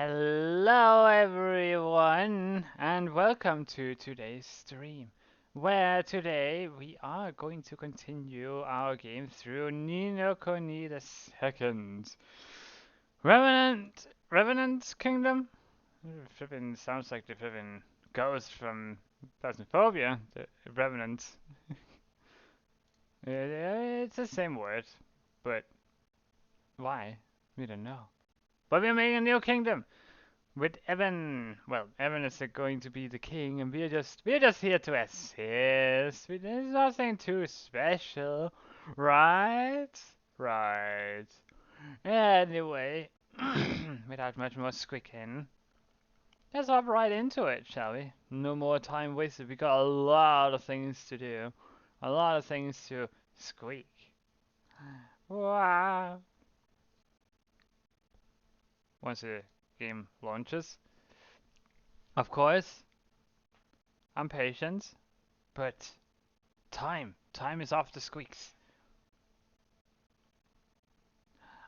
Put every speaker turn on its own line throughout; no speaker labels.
Hello everyone and welcome to today's stream where today we are going to continue our game through No Kuni the second. Revenant Kingdom? Flippin' sounds like the flippin' ghost from Phasmophobia, the Revenant. It's the same word, but why? We don't know. But we're making a new kingdom! With Evan. Well, Evan is going to be the king, and we're just here to assist. There's nothing too special, right? Right. Anyway, without much more squeaking, let's hop right into it, shall we? No more time wasted. We got a lot of things to do, a lot of things to squeak. Wow. Once the game launches, of course, I'm patient. But time is off the squeaks.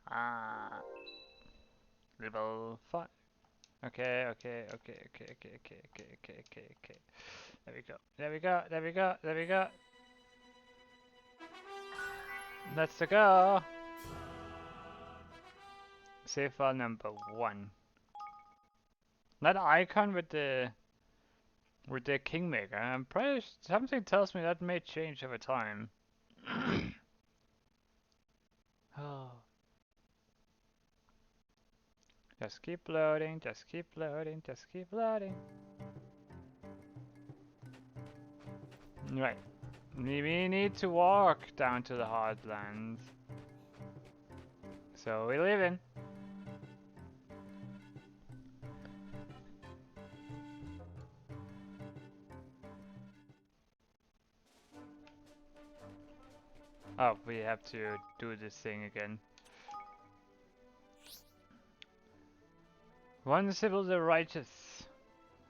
Ah, level 5. Okay. There we go. There we go. Let's go. Save file number 1. That icon with the Kingmaker. I'm pretty something tells me that may change over time. Oh. Just keep loading, just keep loading. Right. We need to walk down to the Heartlands. So we live in. Oh, we have to do this thing again. One Sybil the Righteous.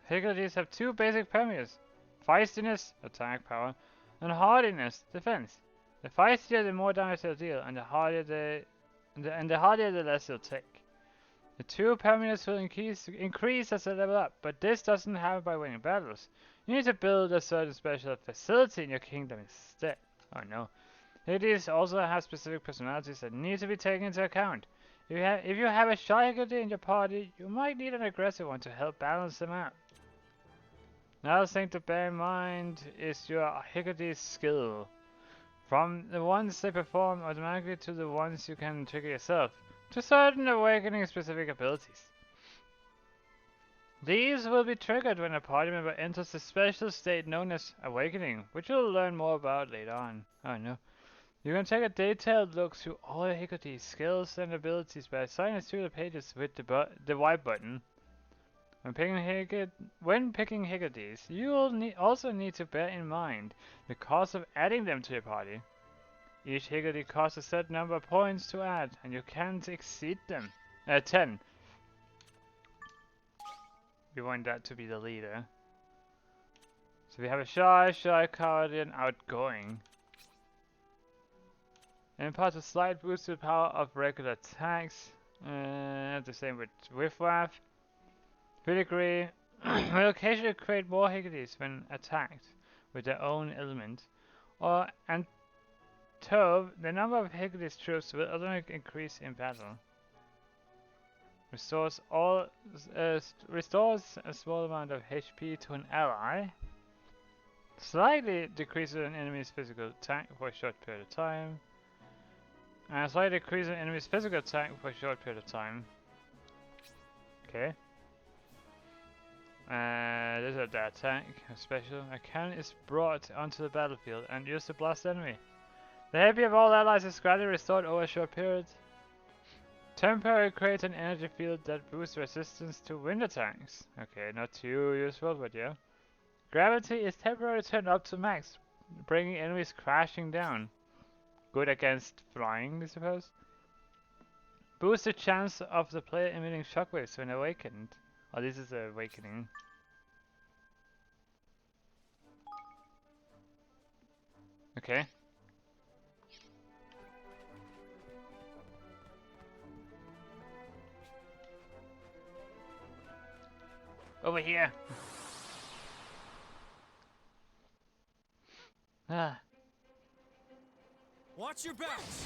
Hickories have 2 basic parameters. Feistiness, attack power, and hardiness, defense. The feistier the more damage they'll deal, and the hardier the less they'll take. The 2 parameters will increase as they level up, but this doesn't happen by winning battles. You need to build a certain special facility in your kingdom instead. Oh no. Hades also have specific personalities that need to be taken into account. If you have a shy Hecate in your party, you might need an aggressive one to help balance them out. Another thing to bear in mind is your Hecate's skill. From the ones they perform automatically to the ones you can trigger yourself, to certain awakening specific abilities. These will be triggered when a party member enters a special state known as awakening, which you'll learn more about later on. Oh no. You can take a detailed look through all your Hecate's skills and abilities by assigning through the pages with the Y button. When picking Hecate's, you'll also need to bear in mind the cost of adding them to your party. Each Hecate costs a set number of points to add, and you can't exceed them. 10. We want that to be the leader. So we have a shy, cowardly, and outgoing. And imparts a slight boost to the power of regular attacks. The same with Whiffwaff. Filigree will occasionally create more Hecates when attacked with their own element. Or Antove, the number of Hecate's troops will automatically increase in battle. Restores a small amount of HP to an ally. Slightly decreases an enemy's physical attack for a short period of time. And slightly decreases an enemy's physical attack for a short period of time. Okay. This is the attack, a special. A cannon is brought onto the battlefield and used to blast the enemy. The HP of all allies is gradually restored over a short period. Temporary creates an energy field that boosts resistance to wind attacks. Okay, not too useful, but yeah. Gravity is temporarily turned up to max, bringing enemies crashing down. Good against flying, I suppose. Boosts the chance of the player emitting shockwaves when awakened. Oh, this is the awakening. Okay. Over here. Ah.
Watch your backs.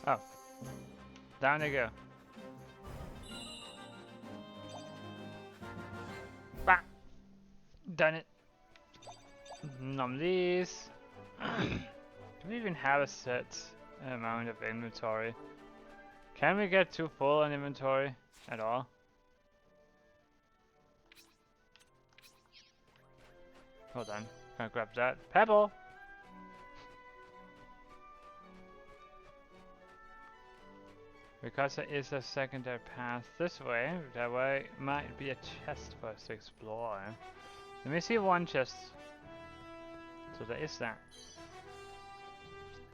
Oh. Down they go. Bah. Done it. None these. Do we even have a set amount of inventory? Can we get too full on inventory at all? Hold on. Can I grab that? Pebble! Because there is a secondary path this way, that way might be a chest for us to explore. Let me see one chest. So there is that.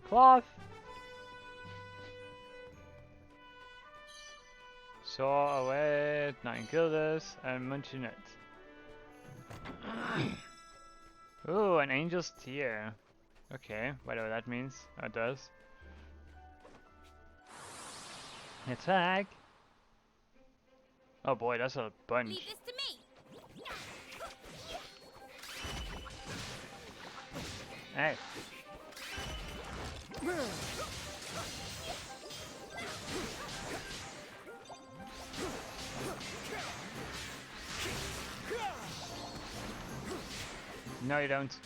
Cloth! Saw away, 9 guilders, and munching it. Ooh, an angel's tear. Okay, whatever that means. Or does. Attack! Oh boy, that's a bunch.
Leave this to me.
Hey. No, you don't.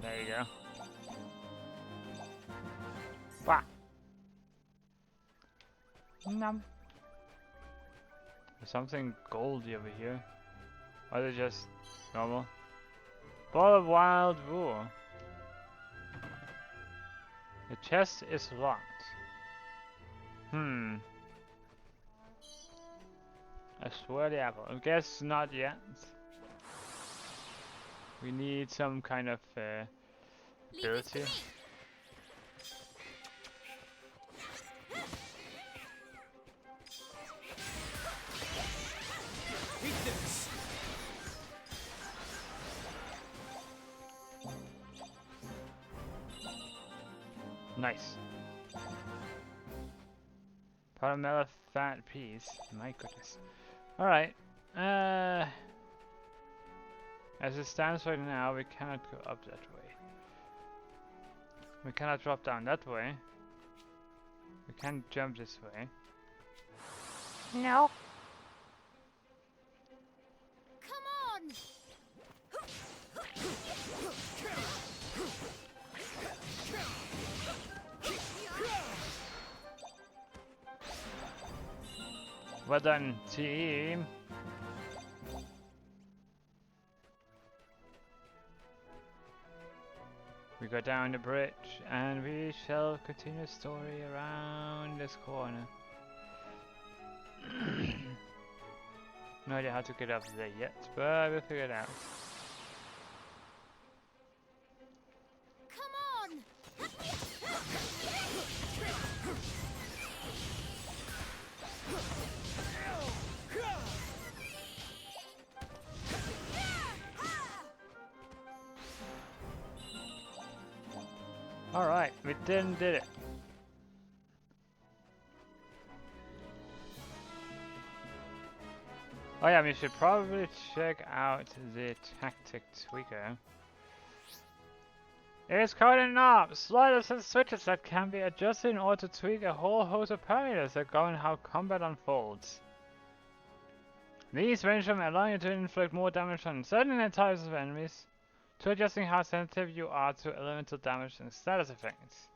There you go. Wah. Nom. There's something goldy over here. Or is it just normal? Ball of wild wool. The chest is locked. I swear the apple. I guess not yet. We need some kind of ability.
Eat this.
Nice. Paramela fat piece. My goodness. Alright. As it stands right now, we cannot go up that way. We cannot drop down that way. We can't jump this way. No.
Come on.
Well done, team. We go down the bridge and we shall continue the story around this corner. No idea how to get up there yet, but we'll figure it out.
Come on.
Alright, we did it. Oh yeah, we should probably check out the tactic tweaker. It is called a knob, sliders and switches that can be adjusted in order to tweak a whole host of parameters that govern how combat unfolds. These range from allowing you to inflict more damage on certain types of enemies, to adjusting how sensitive you are to elemental damage and status effects.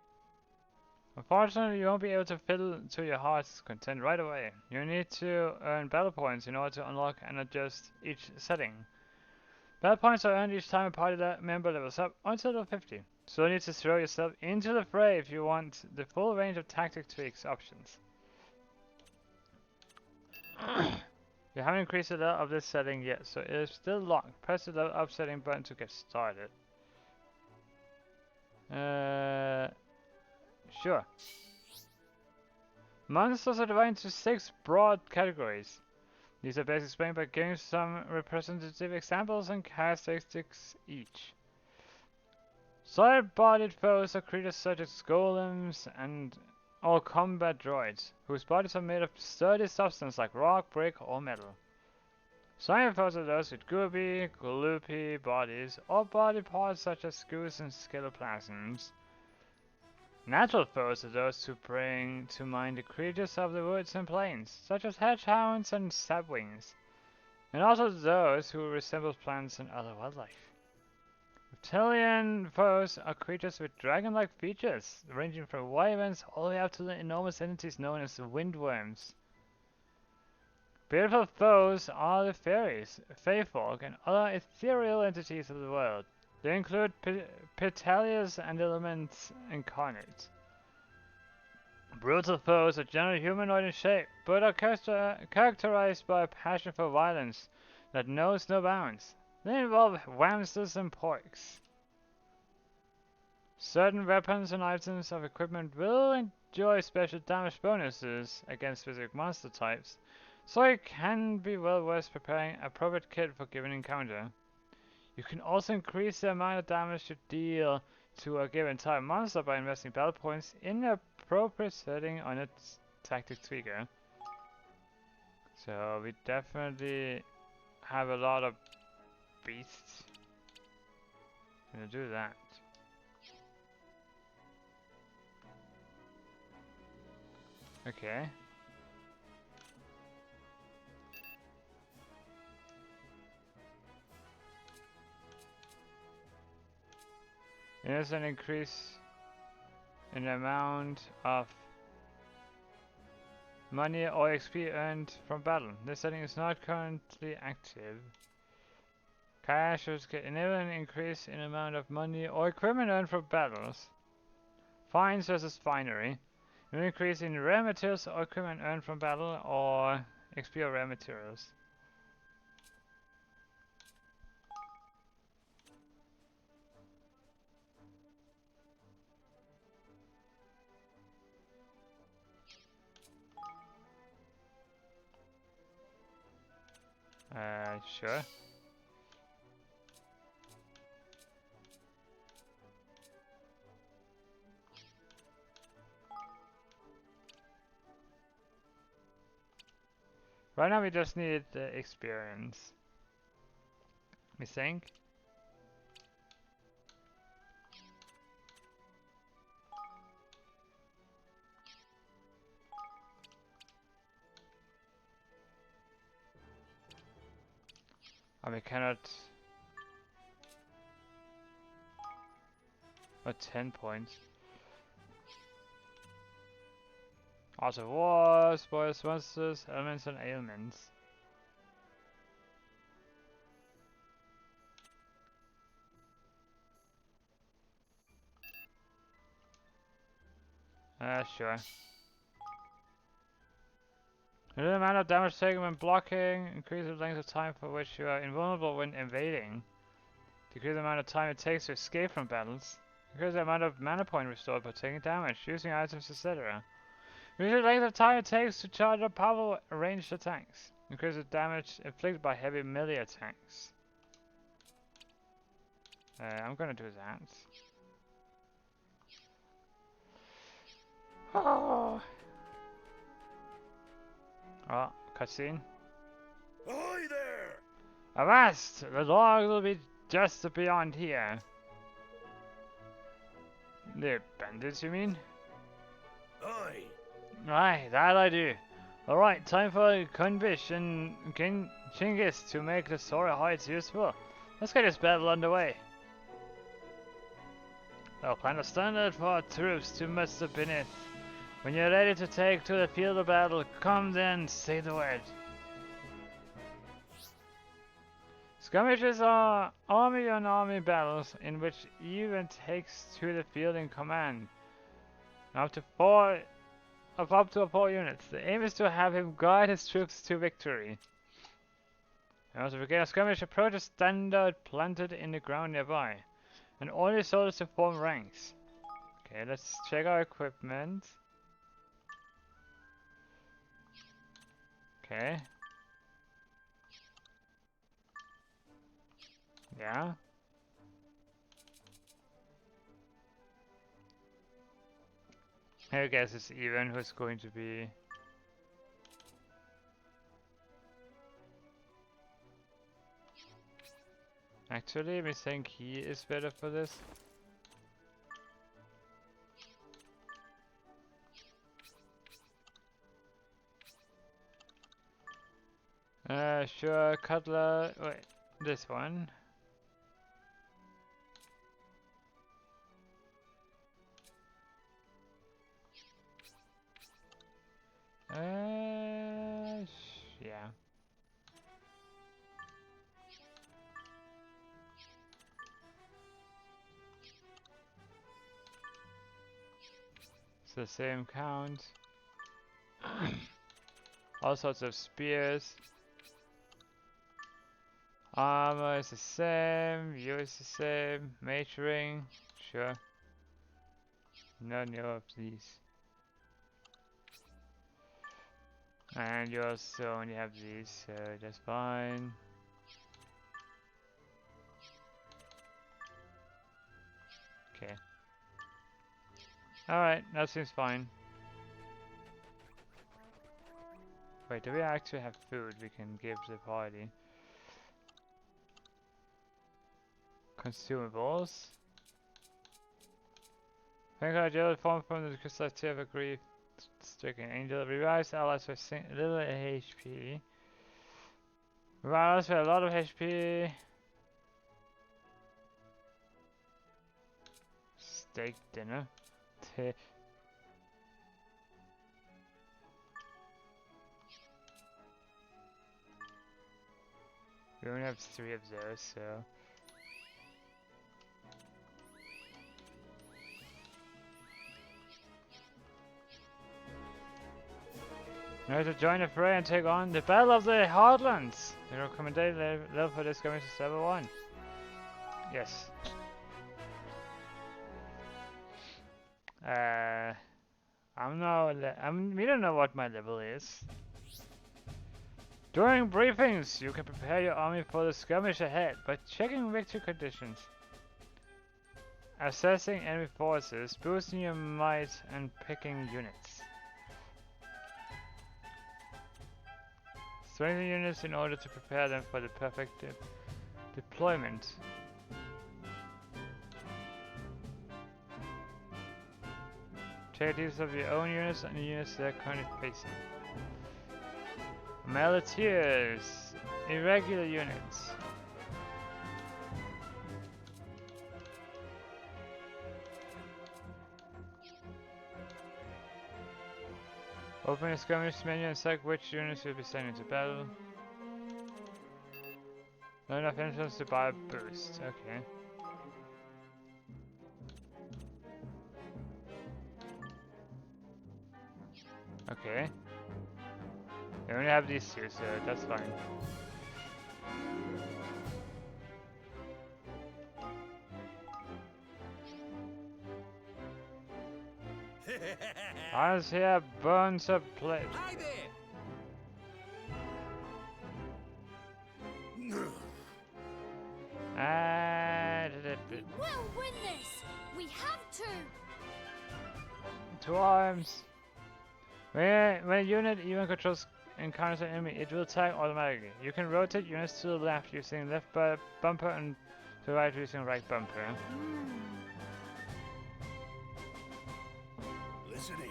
Unfortunately, you won't be able to fill to your heart's content right away. You need to earn battle points in order to unlock and adjust each setting. Battle points are earned each time a party member levels up until level 50. So you need to throw yourself into the fray if you want the full range of tactic tweaks options. You haven't increased the level of this setting yet, so it is still locked. Press the level up setting button to get started. Sure. Monsters are divided into 6 broad categories. These are best explained by giving some representative examples and characteristics each. Solid-bodied foes are creatures such as golems and or combat droids, whose bodies are made of sturdy substance like rock, brick, or metal. Slime foes are those with gooey, gloopy bodies, or body parts such as screws and skeletoplasms. Natural foes are those who bring to mind the creatures of the woods and plains, such as hedgehounds and sapwings, and also those who resemble plants and other wildlife. Reptilian foes are creatures with dragon-like features, ranging from wyverns all the way up to the enormous entities known as windworms. Beautiful foes are the fairies, feyfolk, and other ethereal entities of the world. They include petalias and elements incarnate. Brutal foes are generally humanoid in shape, but are characterized by a passion for violence that knows no bounds. They involve whamsters and porks. Certain weapons and items of equipment will enjoy special damage bonuses against specific monster types, so it can be well worth preparing an appropriate kit for given encounter. You can also increase the amount of damage you deal to a given type monster by investing battle points in an appropriate setting on its tactic tweaker. So we definitely have a lot of beasts. I'm gonna do that. Okay. There's an increase in the amount of money or XP earned from battle. This setting is not currently active. Cash can enable an increase in the amount of money or equipment earned from battles. Fines versus finery. An increase in rare materials or equipment earned from battle or XP or rare materials. Sure. Right now we just need the experience. We think. And we cannot. Oh, 10 points. Also wars, spoils, monsters, elements, and ailments. Sure. The amount of damage taken when blocking, increases the length of time for which you are invulnerable when invading. Decrease the amount of time it takes to escape from battles. Increase the amount of mana point restored by taking damage, using items, etc. Increase the length of time it takes to charge up powerful ranged attacks. Increase the damage inflicted by heavy melee attacks. I'm gonna do that. Oh, cutscene.
Ahoy there!
Avast! The log will be just beyond here. The bandits, you mean?
Aye.
Aye, that I do. Alright, time for Kunbish and Chingis to make the Sora hides useful. Let's get this battle underway. I'll plan a standard for our troops to muster beneath. When you're ready to take to the field of battle, come then, say the word. Skirmishes are army-on-army battles in which even takes to the field in command. Up to 4 units. The aim is to have him guide his troops to victory. And once the begin a skirmish, approach a standard planted in the ground nearby. And only soldiers to form ranks. Okay, let's check our equipment. Okay. Yeah? I guess it's even who's going to be. Actually, we think he is better for this. Sure, Cutler. Wait, this one. Yeah. It's the same count. All sorts of spears. Armor is the same. You is the same. Mage ring. Sure. None of these. And you also only have these, so that's fine. Okay. Alright, that seems fine. Wait, do we actually have food we can give the party? Consumables. Thank God, Jill formed from the crystal of a grief stricken angel. Revives allies with little HP. Revives with a lot of HP. Steak dinner. We only have 3 of those, so. Now to join the fray and take on the Battle of the Heartlands. The recommended level for this skirmish is level 1. Yes. We don't know what my level is. During briefings, you can prepare your army for the skirmish ahead by checking victory conditions, assessing enemy forces, boosting your might, and picking units. Strengthen units in order to prepare them for the perfect deployment. Check details of your own units and the units they're currently facing. Malatiers, irregular units. Open the skirmish menu and select which units will be sent into battle. Not enough influence to buy a boost. Okay. Okay. We only have these 2, so that's fine. Ours here burns a plate.
Hi there.
We'll win this! We have to!
2 arms. When a unit even controls encounters an enemy, it will attack automatically. You can rotate units to the left using left bumper and to the right using right bumper.
Listen here.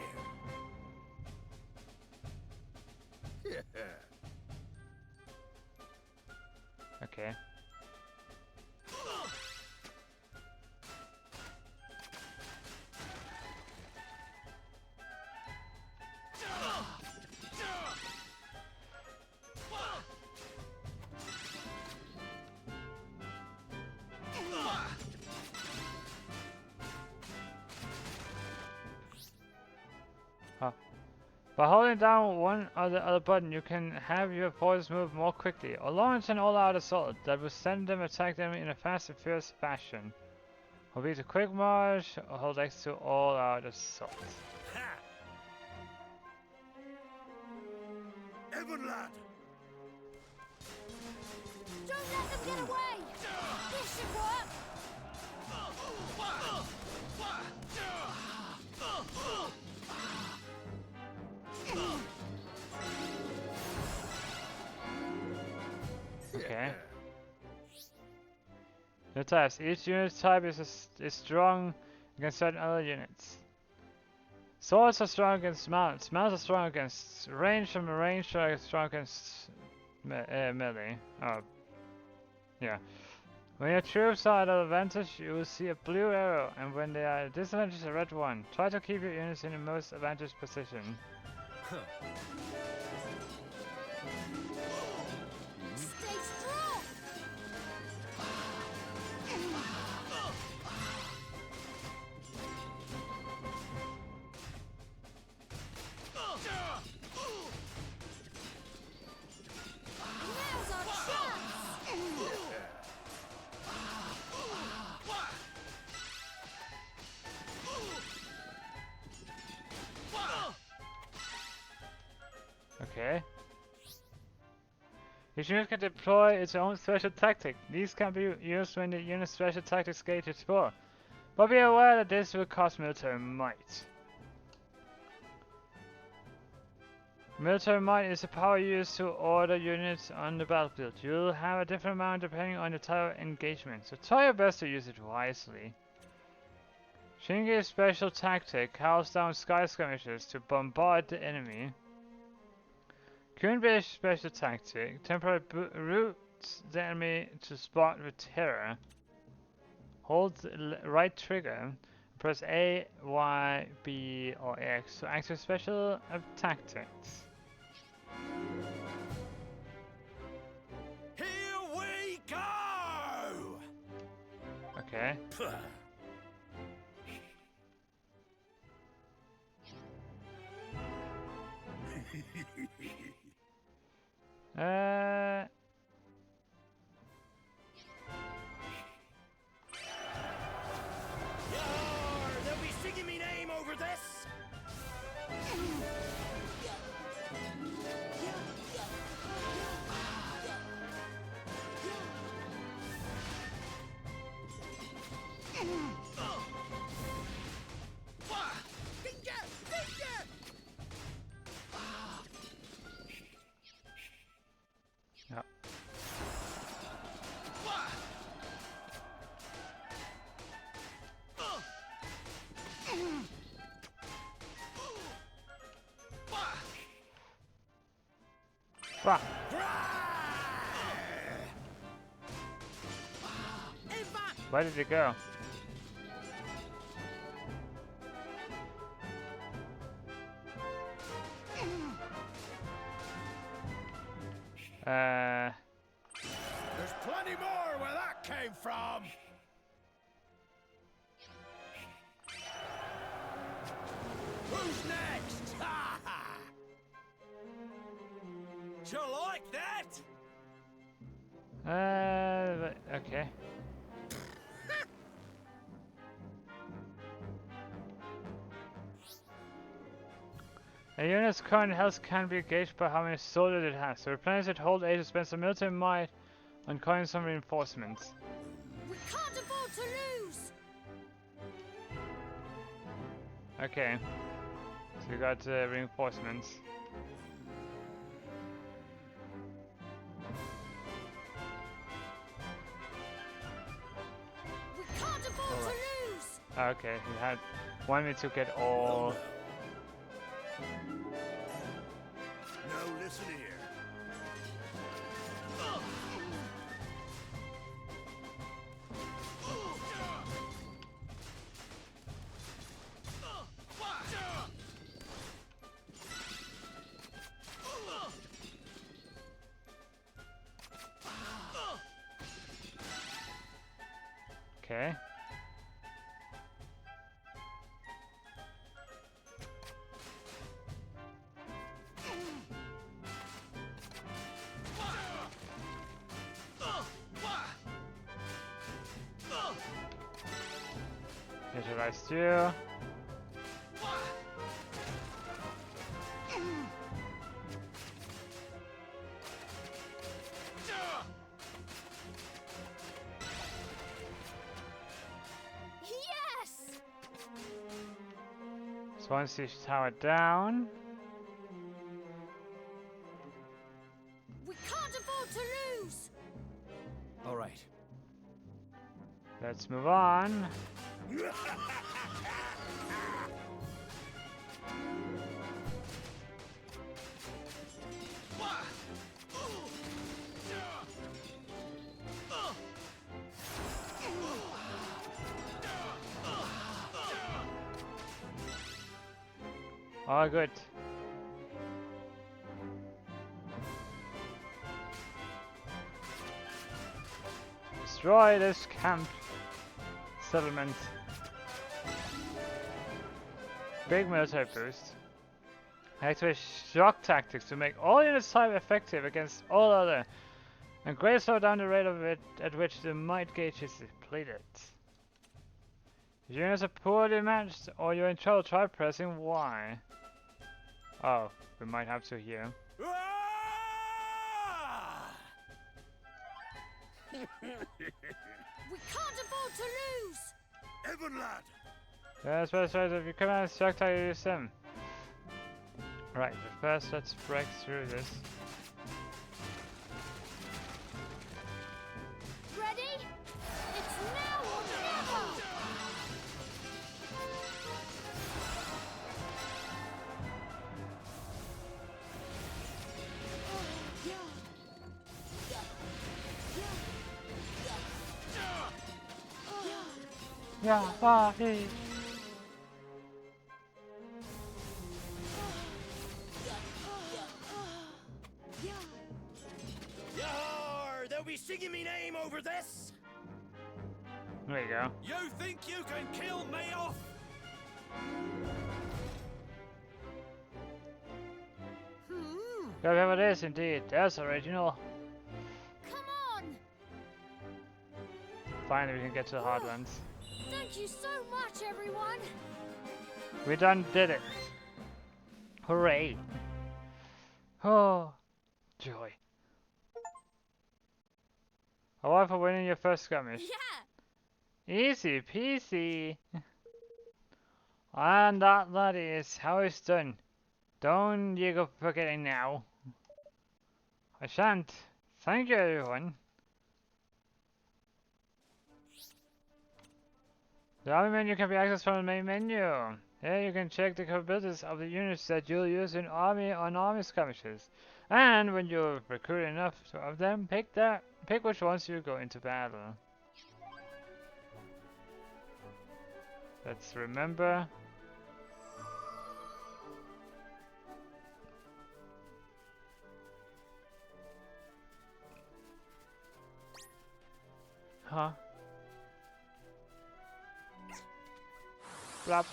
Okay. By holding down one or the other button, you can have your forces move more quickly, or launch an all-out assault that will send them attack them in a fast and fierce fashion. Hold B to quick march, or hold X to all-out assault.
Ha! Evan lad!
Don't let them get away! This
Okay. The test. Each unit type is strong against certain other units. Swords are strong against mounts. Mounts are strong against range, and range are strong against melee. Oh, yeah. When your troops are at advantage, you will see a blue arrow, and when they are at disadvantage, a red one. Try to keep your units in the most advantageous position.
Stay strong. Now's our chance.
Okay. Each unit can deploy its own special tactic. These can be used when the unit's special tactics gauge its score. But be aware that this will cost military might. Military might is a power used to order units on the battlefield. You'll have a different amount depending on the type of engagement, so try your best to use it wisely. Shinge's special tactic calls down sky skirmishers to bombard the enemy. Kunbe's special tactic temporarily roots the enemy to spot with terror. Hold the right trigger, press A, Y, B, or X to activate special tactics.
Here we go!
Okay.
They'll be singing me name over this!
Ja. Bah. Where did it go?
There's plenty more where that came from! Who's next? Ha ha! You like that?
Okay. A unit's current health can be gauged by how many soldiers it has. To replenish it, hold A to spend some military might on coining some reinforcements.
We can't afford to lose.
Okay. So we got reinforcements.
We can't afford to lose.
Okay, he had wanted me to get all.
No, listen here.
Okay. Visualize you.
Yes.
Swan siege tower down.
We can't afford to lose.
All right.
Let's move on. Oh, good. Destroy this camp settlement. Big military boost. Activate shock tactics to make all units type effective against all other, and greatly slow down the rate of it at which the might gauge is depleted. If units are poorly matched or you're in trouble, try pressing Y. Oh, we might have to here.
We can't afford to lose!
Evan lad!
Yes, first, if you come out of shock tactics, use them. Right, but first let's break through this.
Ready? It's now or never!
Yeah, bye.
Yar! They'll be singing me name over this!
There you go.
You think you can kill me off?
Whatever it is, indeed. That's original.
Come on!
Finally, we can get to the Hardlands.
Thank you so much, everyone!
We done did it. Hooray. Oh, joy. Award for winning your first skirmish.
Yeah!
Easy peasy. And that is how it's done. Don't you go forgetting now. I shan't. Thank you, everyone. The army menu can be accessed from the main menu. Here you can check the capabilities of the units that you'll use in army skirmishes. And when you recruit enough of them, pick which ones you go into battle. Let's remember. Huh? Blop.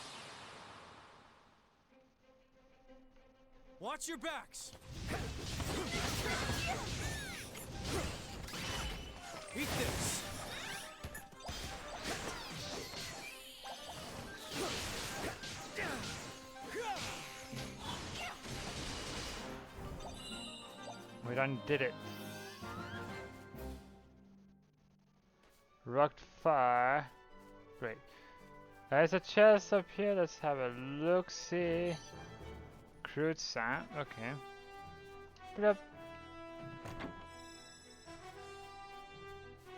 Watch your backs! Eat this!
We done did it. Rocked fire. Great. There's a chest up here. Let's have a look-see. Crude sap. Okay. Bloop.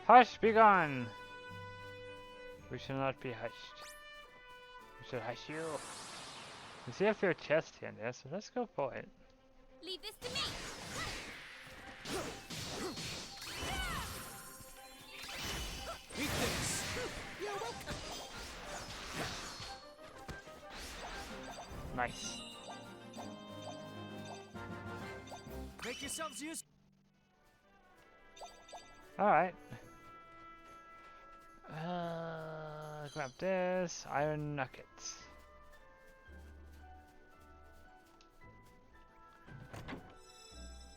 Hush, be gone. We shall not be hushed. We shall hush you. You see a few chests here and there, so let's go for it.
Leave this to me!
Eat this!
You're welcome!
Nice.
Make yourselves use.
Alright. Grab this. Iron nuggets.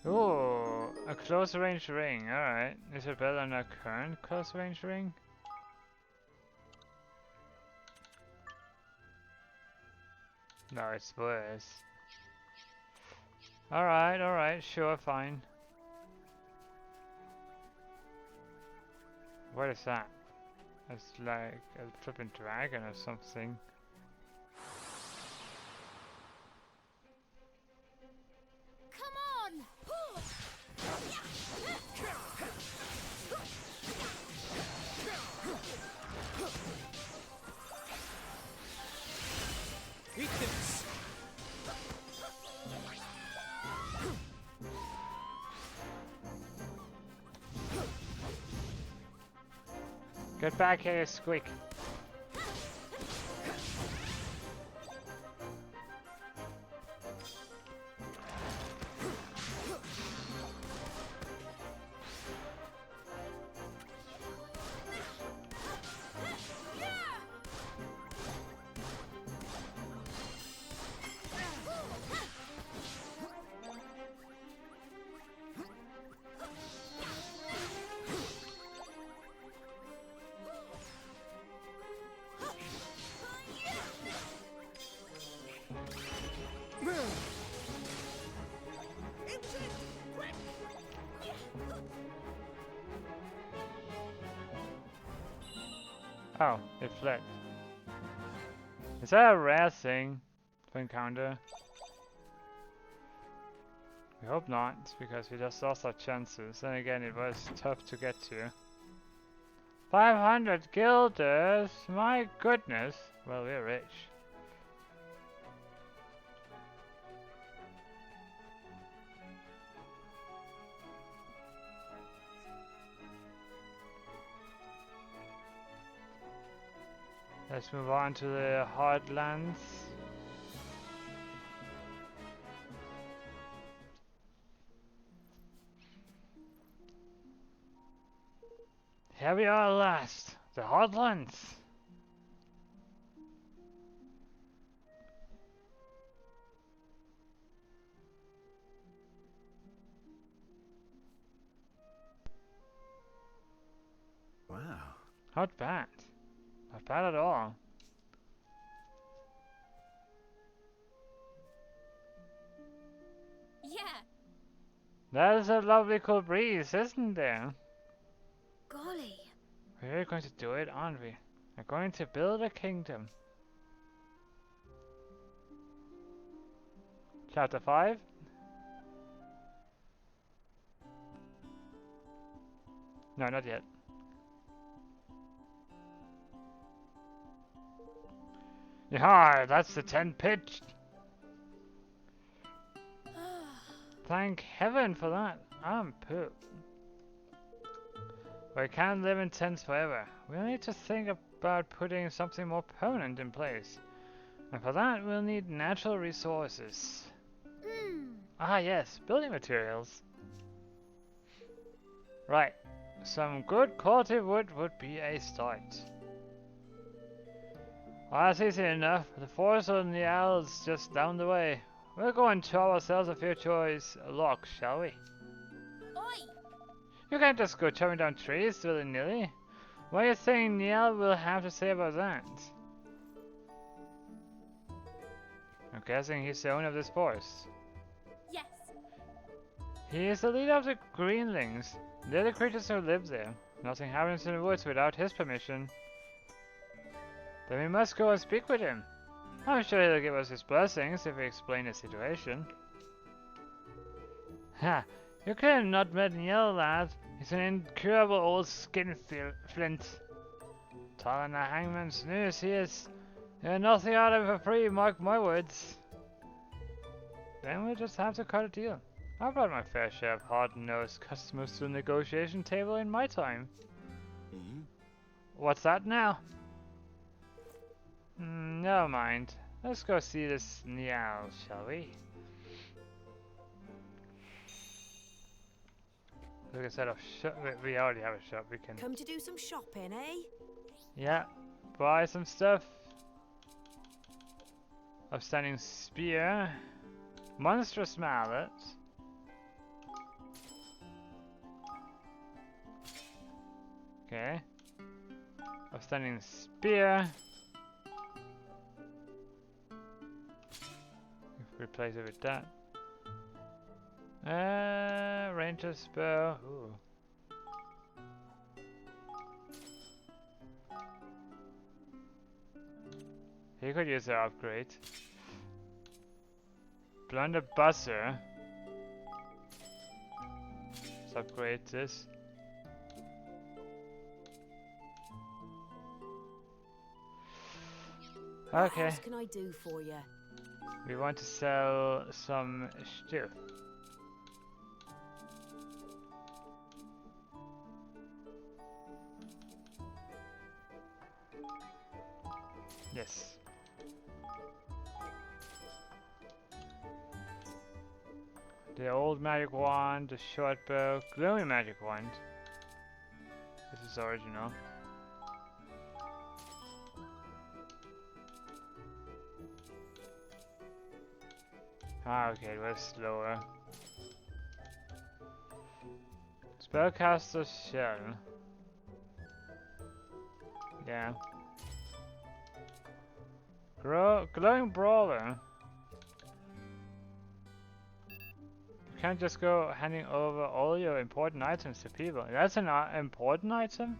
Ooh, a close range ring. Alright. Is it better than a current close range ring? No, it's worse. Alright, sure, fine. What is that? It's like a flipping dragon or something.
Come on!
Get back here, you squeak. Oh, it fled. Is that a rare thing to encounter? We hope not, because we just lost our chances. Then again, it was tough to get to. 500 guilders! My goodness! Well, we're rich. Let's move on to the Hardlands. Here we are at last, the Hardlands.
Wow.
Not bad. Not bad at all.
Yeah.
That is a lovely cool breeze, isn't there?
Golly.
We're going to do it, aren't we? We're going to build a kingdom. Chapter 5? No, not yet. Yeah, that's the 10 pitch. Thank heaven for that. I'm pooped. We can't live in tents forever. We'll need to think about putting something more permanent in place. And for that, we'll need natural resources. Ah yes, building materials. Right. Some good quality wood would be a start. Well, that's easy enough. The forest of the Isles just down the way. We'll go and chop ourselves a few choice logs, shall we?
Oi.
You can't just go chopping down trees willy-nilly. What do you think Niall will have to say about that? I'm guessing he's the owner of this forest.
Yes.
He is the leader of the Greenlings. They're the creatures who live there. Nothing happens in the woods without his permission. Then we must go and speak with him. I'm sure he'll give us his blessings if we explain the situation. Ha! You could have not met Niall, lad. He's an incurable old skinflint. Taller than a hangman's noose he is. You're nothing out of it for free, mark my words. Then we'll just have to cut a deal. I've brought my fair share of hard-nosed customers to the negotiation table in my time. What's that now? Never mind. Let's go see this Niall, shall we? Look, instead of shop, we already have a shop. We can.
Come to do some shopping, eh?
Yeah, buy some stuff. Upstanding spear, monstrous mallet. Okay. Upstanding spear. Replace it with that. Ranger spell. Ooh. He could use the upgrade. Blunderbusser. Let's upgrade this.
What
Okay.
else can I do for you?
We want to sell some stuff. Yes. The old magic wand, the short bow, glowing magic wand. This is original. Ah, okay, it was slower. Spellcaster shell. Yeah. Glowing brawler. You can't just go handing over all your important items to people. That's an important item?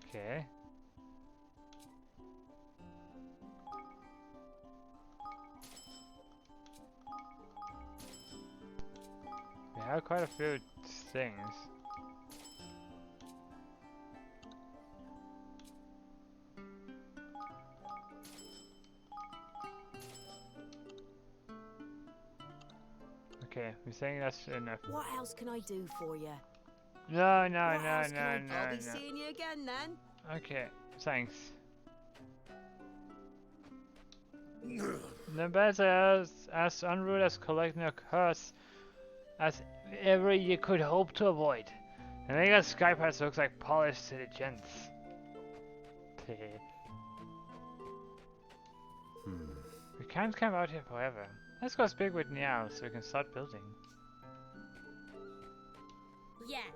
Okay. We have quite a few things. Okay, we're saying that's enough.
What else can I do for you?
No,
What else can I... I'll be
no.
seeing you again then.
Okay, thanks. The better as unruly as collecting a curse as ever you could hope to avoid. The mega sky pass looks like polished to the gents. We can't camp out here forever. Let's go speak with Niall so we can start building.
Yeah.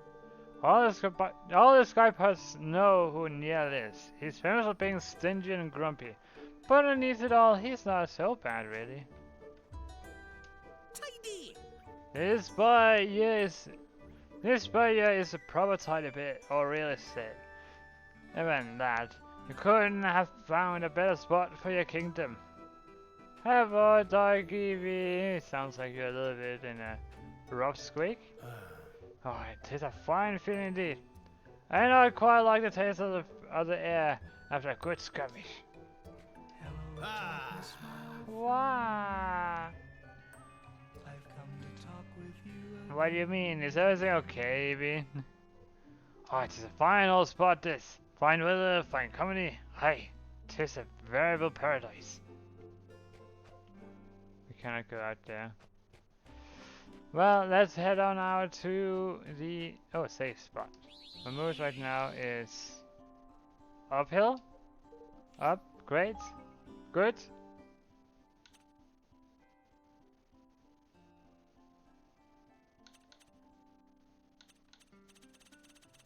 All the Skypaths know who Niall is. He's famous for being stingy and grumpy. But underneath it all, he's not so bad, really.
Tidy!
This boy is a proper tidy bit, or real estate. Even that, you couldn't have found a better spot for your kingdom. Have a doggy. Sounds like you're a little bit in a rough squeak. Oh, it is a fine feeling indeed. And I quite like the taste of the air after a good skirmish.
Ah,
Wow. What do you mean? Is everything okay, Evie? Oh, it is a fine old spot this. Fine weather, fine company. Aye, it is a veritable paradise. We cannot go out there. Well, let's head on out to the safe spot. My move right now is uphill. Up, great, good.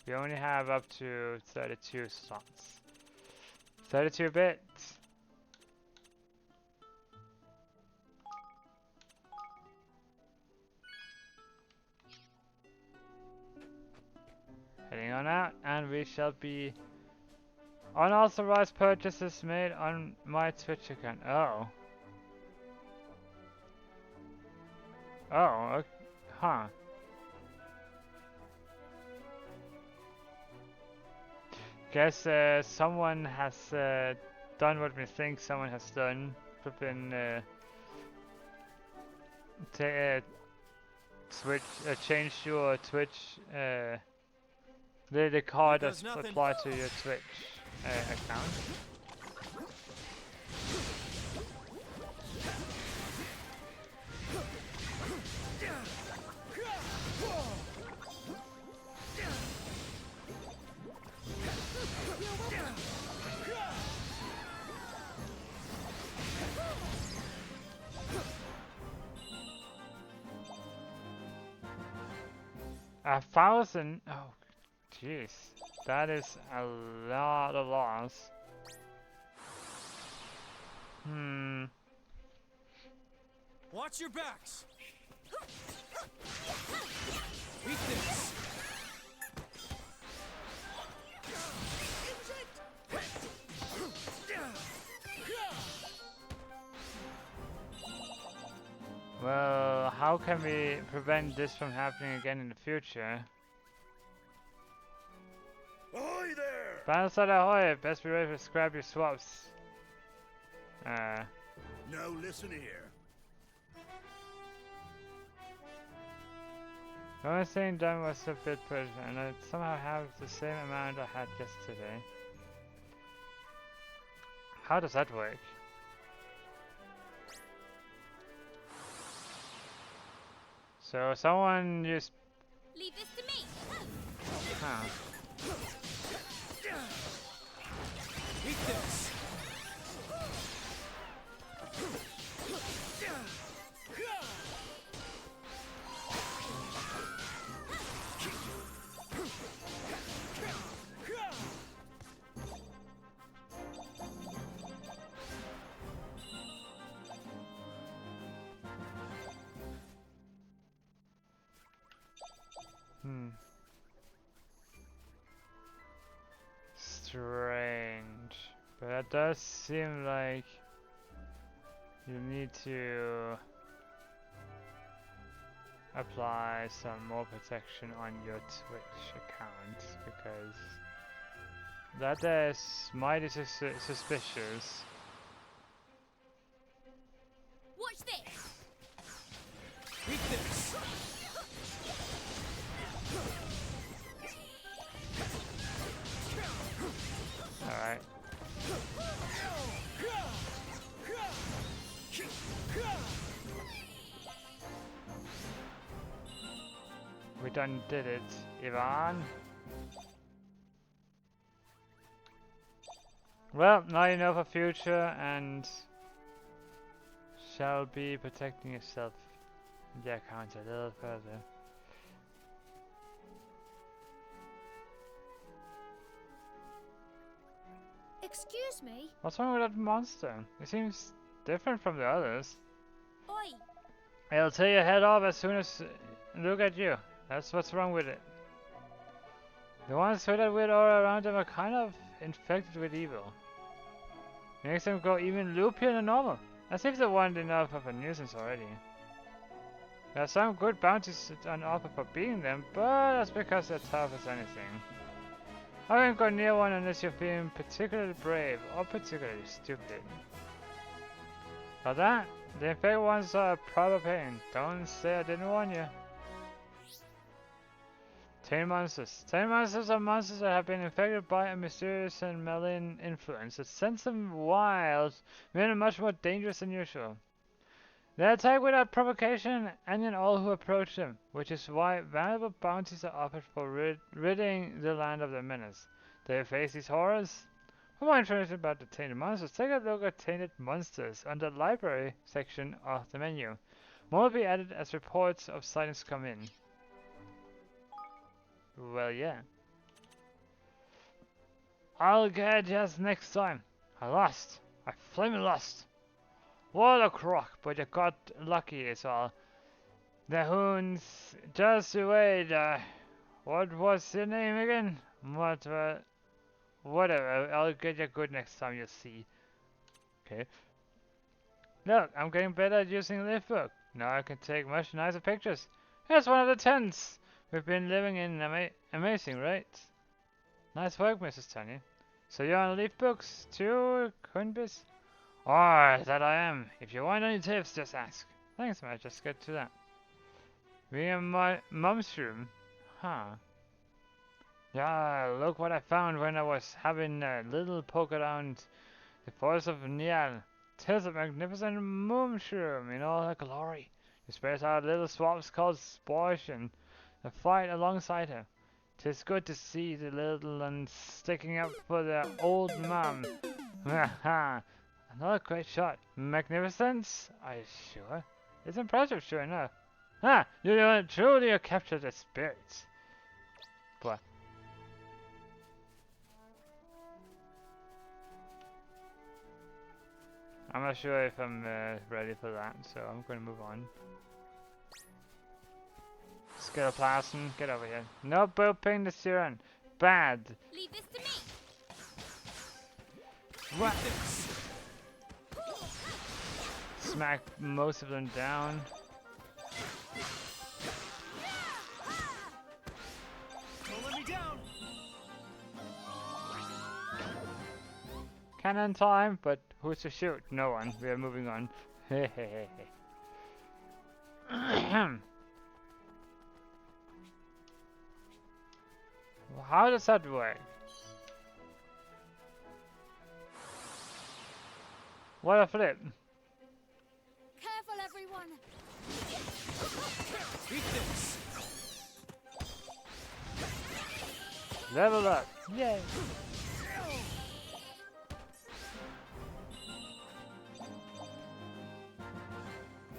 We only have up to 32 slots. 32 bits. Heading on out, and we shall be unauthorized purchases made on my Twitch account. Oh. Oh, okay. Huh. Guess someone has done what we think someone has done. Flipping switch, change your Twitch the card that's applied to your Twitch account. A 1,000? Oh, jeez. That is a lot of loss.
watch your backs. Eat this.
Well, how can we prevent this from happening again in the future?
Ahoy there!
Banzai ahoy! Best be ready to scrap your swaps.
Now listen here.
The only thing done was a bit push, and I somehow have the same amount I had yesterday. How does that work? So someone used...
Leave this to me.
Huh.
Eat this.
Strange. But that does seem like you need to apply some more protection on your Twitch account because that is mighty suspicious.
Watch this.
Eat this.
Alright. We done did it, Ivan. Well, now you know for future and shall be protecting yourself in the account a little further.
Excuse me.
What's wrong with that monster? It seems different from the others.
Oi.
It'll tear your head off as soon as look at you. That's what's wrong with it. The ones with that weird aura around them are kind of infected with evil. Makes them go even loopier than normal. As if they weren't enough of a nuisance already. There are some good bounties on offer for beating them, but that's because they're tough as anything. I wouldn't go near one unless you're feeling particularly brave or particularly stupid. But that, the infected ones are a proper pain. Don't say I didn't warn you. Tainted monsters. Tainted monsters are monsters that have been infected by a mysterious and malign influence that sends them wild, making them much more dangerous than usual. They attack without provocation and in all who approach them, which is why valuable bounties are offered for ridding the land of their menace. Do you face these horrors? For more information about the Tainted Monsters, take a look at Tainted Monsters on the library section of the menu. More will be added as reports of sightings come in. Well, yeah. I'll get just next time. I lost. I flaming lost. What a crock, but you got lucky is all. The hoons just wait. What was your name again? Whatever, I'll get you good next time, you'll see. Okay. Look, I'm getting better at using the lift book. Now I can take much nicer pictures. Here's one of the tents we've been living in. Amazing, right? Nice work, Mrs. Tanya. So you're on leaf books too, Kunbis? Oh, that I am. If you want any tips, just ask. Thanks, mate. Just get to that. We're in my mom's room. Huh. Yeah, look what I found when I was having a little poke around the forest of Nial. 'Tis a magnificent mushroom in all her glory. She spares out little swamps called Sposh and a fight alongside her. 'Tis good to see the little ones sticking up for their old mum. Haha. Another great shot. Magnificence? Are you sure? It's impressive, sure enough. Ah, you truly captured the spirits. But I'm not sure if I'm ready for that, so I'm going to move on. Skitoplasm, get over here. No booping the Siren. Bad.
Leave this to me.
What? Smack most of them down.
Don't let me down.
Cannon time, but who's to shoot? No one. We are moving on. How does that work? What a flip.
Careful, everyone.
Eat this.
Level up. Yay.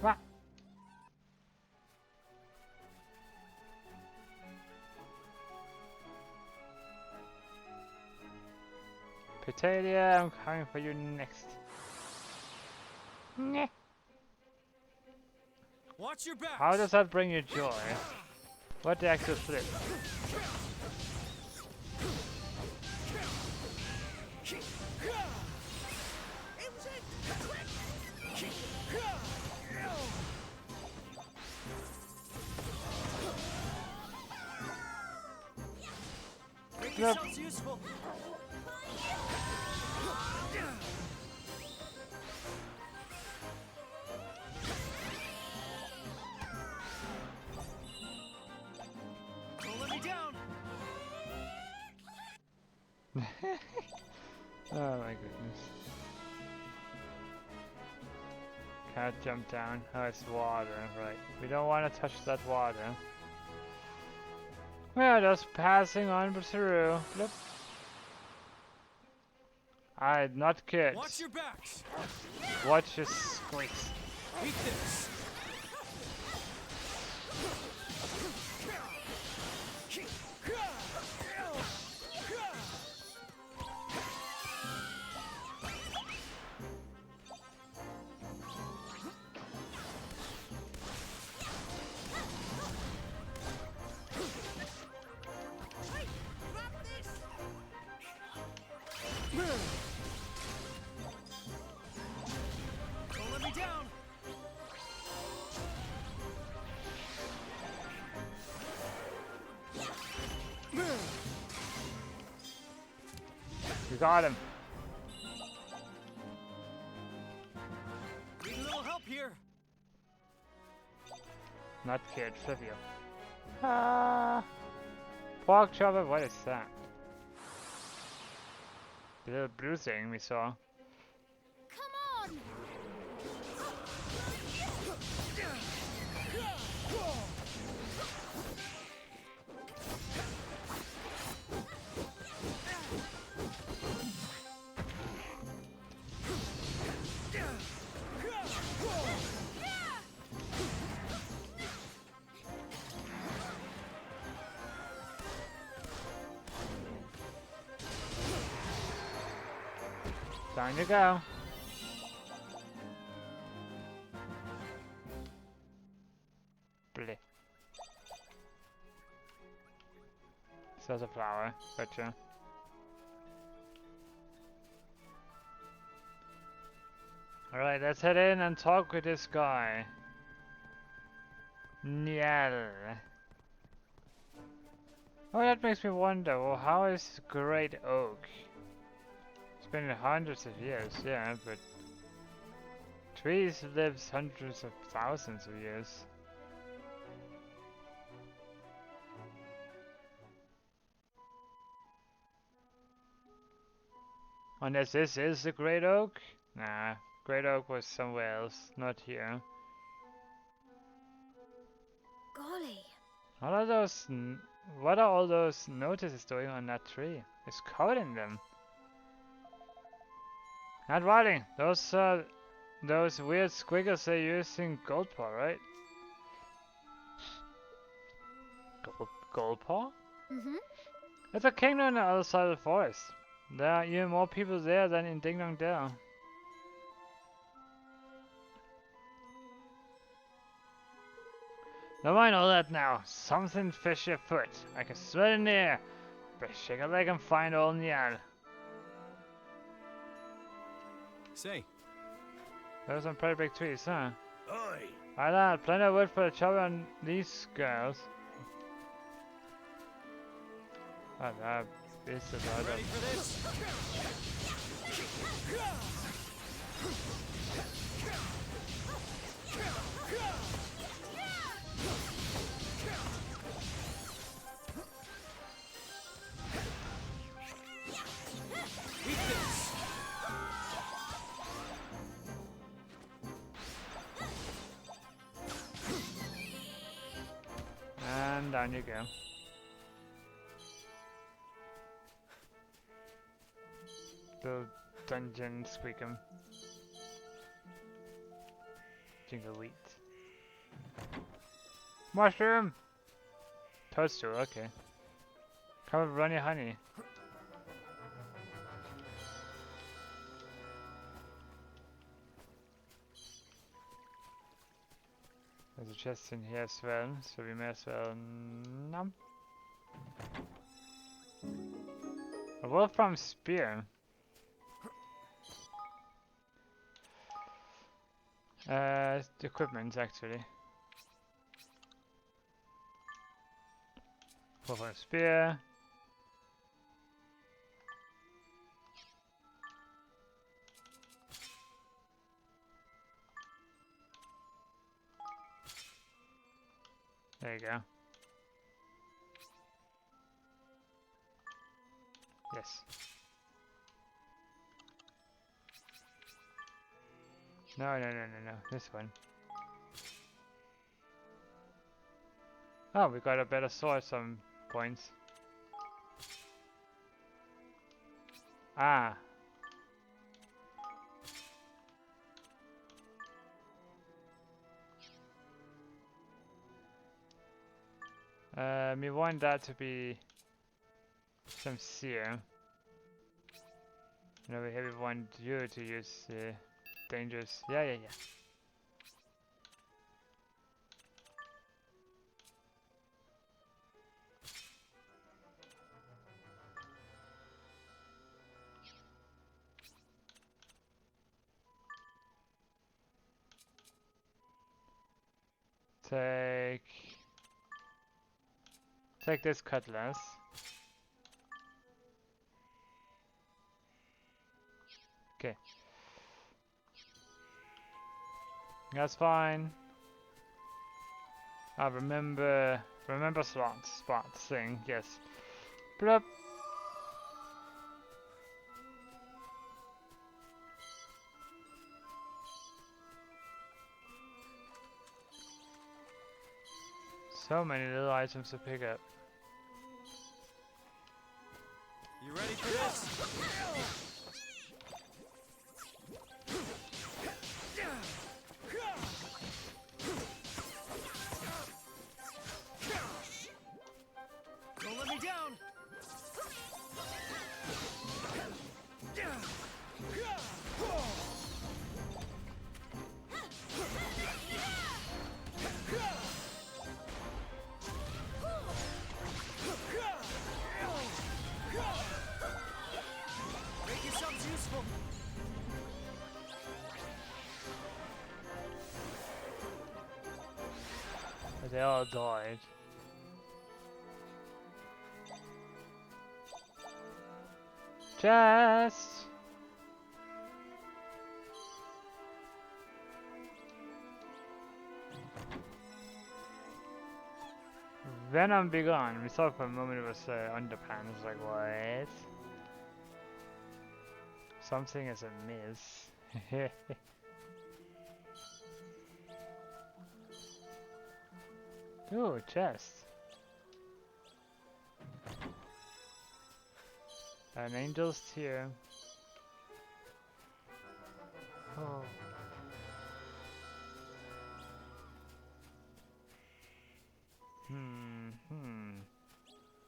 Wah. Petalia, I'm coming for you next. Nyeh.
Watch your back.
How does that bring you joy? What the actual flip?
Make
Nope.
yourselves useful. Don't let me down.
Oh my goodness. Can't jump down. Oh, it's water, right. We don't want to touch that water. We are just passing on through. Look. I'm not kids.
Watch your backs.
Watch your squeaks.
Eat this. Don't let me down.
You got him.
Need a little help here.
Not kid, Flivio. Ah. Pork chopper, what is that? The little blue thing we saw.
Come on.
Time to go. Bleh. So there's a flower. Gotcha. Alright, let's head in and talk with this guy. Niel. Oh, that makes me wonder, well, how is Great Oak? It's been hundreds of years, yeah, but trees lives hundreds of thousands of years. Unless this is the Great Oak? Nah, Great Oak was somewhere else, not here.
Golly.
What are those? What are all those notices doing on that tree? It's covered in them. Not writing. Those weird squiggles they use in Goldpaw, right? Goldpaw?
Mm-hmm.
It's a kingdom on the other side of the forest. There are even more people there than in Ding Dong Dell. Never mind all that now. Something fishy afoot. I can smell it in the air. But shake a leg and find old Nial.
Say.
There's some pretty big trees, huh?
Oi.
I lad, plenty of wood for the chopper on these girls. Oh, that is the
Ready for this?
and down you go. Little dungeon squeakum. Jingle wheat. Mushroom! Toadstool, okay. Come and run your honey. There's a chest in here as well, so we may as well nom. A Wolfram spear. Equipment actually. Wolfram spear. There you go. Yes. No, this one. Oh, we got a better sword some points. Ah. We want that to be some seer. And over here we want you to use dangerous. Yeah. Take this cutlass. Okay. That's fine. I remember spots thing, yes. Blup. So many little items to pick up.
You ready for this? Don't let me down. Make yourselves useful.
They all died. Chest! Venom be gone. We thought for a moment it was underpants. Like, what? Something is amiss. Ooh, chest. An angel's tear. Oh.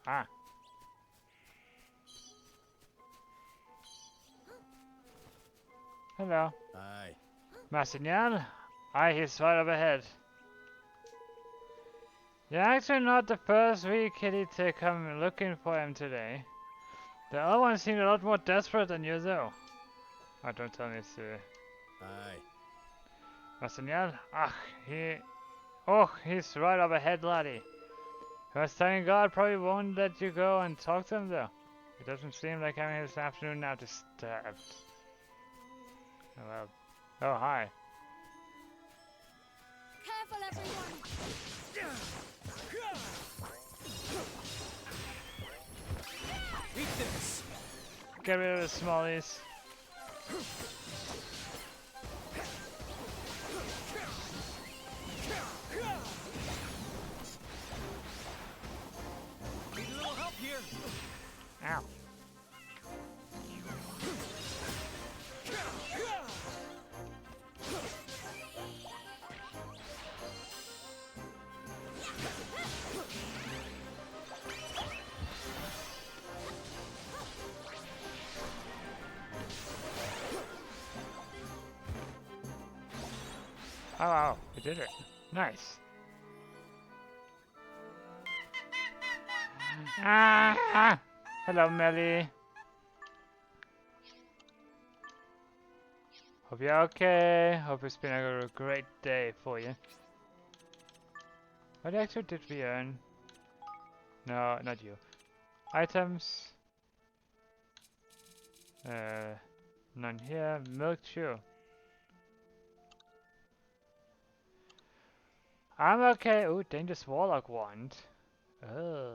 Ah. Hello.
Aye.
Massignan? Aye, he's right up ahead. You're actually not the first wee kitty to come looking for him today. The other one seemed a lot more desperate than you, though. Oh, don't tell me it's
Aye.
Massignan? He's right up ahead, laddie. I was telling God probably won't let you go and talk to him, though. It doesn't seem like having this afternoon now disturbed. Oh, well. Oh, hi.
Careful, everyone!
Eat this.
Get rid of the smallies. Oh wow, we did it. Nice. Ah! Hello, Melly. Hope you're okay. Hope it's been a great day for you. What actually did we earn? No, not you. Items. None here. Milk chew. I'm okay. Ooh, dangerous warlock wand. Oh.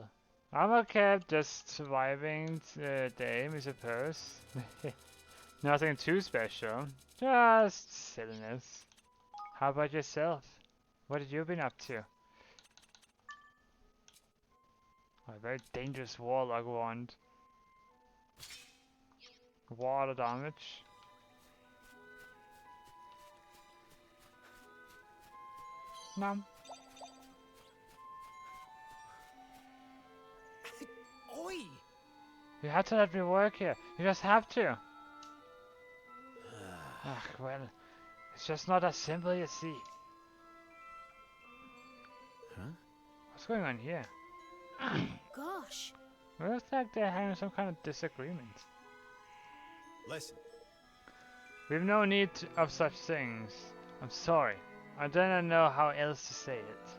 I'm okay, just surviving the day, I suppose. Nothing too special. Just silliness. How about yourself? What have you been up to? A very dangerous warlock wand. Water damage. Nom.
Oi!
You have to let me work here. You just have to. Ugh, well, it's just not as simple, you see.
Huh?
What's going on here?
Gosh.
It looks like they're having some kind of disagreement.
Listen,
We've no need of such things. I'm sorry. I don't know how else to say it.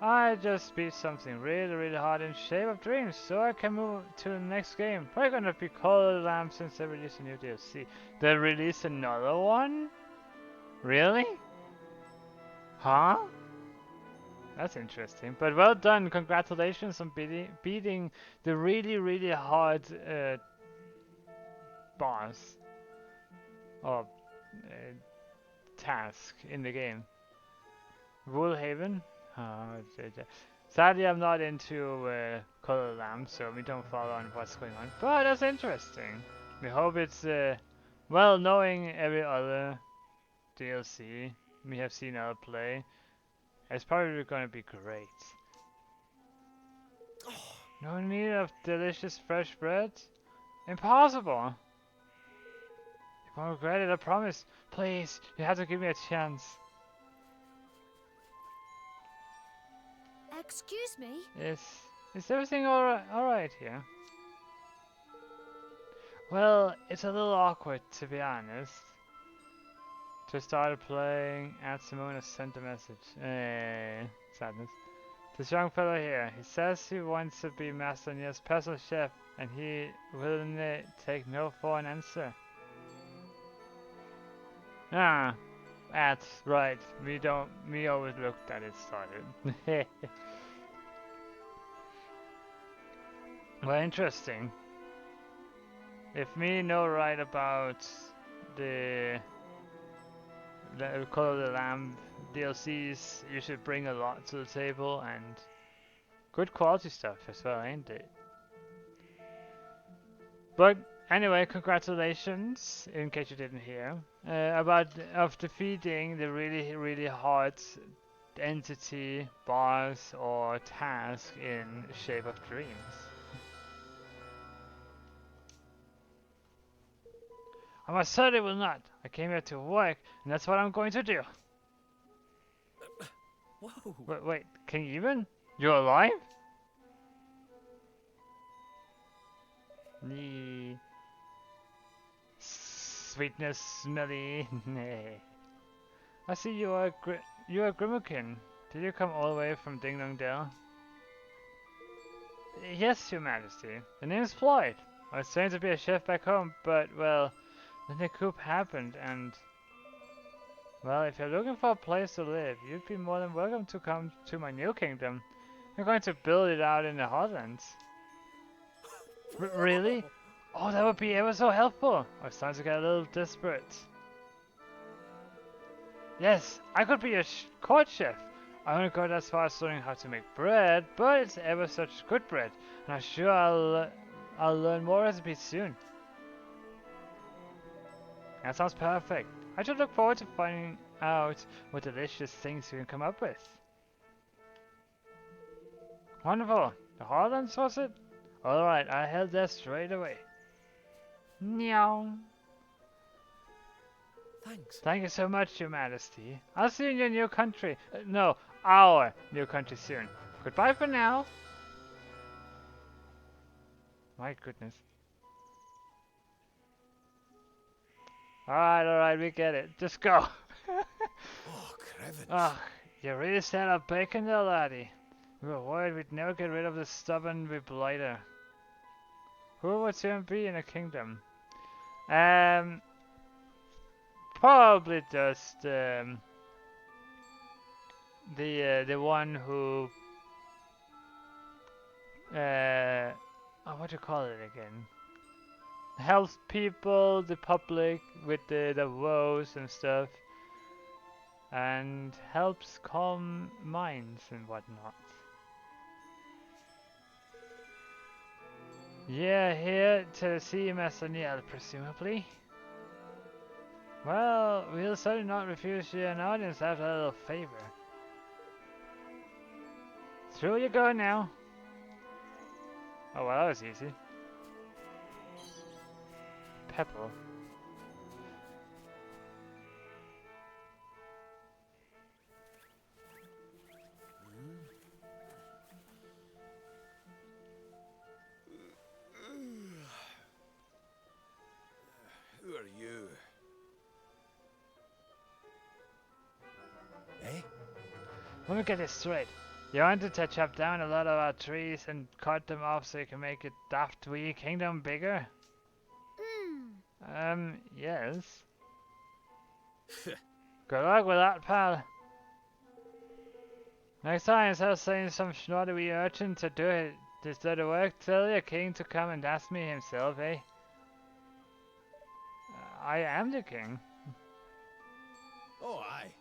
I just beat something really hard in Shape of Dreams, so I can move to the next game. Probably gonna be Call of the Lamb since they released a new DLC. They released another one? Really? Huh? That's interesting. But well done. Congratulations on beating the really hard boss or task in the game. Woolhaven? Sadly, I'm not into Color Lamp, so we don't follow on what's going on. But that's interesting. We hope it's well, knowing every other DLC we have seen other play, it's probably going to be great. No need of delicious fresh bread? Impossible! You won't regret it, I promise. Please, you have to give me a chance.
Excuse me?
Is everything alright here? Well, it's a little awkward to be honest. To start playing, add Simona sent a message. Sadness. This young fellow here, he says he wants to be Master Nia's personal chef, and he will take no for an answer. Ah, that's right. We overlooked that it started. Well, interesting. If me know right about the Call of the Lamb DLCs, you should bring a lot to the table and good quality stuff as well, ain't it? But anyway, congratulations, in case you didn't hear, about defeating the really hard entity, boss, or task in Shape of Dreams. I most certainly will not. I came here to work, and that's what I'm going to do.
whoa!
Wait, can you even? You're alive? Nee. Sweetness, smelly. Nay. I see you are Grimakin. Did you come all the way from Ding Dong Dell? Yes, Your Majesty. The name is Floyd. I was trained to be a chef back home, but well, then the coup happened, and well, if you're looking for a place to live, you'd be more than welcome to come to my new kingdom. I'm going to build it out in the Hotlands. Really? Oh, that would be ever so helpful. I was starting to get a little desperate. Yes, I could be a court chef. I only got as far as learning how to make bread, but it's ever such good bread, and I'm sure I'll learn more recipes soon. That sounds perfect. I should look forward to finding out what delicious things you can come up with. Wonderful. The Highlands, was it? Alright, I head there straight away. Meow.
Thanks.
Thank you so much, Your Majesty. I'll see you in your new country. No, our new country soon. Goodbye for now. My goodness. Alright, we get it. Just go.
Oh, crevens.
Ah, you really set up bacon there, laddie. We were worried we'd never get rid of this stubborn blighter. Who would soon be in a kingdom? Probably just the one who what do you call it again? Helps people, the public with the woes and stuff, and helps calm minds and whatnot. Yeah, here to see Master Neil, presumably. Well, we'll certainly not refuse you an audience after a little favor. Through you go now. Oh, well, that was easy. Pepper.
Who are you? Eh?
Let me get this straight. You wanted to chop down a lot of our trees and cut them off so you can make a daft wee kingdom bigger? Yes. Good luck with that, pal. Next time, instead of saying some snotty wee urchin to do it, instead of work, tell your king to come and ask me himself, eh? I am the king.
Oh, aye.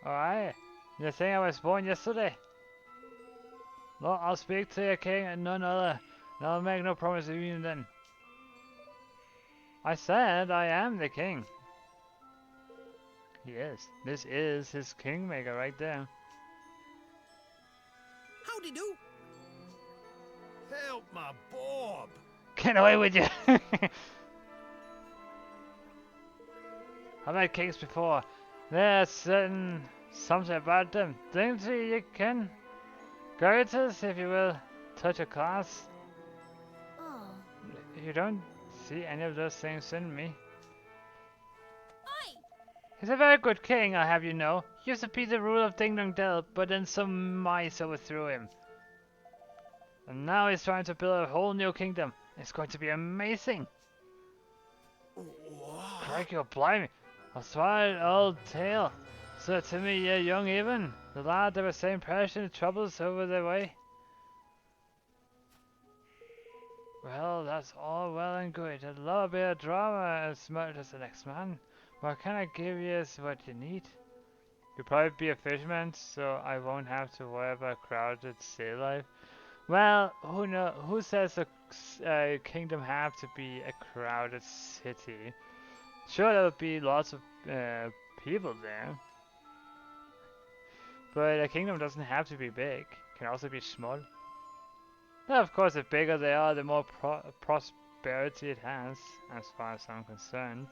Alright. You're saying I was born yesterday? Well, I'll speak to your king and none other. And I'll make no promise of you then. I said I am the king. Yes, this is his kingmaker right there.
Howdy do? Help my Bob.
Get away with you! I've had kings before. There's certain something about them. Dainty you can. Gorgeous, if you will. Touch of class.
Oh.
You don't see any of those things in me.
Oi!
He's a very good king, I have you know. He used to be the ruler of Ding Dong Dell, but then some mice overthrew him. And now he's trying to build a whole new kingdom. It's going to be amazing.
What?
Crikey, oh blimey. A swild old tale. So to me, you're young even. The lad that was saying pressure and troubles over the way. Well, that's all well and good. I love a bit of drama as much as the next man. What can I give you is what you need? You'll probably be a fisherman, so I won't have to worry about crowded sea life. Well, who says a kingdom have to be a crowded city? Sure, there would be lots of people there. But a kingdom doesn't have to be big. It can also be small. Now, of course, the bigger they are, the more prosperity it has, as far as I'm concerned.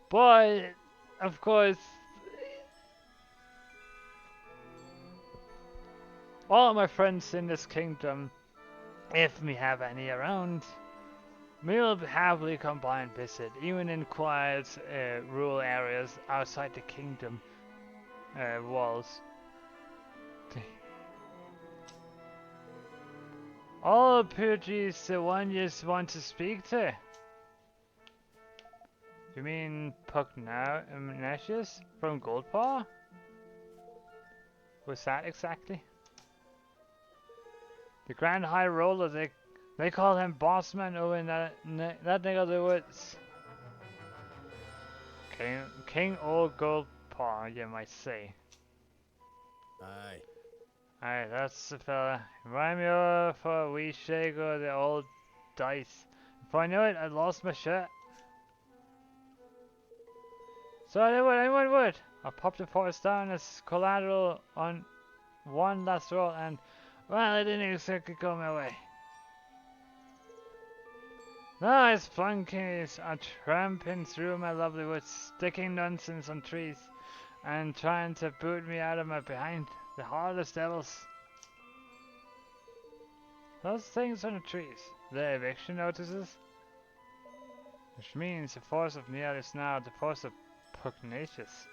But, of course, all my friends in this kingdom, if we have any around, we'll happily come by and visit, even in quiet rural areas outside the kingdom walls. Oh, Pudgy's the one you want to speak to? You mean Pugnacious from Goldpaw? What's that exactly? The Grand High Roller, they call him Bossman over in that neck of the woods. King Old Goldpaw, you might say.
Aye.
Aye, that's the fella. Rhyme me over for a wee shake of the old dice. Before I knew it, I lost my shirt. So anyone would. I popped the forest down as collateral on one last roll and, well, it didn't exactly go my way. Nice flunkies are tramping through my lovely woods, sticking nonsense on trees, and trying to boot me out of my behind. The hardest devils. Those things on the trees, the eviction notices, which means the force of Neil is now the force of pugnacious.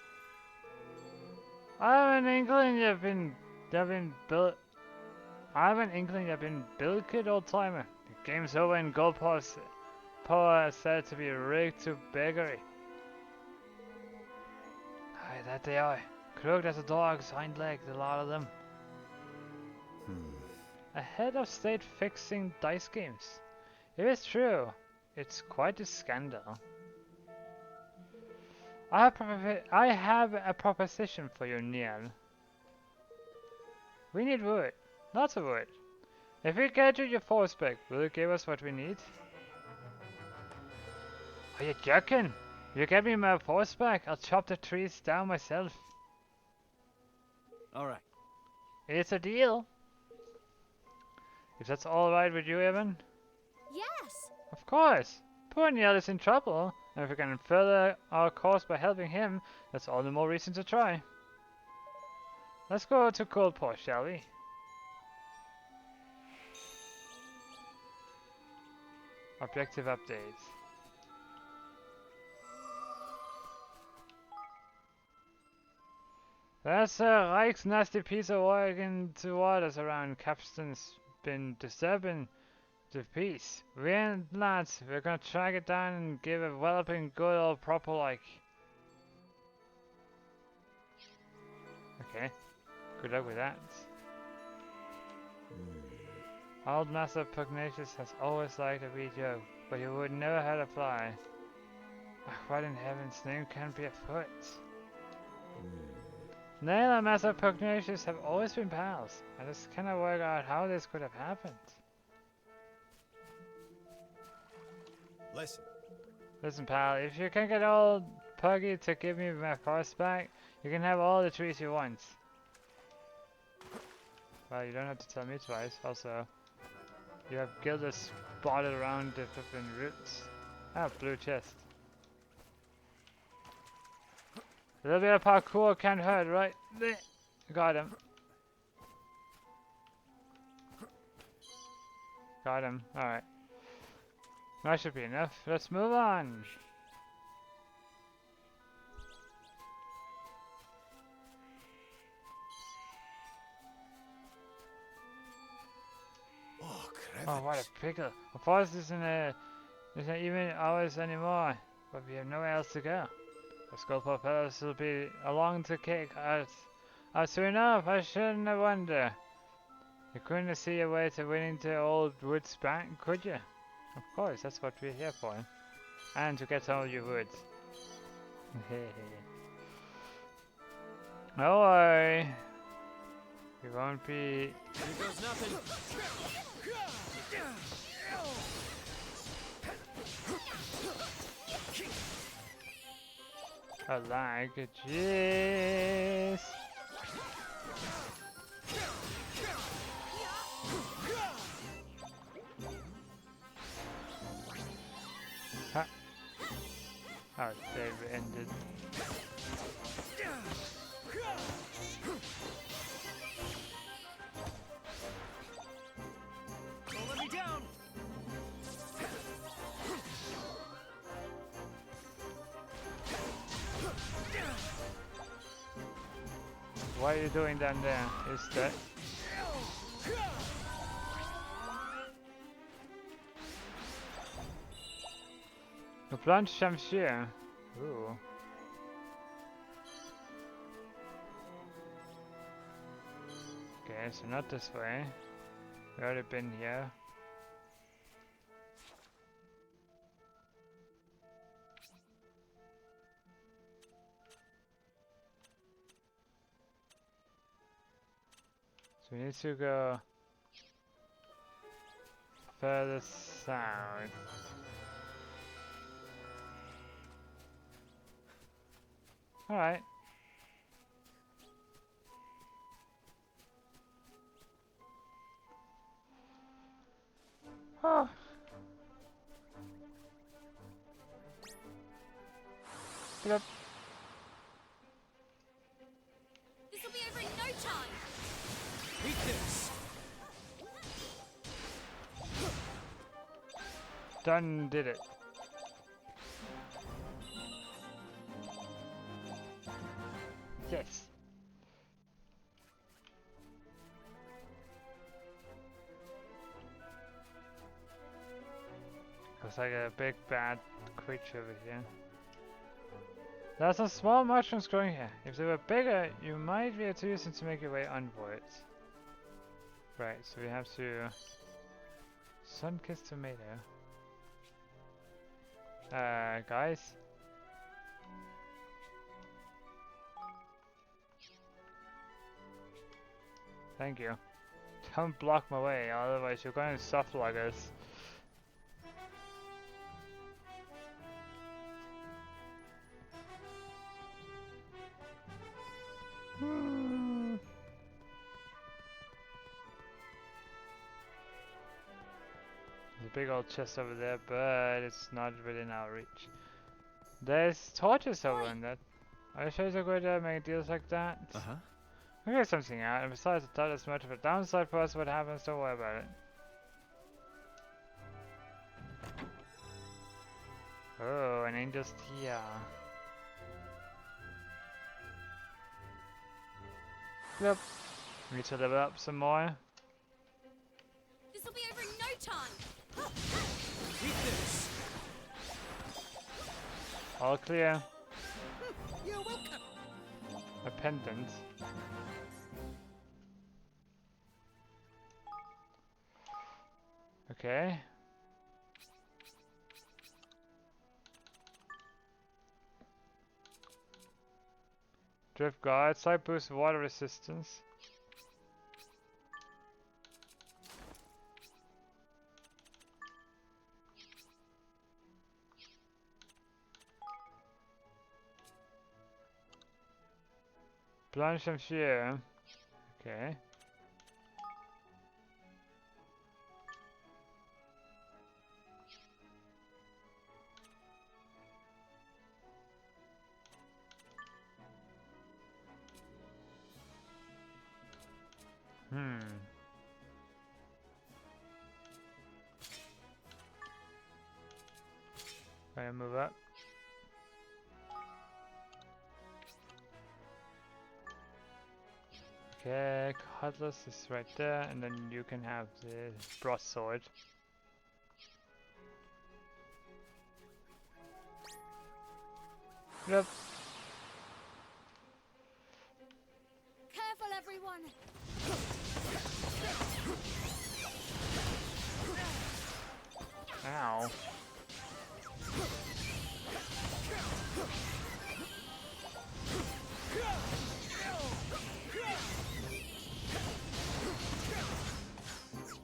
I have an inkling you've been built. I have an inkling you've been bilked, old timer. The game's over and Goldpaw's power is said to be rigged to beggary. Aye, that they are. Crooked as a dog's hind leg, a lot of them. A head of state fixing dice games. If it's true, it's quite a scandal. I have a proposition for you, Neil. We need wood. Lots of wood. If we get you your force back, will you give us what we need? Are you joking? You get me my force back, I'll chop the trees down myself.
Alright.
It's a deal. If that's alright with you, Evan?
Yes.
Of course. Poor Neil is in trouble, and if we can further our cause by helping him, that's all the more reason to try. Let's go to Coldpaw, shall we? Objective updates. There's a Reich's nasty piece of work into waters around Capston's been disturbing the peace. Lads, we're gonna track it down and give a walloping good old proper like. Okay, good luck with that. Old Master Pugnacious has always liked a wee joke, but he would never hurt a fly. What in heaven's name can be afoot? Nail and Master Pugnacious have always been pals. I just cannot work out how this could have happened. Listen, pal, if you can get old Puggy to give me my horse back, you can have all the trees you want. Well, you don't have to tell me twice. Also, you have guilders spotted around the flipping roots. Ah, blue chest. A little bit of parkour can't hurt, right? Got him. Got him. Alright. That should be enough. Let's move on. Oh, what a pickle. The forest isn't even ours anymore, but we have nowhere else to go. The Skullpop fellows will be along to kick us soon enough. I shouldn't have wondered. You couldn't see a way to winning the old woods back, could you? Of course, that's what we're here for. And to get all your woods. No worry. We won't be...
Here goes nothing.
I like it, jeez. Ha. Our save ended.
Don't let me down.
What are you doing down there? Is that... The plunge Shamshir. Ooh. Okay, so not this way. We've already been here. So we need to go further south. Alright. Oh. Yep.
This'll be over in no time.
Eat this.
Done did it. Yes. Looks like a big bad creature over here. There's some small mushrooms growing here. If they were bigger, you might be able to use them to make your way onwards. Right, so we have to... Sun-kissed tomato. Guys? Thank you. Don't block my way, otherwise you're going to suffer like this. There's a big old chest over there, but it's not within our reach. There's torches over in that. Are you sure you're going to make deals like that?
Uh-huh.
We'll get something out, and besides, it's not as much of a downside for us. What happens, don't worry about it. Oh, an angel's tear. Yep. Need to level up some more.
This'll be over in no time.
Eat this.
All clear.
You're welcome.
A pendant. Okay. Drift guard, side boost water resistance. Plunge and fear. Okay. Gonna move up. Okay, cutlass is right there, and then you can have the broadsword. Yep.
Careful, everyone.
Ow.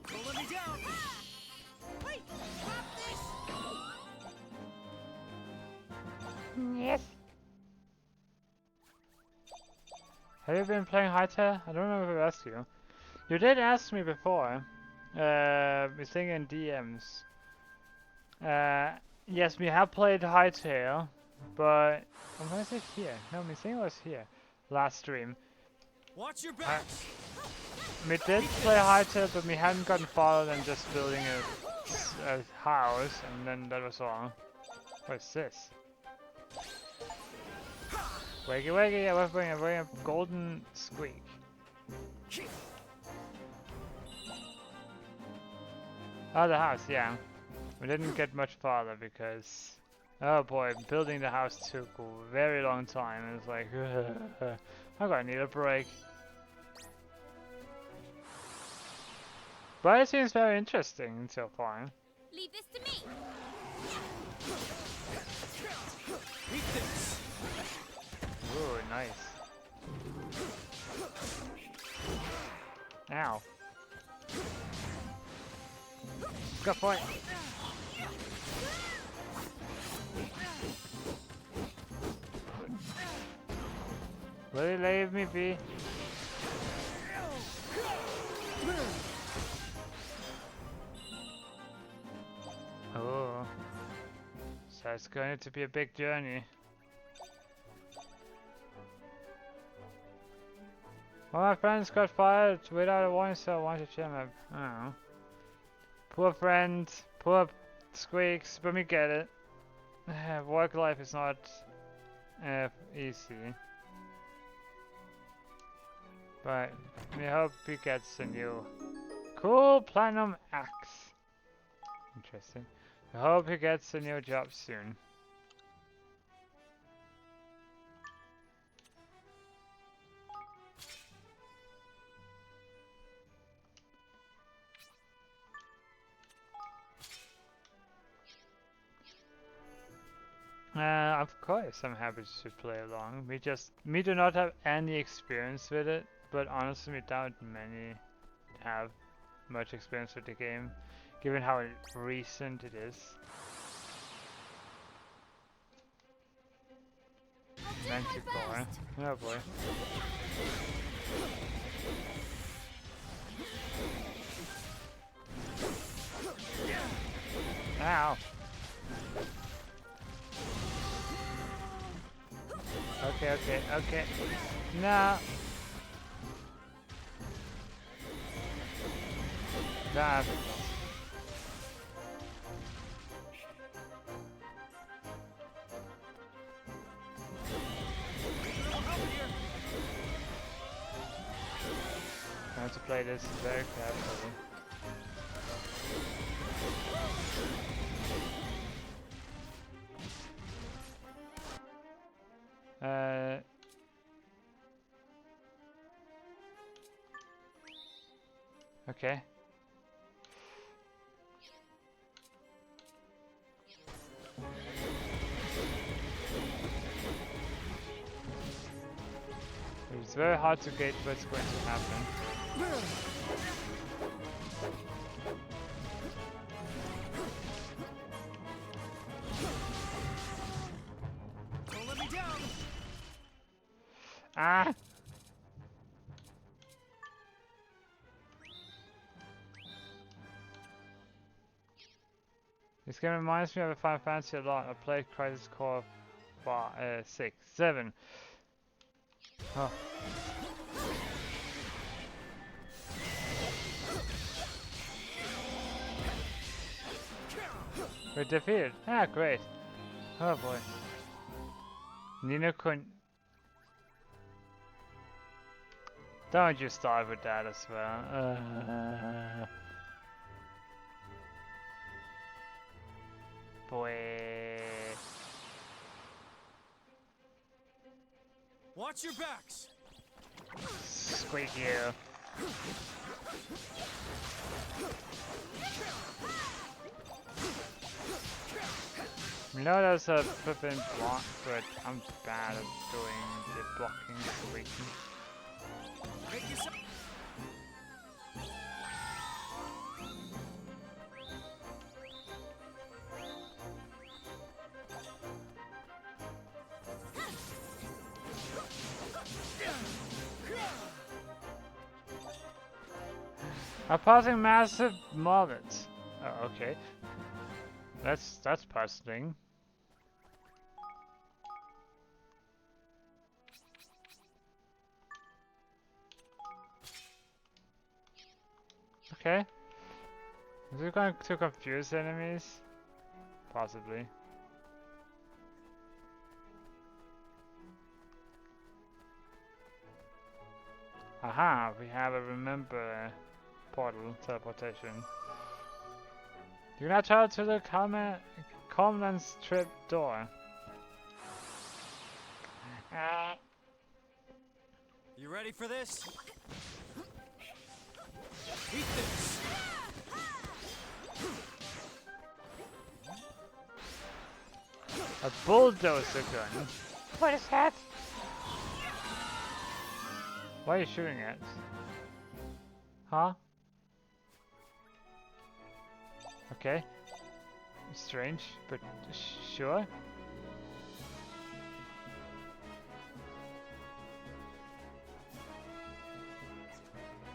Don't let me down.
Wait, stop this.
Yes. Have you been playing Hytale? I don't remember if I asked you. You did ask me before. We're thinking DMs. Yes, we have played Hytale, but where is it here? No, my thing was here last stream.
Watch your backs.
We did play Hytale, but we hadn't gotten farther than just building a house, and then that was all. What is this? Wakey wakey, I was wearing a golden squeak. Oh, the house, yeah. We didn't get much farther because... Oh boy, building the house took a very long time. It was like... I'm gonna need a break. But it seems very interesting so far.
Leave this to me.
Eat this.
Ooh, nice. Ow. Go for it. Will you leave me be? Oh. So it's going to be a big journey. All my friends got fired without a warning, so I wanted to cheer them up. I don't know. Poor friend, poor squeaks, but we get it. Work life is not easy. But we hope he gets a new cool platinum axe. Interesting. I hope he gets a new job soon. Of course, I'm happy to play along. We do not have any experience with it, but honestly, we doubt many have much experience with the game, given how recent it is. Manticore. Oh boy. Ow. Okay. No. That. I have to play this very carefully. Okay. It's very hard to gauge what's going to happen.
Don't let me down.
Ah! This game reminds me of a Final Fantasy a lot. I played Crisis Core 6, 7. Oh. We're defeated. Ah, great. Oh boy. No Kuni. Don't you start with that as well. Boy.
Watch your backs.
Squeak you. You know there's a flippin' block, but I'm bad at doing the blocking squeaking.
Make yourself.
I'm passing massive moments. Oh, okay. That's puzzling. Okay. Is it going to confuse enemies? Possibly. Aha, we have a remember portal teleportation. Do not travel to the common strip door.
You ready for this? Eat this.
A bulldozer gun? What is that? Why are you shooting it? Huh? Okay. Strange, but sure.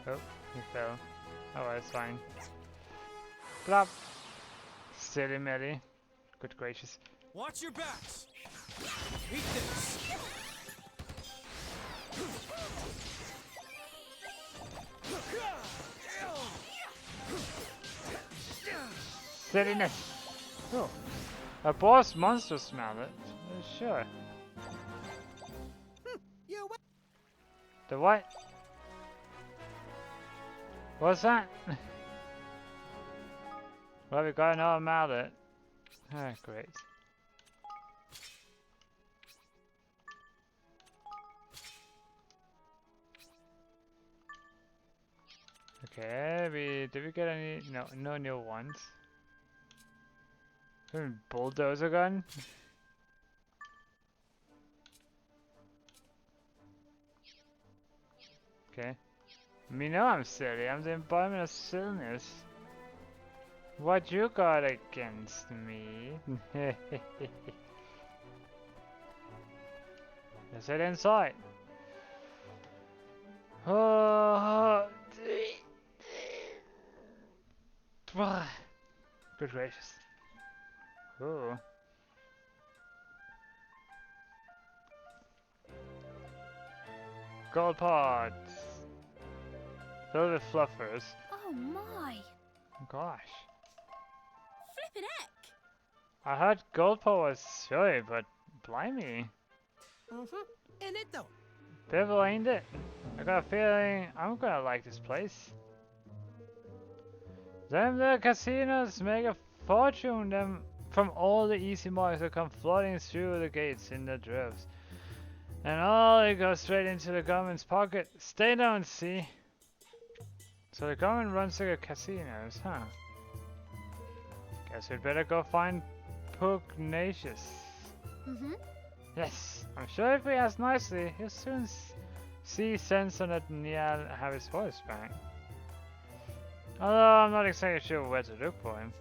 Oh, he fell. Oh, well, it's fine. Plop! Silly Melly. Good gracious.
Watch your backs. Eat this.
silliness. Oh. A boss monster smell it. Sure.
You
The what? What's that? Well, we got another mallet. Ah, great. Okay, did we get any? No new ones. Bulldozer gun? Okay. Me know I'm silly. I'm the embodiment of silliness. What you got against me? Let's head inside. Oh, good gracious. Ooh. Gold pods. Filled with fluffers.
Oh my.
Gosh.
Flippin' heck!
I heard gold pot was silly, but blimey.
In it though.
Pivotal, ain't it? I got a feeling I'm gonna like this place. Them the casinos make a fortune them from all the easy marks that come flooding through the gates in the droves. And all it goes straight into the government's pocket. Stay down, see? So the government runs the casinos, huh? Guess we'd better go find Pugnacious. Yes, I'm sure if we ask nicely, he'll soon see sense on it and Niall have his voice back. Although I'm not exactly sure where to look for him.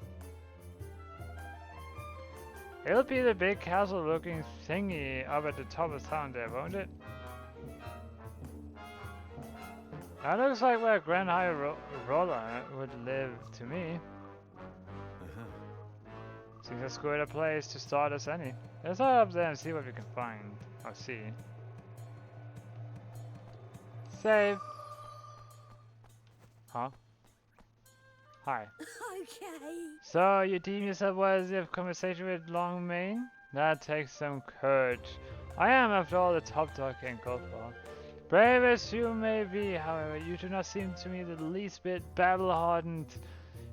It'll be the big castle looking thingy up at the top of town there, won't it? That looks like where Grand High Roller would live to me. Seems as good a place to start as any. Let's head up there and see what we can find. Or see. Save! Huh? Hi.
Okay.
So, you deem yourself worthy of conversation with Longmane? That takes some courage. I am, after all, the top dog in Goldbar. Brave as you may be, however, you do not seem to me the least bit battle-hardened.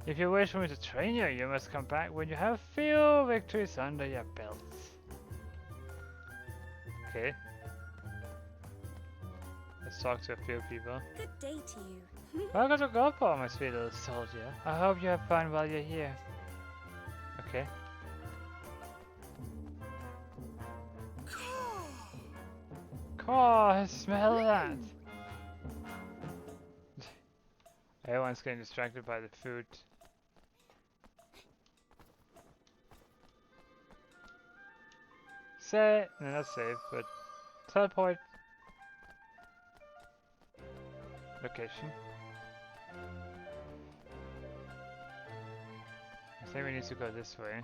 If you wish for me to train you, you must come back when you have few victories under your belt. Okay. Let's talk to a few people.
Good day to you.
Welcome to Goldbar, my sweet little soldier. I hope you have fun while you're here. Okay. Oh, smell that! Everyone's getting distracted by the food. Say, no, not save, but teleport. Location. I think we need to go this way.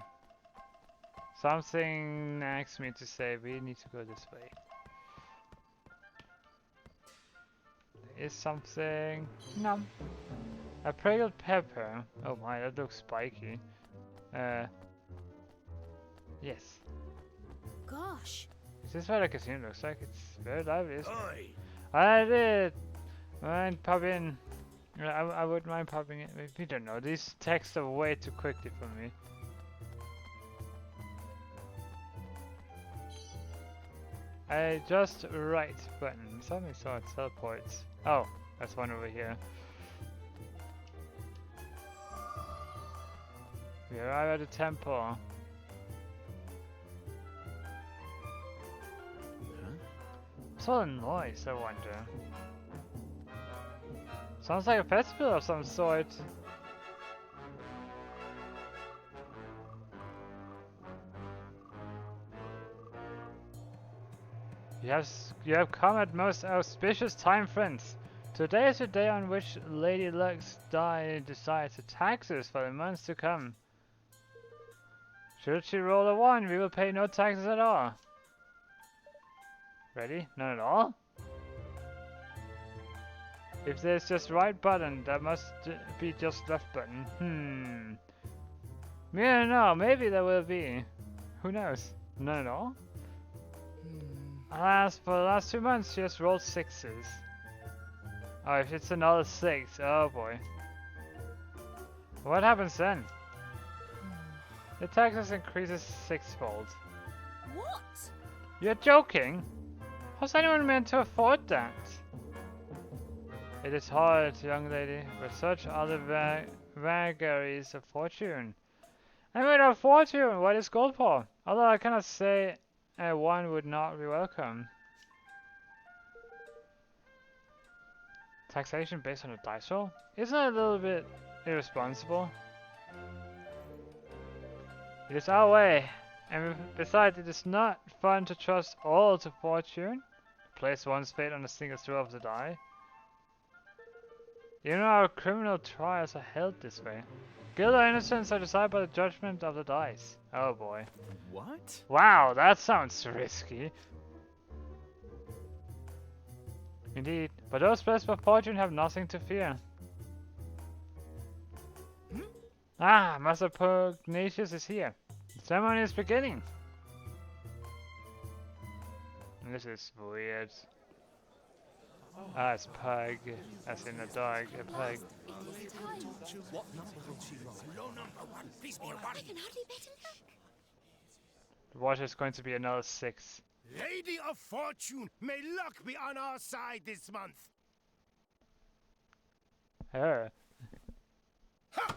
Something asks me to say we need to go this way. There is something. No. A prickled pepper. Oh my, that looks spiky. Yes.
Gosh.
Is this what a casino looks like? It's very lively, isn't it?
Oi.
I did! Mind pop in. I wouldn't mind popping in. We don't know. These texts are way too quickly for me. I just right button. Something saw it teleports. Oh, that's one over here. We arrive at the temple. What's all the noise, I wonder? Sounds like a festival of some sort. You have come at most auspicious time, friends. Today is the day on which Lady Luck's decides the taxes for the months to come. Should she roll a 1, we will pay no taxes at all. Ready? None at all? If there's just right button, that must be just left button. Yeah, no, maybe there will be. Who knows? None at all? Alas, for the last 2 months, she has rolled 6s. Oh, if it's another 6, oh boy. What happens then? The taxes increases 6-fold.
What?
You're joking? How's anyone meant to afford that? It is hard, young lady, with such other vagaries of fortune. And without fortune, what is gold for? Although I cannot say one would not be welcome. Taxation based on a dice roll? Isn't that a little bit irresponsible? It is our way, and besides, it is not fun to trust all to fortune. Place one's fate on a single throw of the die. You know our criminal trials are held this way. Guilt or innocence are decided by the judgment of the dice. Oh boy.
What?
Wow, that sounds risky. Indeed, but those blessed by fortune have nothing to fear. Ah, Master Pugnacious is here. The ceremony is beginning. This is weird. Ah, it's pug, as in a dog, a pug.
What number will she roll? Low number 1. Please be a 1.
I can hardly bet him luck.
What is going to be another 6?
Lady of Fortune, may luck be on our side this month.
Oh.
Ha!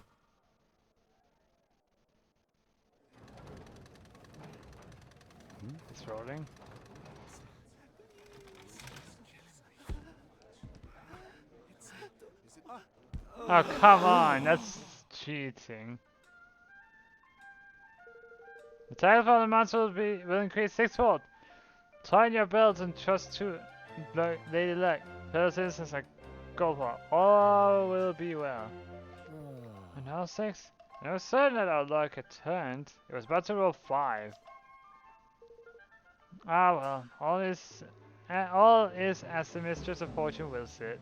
It's rolling. Oh, come on, that's cheating. The title for the month will increase 6-fold. Tighten your belts and trust to Lady Luck. Fellow citizens like gold for all will be well. And now 6? I was certain that our luck had turned. It was about to roll 5. Ah well, all is as the Mistress of Fortune wills it.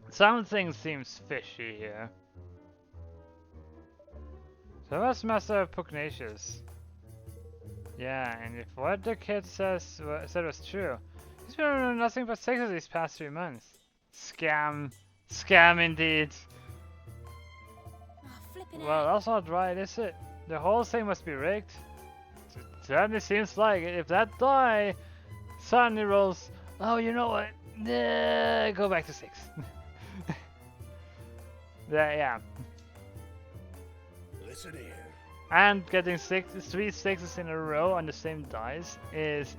Something seems fishy here. So that's Master Pugnacious. Yeah, and if what the kid said was true, he's been doing nothing but 6 these past 3 months. Scam. Scam indeed.
Oh, flipping
Well,
out.
that's not right, is it? The whole thing must be rigged. It certainly seems like it. If that die suddenly rolls, oh, you know what? Go back to 6. Yeah.
Listen here.
And getting 3 6s in a row on the same dice is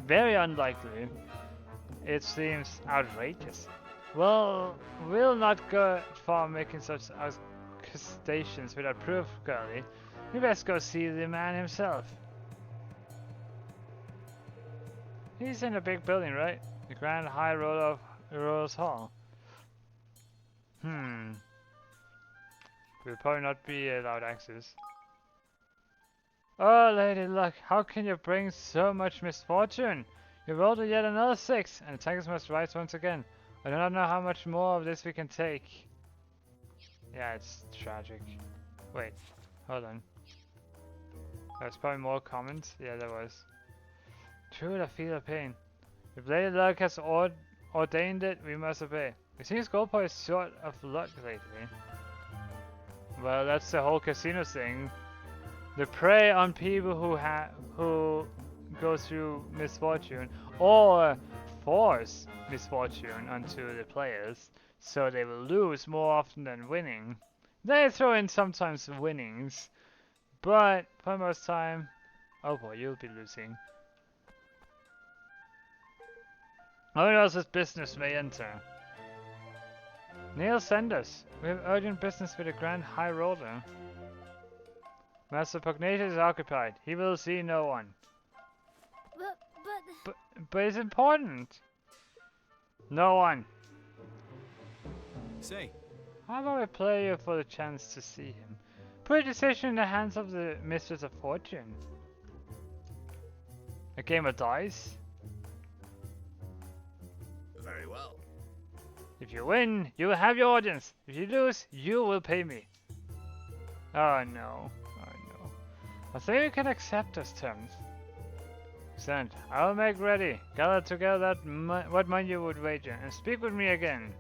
very unlikely. It seems outrageous. Well, we'll not go far making such accusations without proof, girlie. You best go see the man himself. He's in a big building, right? The Grand High Road of Rose Hall. Will probably not be allowed access. Oh, Lady Luck, how can you bring so much misfortune? You rolled yet another 6, and the tankers must rise once again. I do not know how much more of this we can take. Yeah, it's tragic. Wait, hold on. There's probably more comments. Yeah, there was. True, I feel the pain. If Lady Luck has ordained it, we must obey. It seems Goldpaw is short of luck lately. Well, that's the whole casino thing. They prey on people who go through misfortune, or force misfortune onto the players, so they will lose more often than winning. They throw in sometimes winnings, but for most time, oh boy, you'll be losing. Who else's business may enter? Neil Sanders, we have urgent business with the Grand High Roller. Master Pugnacious is occupied. He will see no one. But it's important. No one.
Say,
How about we play you for the chance to see him? Put a decision in the hands of the Mistress of Fortune. A game of dice?
very well.
If you win, you will have your audience. If you lose, you will pay me. Oh no. Oh no. I think we can accept those terms. Send. I'll make ready. Gather together that what money you would wager, and speak with me again.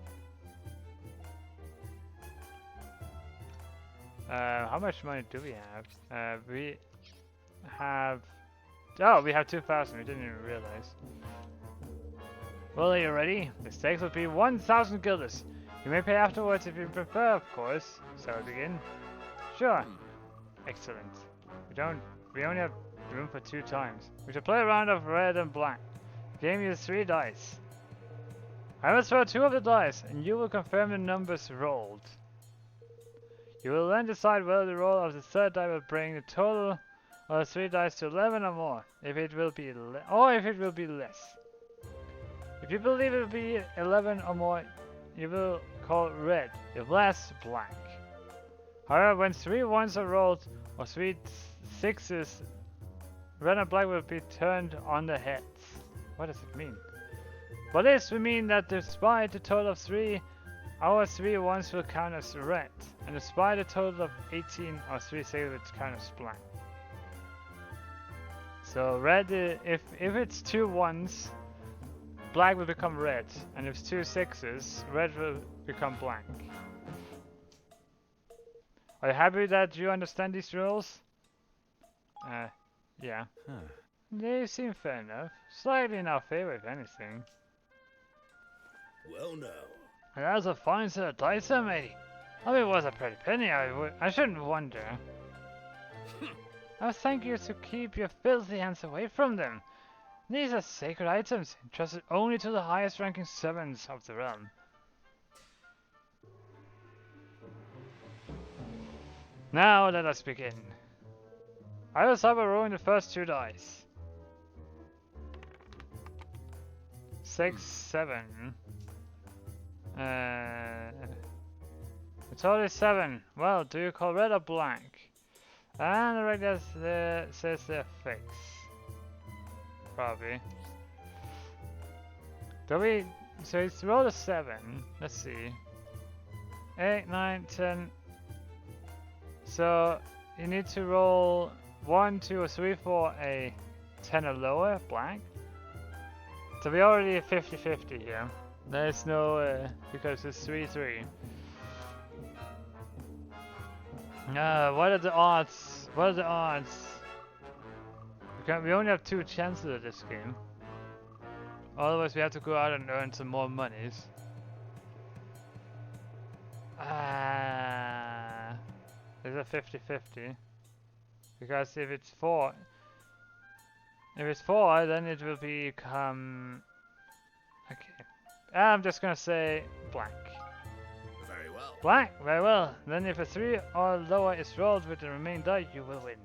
How much money do we have? We have... Oh, we have 2,000. We didn't even realize. Well, are you ready? The stakes will be 1,000 guilders. You may pay afterwards if you prefer, of course. Shall we begin? Sure. Excellent. We only have room for 2 times. We shall play a round of red and black. The game uses 3 dice. I will throw 2 of the dice, and you will confirm the numbers rolled. You will then decide whether the roll of the 3rd die will bring the total of the 3 dice to 11 or more, if it will be less. If you believe it will be 11 or more, you will call red, if less, black. However, when 3 ones are rolled, or 3 sixes, red and black will be turned on their heads. What does it mean? By this we mean that despite the total of 3, our 3 ones will count as red, and despite a total of 18, our 3 sixes will count as black. So red, if it's 2 ones, black will become red, and if it's 2 sixes, red will become black. Are you happy that you understand these rules? Yeah. They seem fair enough. Slightly in our favor, if anything.
Well, now.
And that was a fine set of dice there, matey. I mean, it was a pretty penny. I shouldn't wonder. I thank you to keep your filthy hands away from them. These are sacred items, entrusted only to the highest ranking servants of the realm. Now let us begin. I will start by rolling the first 2 dice. 6, 7. The total is 7. Well, do you call red or black? And the regular says they're fixed. Probably. So it's roll a 7. Let's see. 8, 9, 10. So you need to roll 1, 2, or 3 for a 10 or lower, black. So we already 50-50 here. There's no, because it's 3-3. What are the odds? What are the odds? We only have 2 chances at this game. Otherwise we have to go out and earn some more monies. There's a 50-50. Because if it's 4, then it will become... Okay. I'm just gonna say black.
Very well.
Black? Very well. Then if a 3 or lower is rolled with the remaining die, you will win.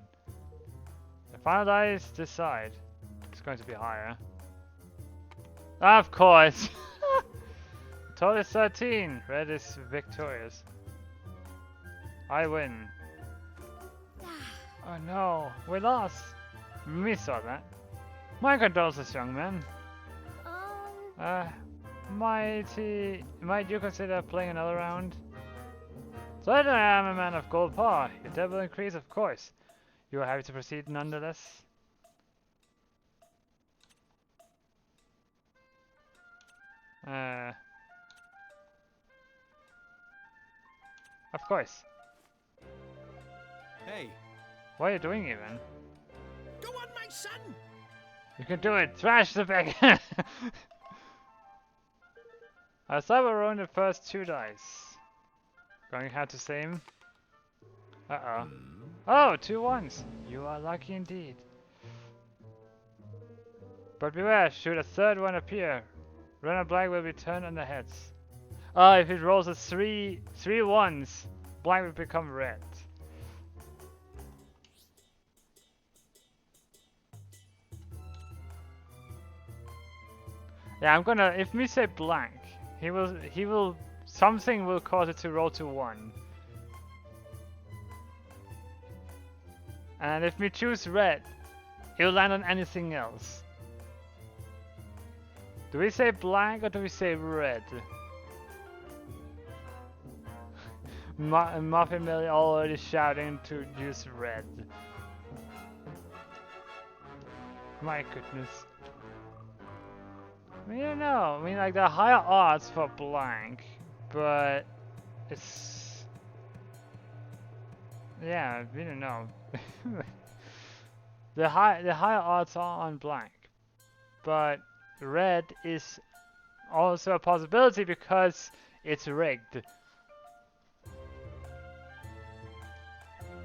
The final dice decide. It's going to be higher. Of course! Total is 13. Red is victorious. I win. Oh no, we lost. We saw that. My condolences, young man. Might you consider playing another round? Certainly I am a man of gold paw. Your debt will increase, of course. You are happy to proceed nonetheless? Of course.
Hey.
What are you doing even?
Go on, my son!
You can do it! Thrash the bag! I start by rolling the first 2 dice. Going to have to same. Uh-oh. Oh, 2 ones! You are lucky indeed. But beware, should a 3rd one appear, red and black will be turned on their heads. If it rolls a 3 ones, black will become red. Yeah, I'm gonna, if we say black, something will cause it to roll to 1. And if we choose red, it will land on anything else. Do we say black or do we say red? Muffin Millie already shouting to use red. My goodness. I mean, I don't know. I mean, like, the higher odds for blank, but it's... Yeah, we don't know. The higher odds are on blank, but red is also a possibility because it's rigged.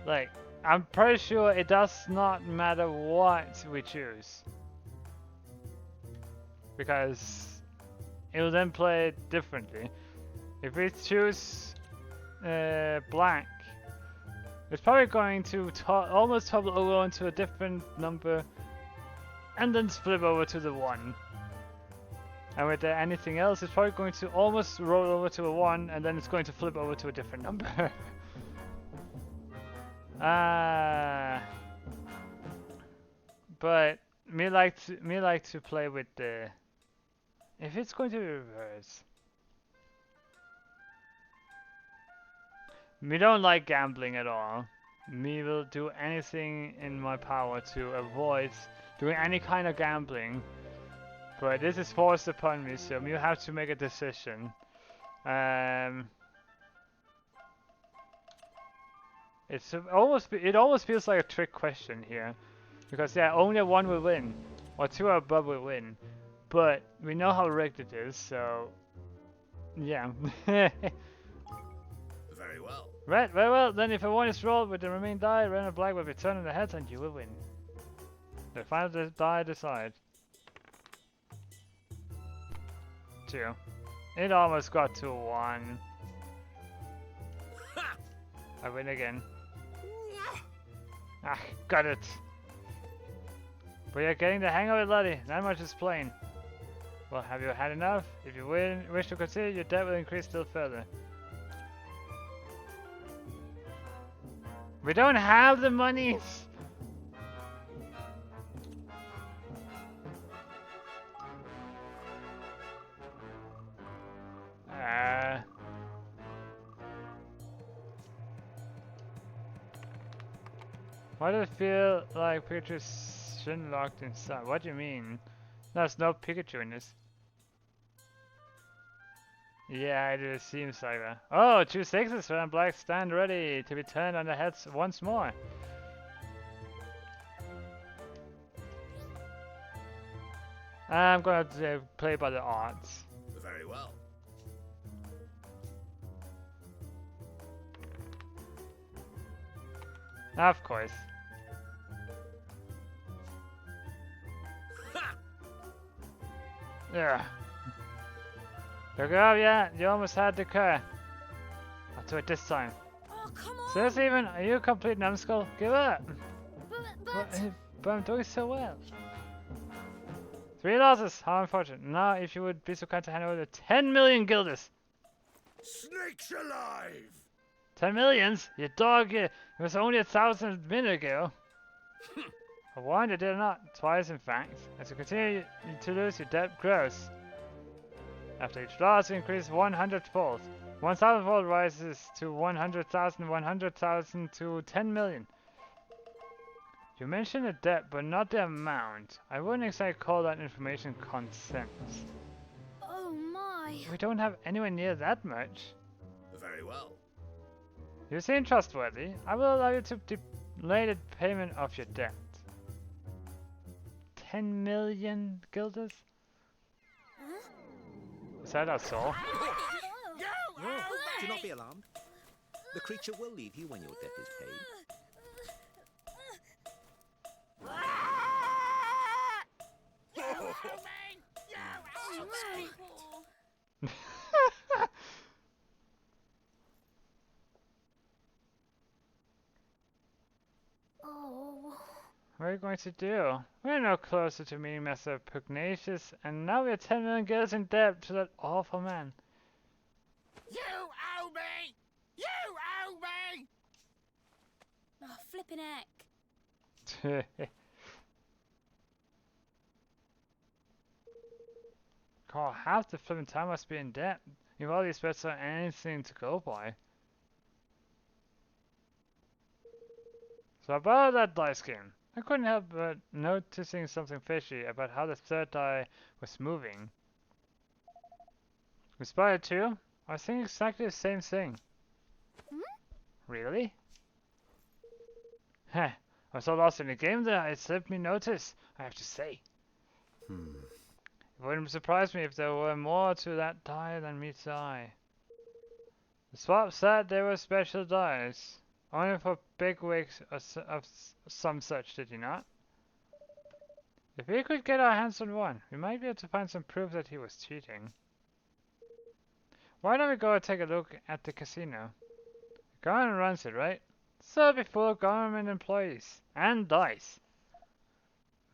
Like, I'm pretty sure it does not matter what we choose, because it will then play it differently. If we choose blank, it's probably going to almost topple over into a different number and then flip over to the 1. And with anything else, it's probably going to almost roll over to a 1 and then it's going to flip over to a different number. But me like to play with the... If it's going to be reverse. Me don't like gambling at all. Me will do anything in my power to avoid doing any kind of gambling. But this is forced upon me, so you have to make a decision. It almost feels like a trick question here, because yeah, only one will win, or 2 or above will win. But we know how rigged it is, so yeah.
Very well.
Red, very well. Then if a 1 is rolled with the remaining die, red and black will be turned on the heads, and you will win. The final die decide. 2. It almost got to 1. I win again. Ah, got it. But you're getting the hang of it, laddie. That much is plain. Well, have you had enough? If you wish to consider, your debt will increase still further. We don't have the monies! Why does it feel like Pikachu's shin locked inside? What do you mean? There's no Pikachu in this. Yeah, it seems like that. Oh, 2 6s, red and black stand ready to be turned on their heads once more. I'm gonna play by the odds.
Very well.
Of course. Yeah. Look up, yeah, you almost had the car. I'll do it this time.
Oh, come on.
Seriously, even? Are you a complete numbskull? Give up!
But...
But I'm doing so well. 3 losses, how unfortunate. Now, if you would be so kind to hand over the 10 million guilders.
Snakes alive!
10 millions? You dog, it was only 1,000 minutes ago. I warned you, did I not? Twice, in fact. As you continue to lose, your debt grows. After each loss, you increase 100-fold. 1,000-fold rises to 100,000, 100,000 to 10 million. You mentioned the debt, but not the amount. I wouldn't exactly call that information consent.
Oh my.
We don't have anywhere near that much.
Very well.
You seem trustworthy. I will allow you to delay the payment of your debt. 10 million guilders? Is that our soul?
No,
Do not be alarmed. The creature will leave you when your debt is paid.
Oh.
What are you going to do? We're no closer to meeting Master Pugnacious, and now we are 10 million guilders in debt to that awful man.
You owe me! You owe me!
Oh, flippin' heck.
God, half the flipping time must be in debt. You've all these bets are anything to go by. So about that dice game, I couldn't help but noticing something fishy about how the third die was moving. With Spire 2, I was thinking exactly the same thing.
Hmm?
Really? Heh, I was so lost in the game that it slipped me notice, I have to say. It wouldn't surprise me if there were more to that die than meets the eye. The swap said there were special dies, only for big wigs of some such, did he not? If we could get our hands on one, we might be able to find some proof that he was cheating. Why don't we go and take a look at the casino? The government runs it, right? So be full of government employees and dice.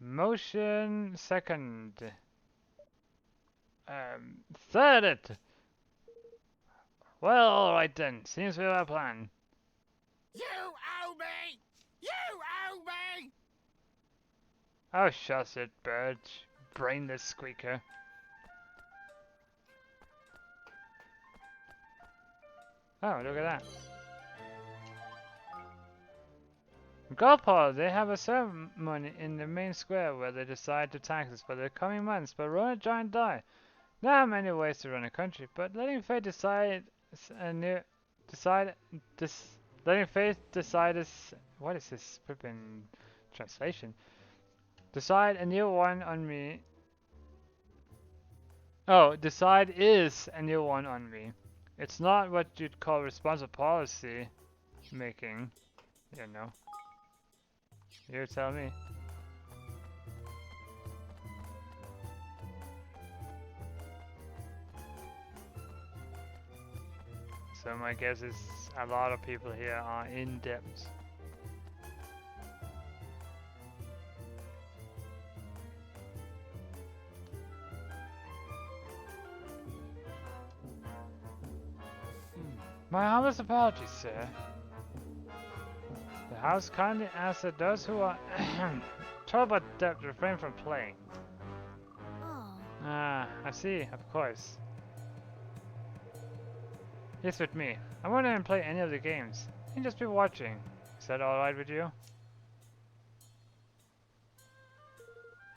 Motion second. Third it. Well, alright then. Seems we have a plan.
You owe me! You owe me!
Oh, shut it, bird. Brainless squeaker. Oh, look at that. In Gopal, they have a ceremony in the main square where they decide the taxes for the coming months, but run a giant die. There are many ways to run a country, but letting fate decide letting fate decide is what is this flipping translation? Decide a new one on me. Oh, decide is a new one on me. It's not what you'd call responsible policy making, you know. You tell me. So my guess is a lot of people here are in debt. My humblest apologies, sir. The house kindly asks that those who are told about debt refrain from playing.
Oh.
Ah, I see, of course. He's with me. I won't even play any of the games. You can just be watching. Is that alright with you?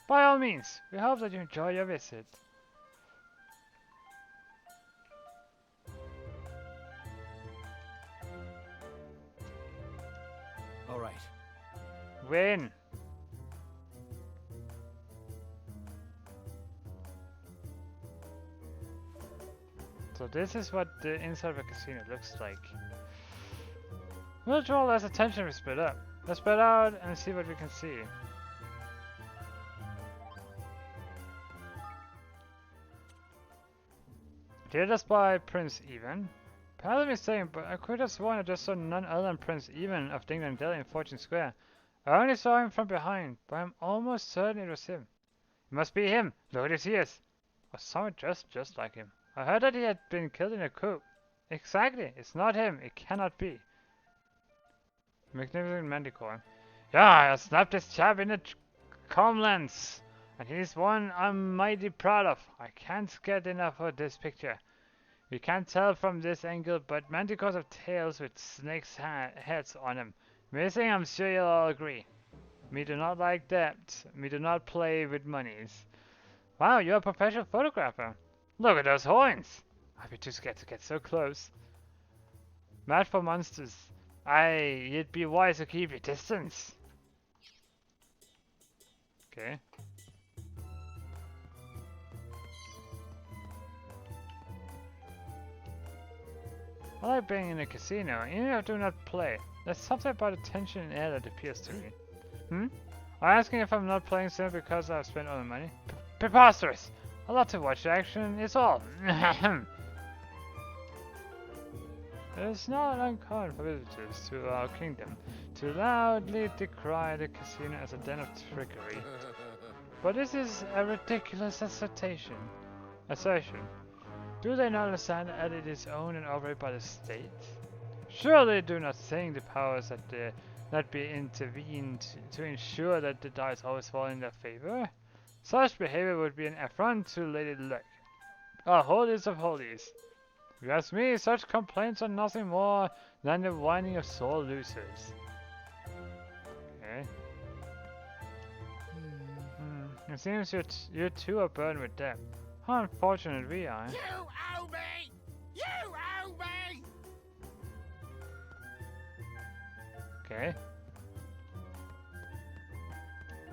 By all means, we hope that you enjoy your visit.
All right.
Win! So this is what the inside of a casino looks like. We'll draw less attention if we split up. Let's spread out and see what we can see. Did I spy Prince Even? Pardon me saying, but I could have sworn I just saw none other than Prince Even of Ding Dong Deli in Fortune Square. I only saw him from behind, but I'm almost certain it was him. It must be him! Look at his ears! Or someone dressed just like him. I heard that he had been killed in a coup. Exactly, it's not him, it cannot be. Magnificent Manticore. Yeah, I snapped this chap in the Comlands, and he's one I'm mighty proud of. I can't get enough of this picture. We can't tell from this angle, but manticores have tails with snakes' heads on them. Amazing, I'm sure you'll all agree. Me do not like debt. Me do not play with monies. Wow, you're a professional photographer. Look at those horns! I'd be too scared to get so close. Mad for monsters. Aye, you'd be wise to keep your distance. Okay. I like being in a casino, even if I do not play. There's something about the tension in the air that appeals to me. I'm asking if I'm not playing simply because I've spent all the money? Preposterous! I love to watch action, it's all. It's not uncommon for visitors to our kingdom to loudly decry the casino as a den of trickery. But this is a ridiculous assertion. Do they not understand that it is owned and operated by the state? Surely they do not think the powers that be intervened to ensure that the dice always fall in their favor? Such behavior would be an affront to Lady Luck, our holiest of holies. If you ask me, such complaints are nothing more than the whining of sore losers. It seems you two are burdened with debt. How unfortunate we are.
You owe me! You owe me!
Okay.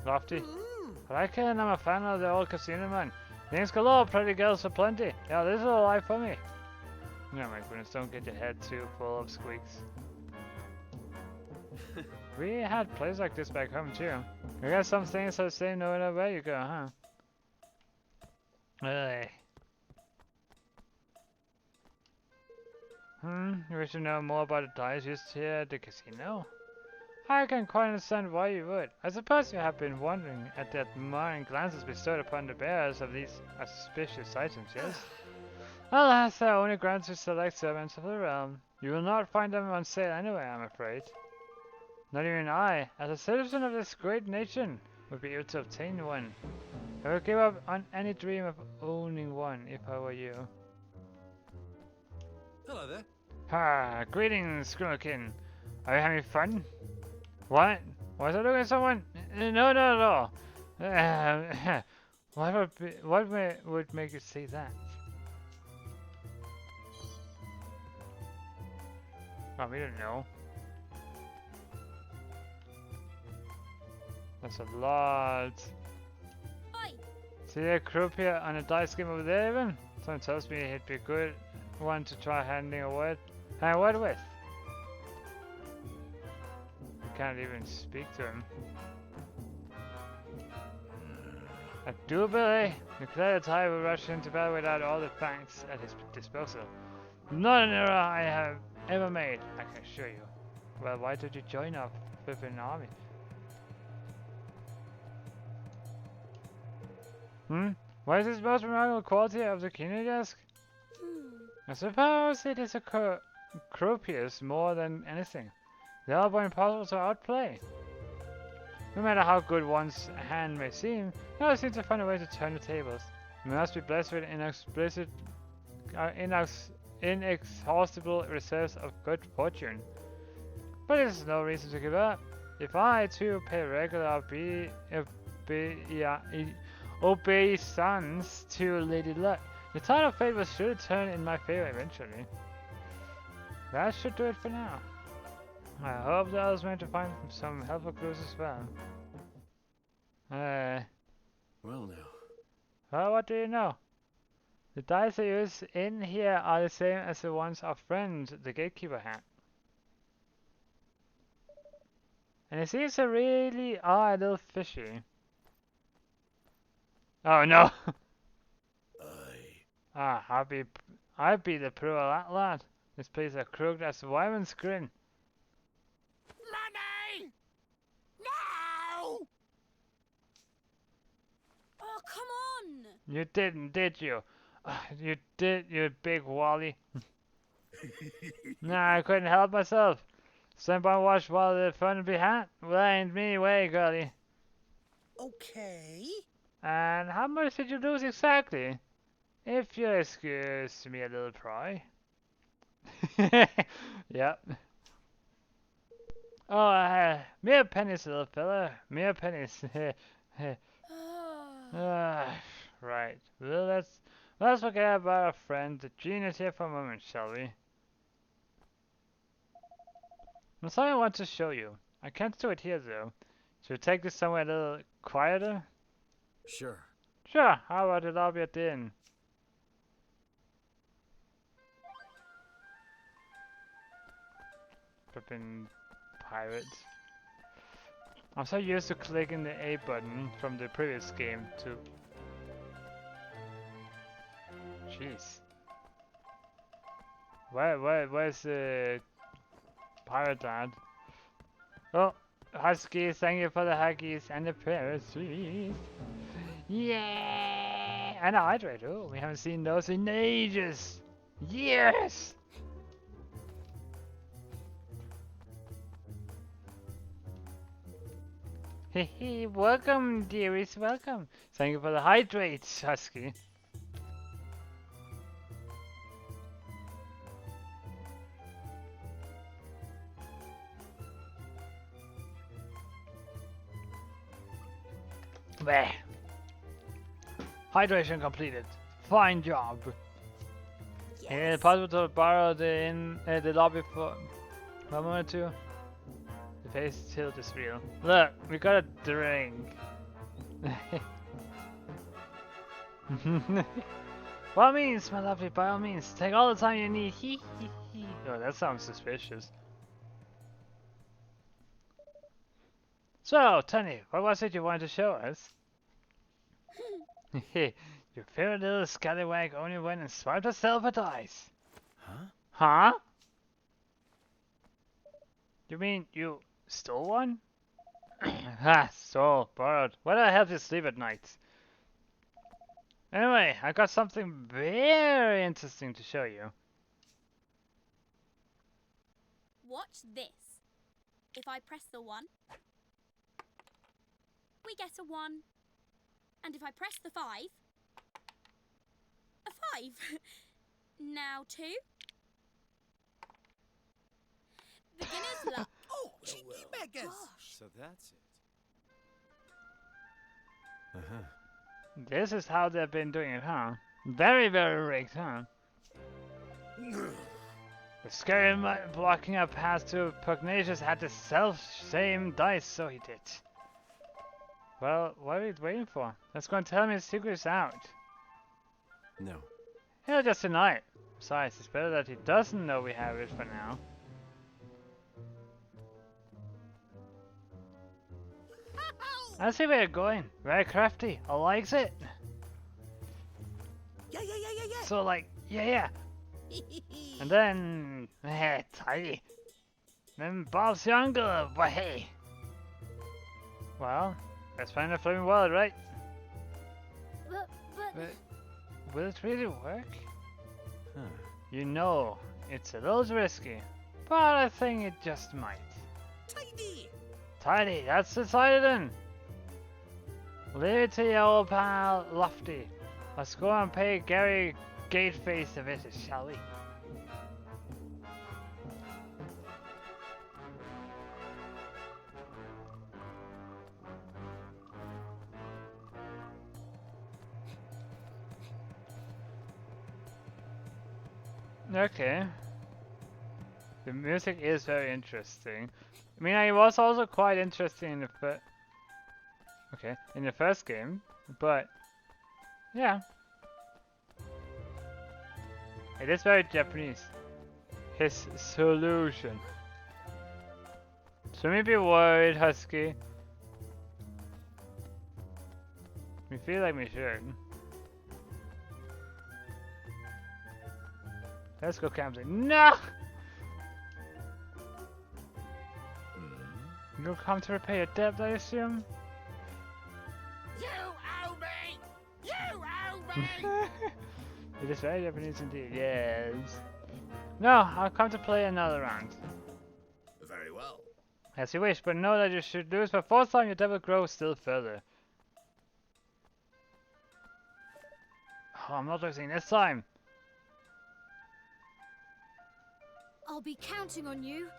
Lofty. But I can, I'm a fan of the old casino man. Things galore, pretty girls for plenty. Yeah, this is a life for me. Oh my goodness, don't get your head too full of squeaks. We had places like this back home too. We got some things that say no matter where you go, huh? Really? You wish to know more about the dice used here at the casino? I can quite understand why you would. I suppose you have been wondering at the admiring glances bestowed upon the bearers of these auspicious items, yes? Alas, they are only granted to select servants of the realm. You will not find them on sale anywhere, I'm afraid. Not even I, as a citizen of this great nation, would be able to obtain one. I would give up on any dream of owning one if I were you.
Hello there.
Ha! Greetings, Skrillekin. Are you having fun? What? Was I looking at someone? No, not at all. What would make you say that? Oh, we don't know. That's a lot.
Oi!
See a croupier on a dice game over there even? Someone tells me he'd be a good one to try handing a word with. Can't even speak to him. I do believe the clear tie will rush into battle without all the facts at his disposal. Not an error I have ever made, I can assure you. Well, why did you join up with an army? What is this most remarkable quality of the Kuni desk? I suppose it is a croupier's more than anything. They are but impossible to outplay. No matter how good one's hand may seem, they always seem to find a way to turn the tables. We must be blessed with inexhaustible reserves of good fortune. But this is no reason to give up. If I too pay regular obeisance to Lady Luck, the tide of fate will surely turn in my favor eventually. That should do it for now. I hope the others manage to find some helpful clues as well.
Well now.
Well, what do you know? The dice I use in here are the same as the ones our friend, the gatekeeper, had. And it seems to really are a little fishy. Oh no! I'd be the pro of that lad. This place is crooked as a wyvern's grin.
Money! No!
Oh, come on!
You didn't, did you? You did, you big wally. Nah, I couldn't help myself. Stand by and watch while the fun be had. Well, ain't me way, girlie.
Okay.
And how much did you lose exactly? If you excuse me a little pry. Yep. Oh, mere pennies, little fella. Mere pennies. Right. Well, let's forget about our friend, the genius here for a moment, shall we? There's something I want to show you. I can't do it here, though. Should we take this somewhere a little quieter?
Sure.
Sure. How about the lobby at the inn? Flipping pirates. I'm so used to clicking the A button from the previous game to... Jeez. Where's the pirate dad? Oh, Huskies, thank you for the huggies and the prayers, please. Yeah! And a hydrate. Oh, we haven't seen those in ages. Yes! Hehe, welcome, dearies, welcome. Thank you for the hydrates, Husky. Bleh. Hydration completed. Fine job. Is it possible to borrow the lobby for a moment or two? The face tilt is real. Look, we got a drink. By all means, my lovely, by all means. Take all the time you need. Hee hee hee. Oh, that sounds suspicious. So, Tony, what was it you wanted to show us? Your favorite little scallywag only went and swiped herself a dice.
Huh?
Huh? You mean you stole one? Ha, stole, borrowed. Why do I help you sleep at night? Anyway, I got something very interesting to show you.
Watch this. If I press the 1, we get a 1. And if I press the 5, a 5. Now 2. Beginner's luck.
Oh, cheeky beggars!
So that's it.
This is how they've been doing it, huh? Very, very rigged, huh? The scary blocking a path to Pugnacious had the self-same dice, so he did. Well, what are we waiting for? Let's go and tell him his secret's out.
No.
He'll just deny it. Besides, it's better that he doesn't know we have it for now. I see where you're going. Very crafty. I likes it.
Yeah.
So like, yeah. And then, tidy. Then Bob's younger, but hey. Well, let's find a flaming wallet, right?
But
Will it really work?
Huh.
You know, it's a little risky, but I think it just might.
Tidy!
Tidy, that's decided then. Leave it to your old pal Lofty. Let's go and pay Gary Gateface a visit, shall we? Okay. The music is very interesting. I mean, it was also quite interesting in the in the first game, but yeah, it is very Japanese. His solution. Shouldn't be worried, Husky. We feel like we should. Let's go camping. No! You'll come to repay your debt, I assume?
You owe me! You owe me!
It is very Japanese indeed, yes. No, I'll come to play another round.
Very well.
As you wish, but know that you should lose for 4th time, your debt will grow still further. Oh, I'm not losing this time.
I'll be counting on you.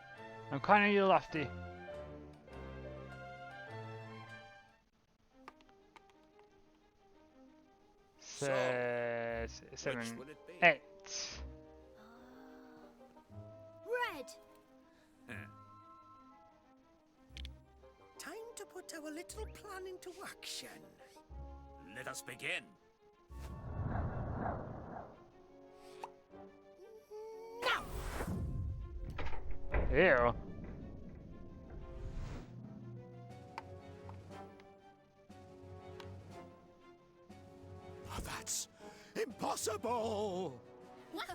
I'm counting you, Lofty.
So,
Seven,
which will it be?
8.
Red.
Time to put our little plan into action. Let us begin. Now!
Ew.
Oh, that's impossible! What?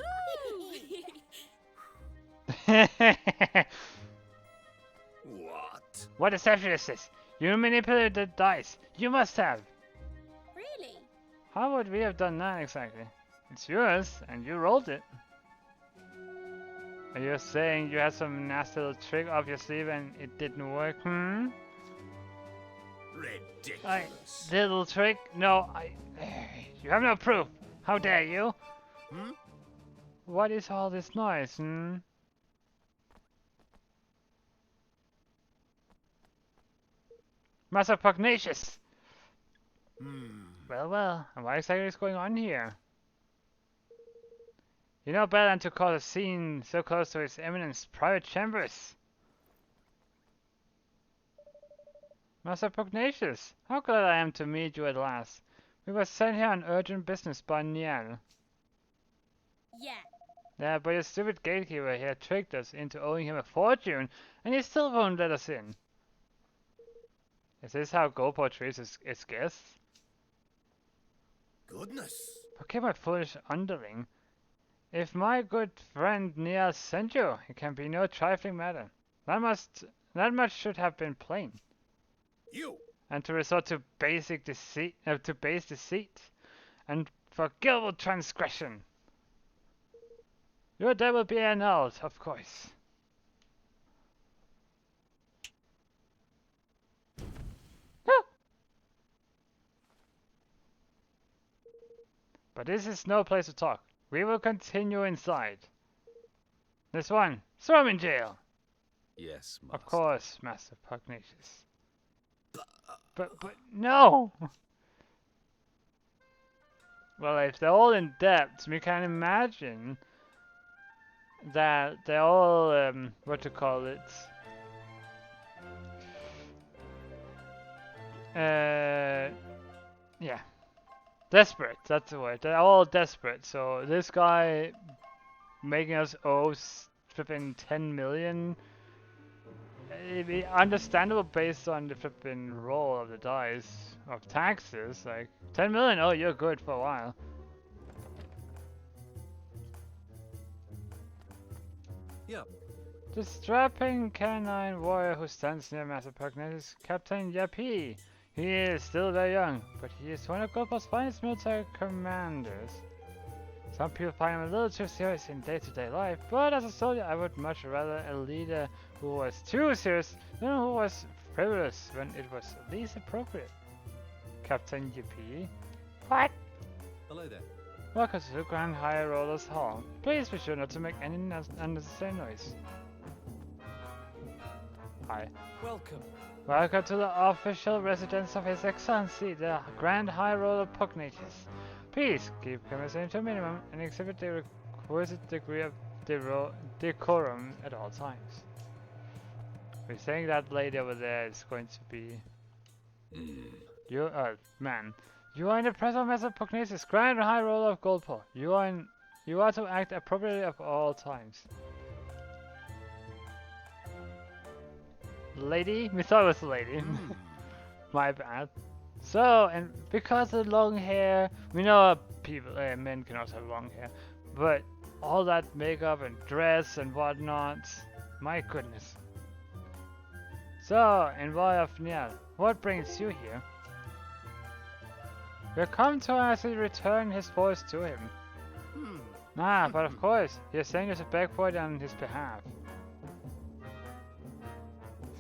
What deception is this? You manipulated the dice. You must have.
Really?
How would we have done that exactly? It's yours, and you rolled it. Are you saying you had some nasty little trick up your sleeve and it didn't work?
Ridiculous.
Little trick? No, you have no proof. How dare you?
Hmm?
What is all this noise? Master Pugnacious. Well, well, and what exactly is going on here? You know better than to cause a scene so close to His Eminence's private chambers. Master Pugnacious, how glad I am to meet you at last. We were sent here on urgent business by Niall.
Yeah.
Yeah, but your stupid gatekeeper here tricked us into owing him a fortune, and he still won't let us in. Is this how Goldport treats its guests?
Goodness.
Forgive my foolish underling. If my good friend Niall sent you, it can be no trifling matter. That much should have been plain.
You.
And to resort to base deceit, and forgivable transgression. Your debt will be annulled, of course. But this is no place to talk. We will continue inside. This one, throw him in jail.
Yes, master.
Of course, Master Pugnacious. But no! Well, if they're all in debt, we can imagine that they're all, what to call it? Yeah. Desperate, that's the word. They're all desperate, so this guy making us owe flipping 10 million. It'd be understandable based on the flipping roll of the dice of taxes. Like 10 million, oh, you're good for a while.
Yeah.
The strapping canine warrior who stands near Master Pugnacious is Captain Yapi. He is still very young, but he is one of Goldport's finest military commanders. Some people find him a little too serious in day-to-day life, but as a soldier I would much rather a leader who was too serious than who was frivolous when it was least appropriate. Captain Yapi? What?
Hello there.
Welcome to the Grand High Rollers Hall. Please be sure not to make any unnecessary noise. Hi.
Welcome.
Welcome to the official residence of His Excellency, the Grand High Roller Pugnacious. Please keep conversation to a minimum and exhibit the requisite degree of decorum at all times. We're saying that lady over there is going to be... You, man. You are in the presence of Master Pugnacious, Grand High Roller of Goldport. You are to act appropriately at all times. Lady? We thought it was a lady. My bad. So, and because of the long hair, we know people, men can also have long hair, but all that makeup and dress and whatnot, my goodness. So, envoy of Niall, what brings you here? We're come to actually return his voice to him. Ah, but of course, you're sending us a beg for it on his behalf.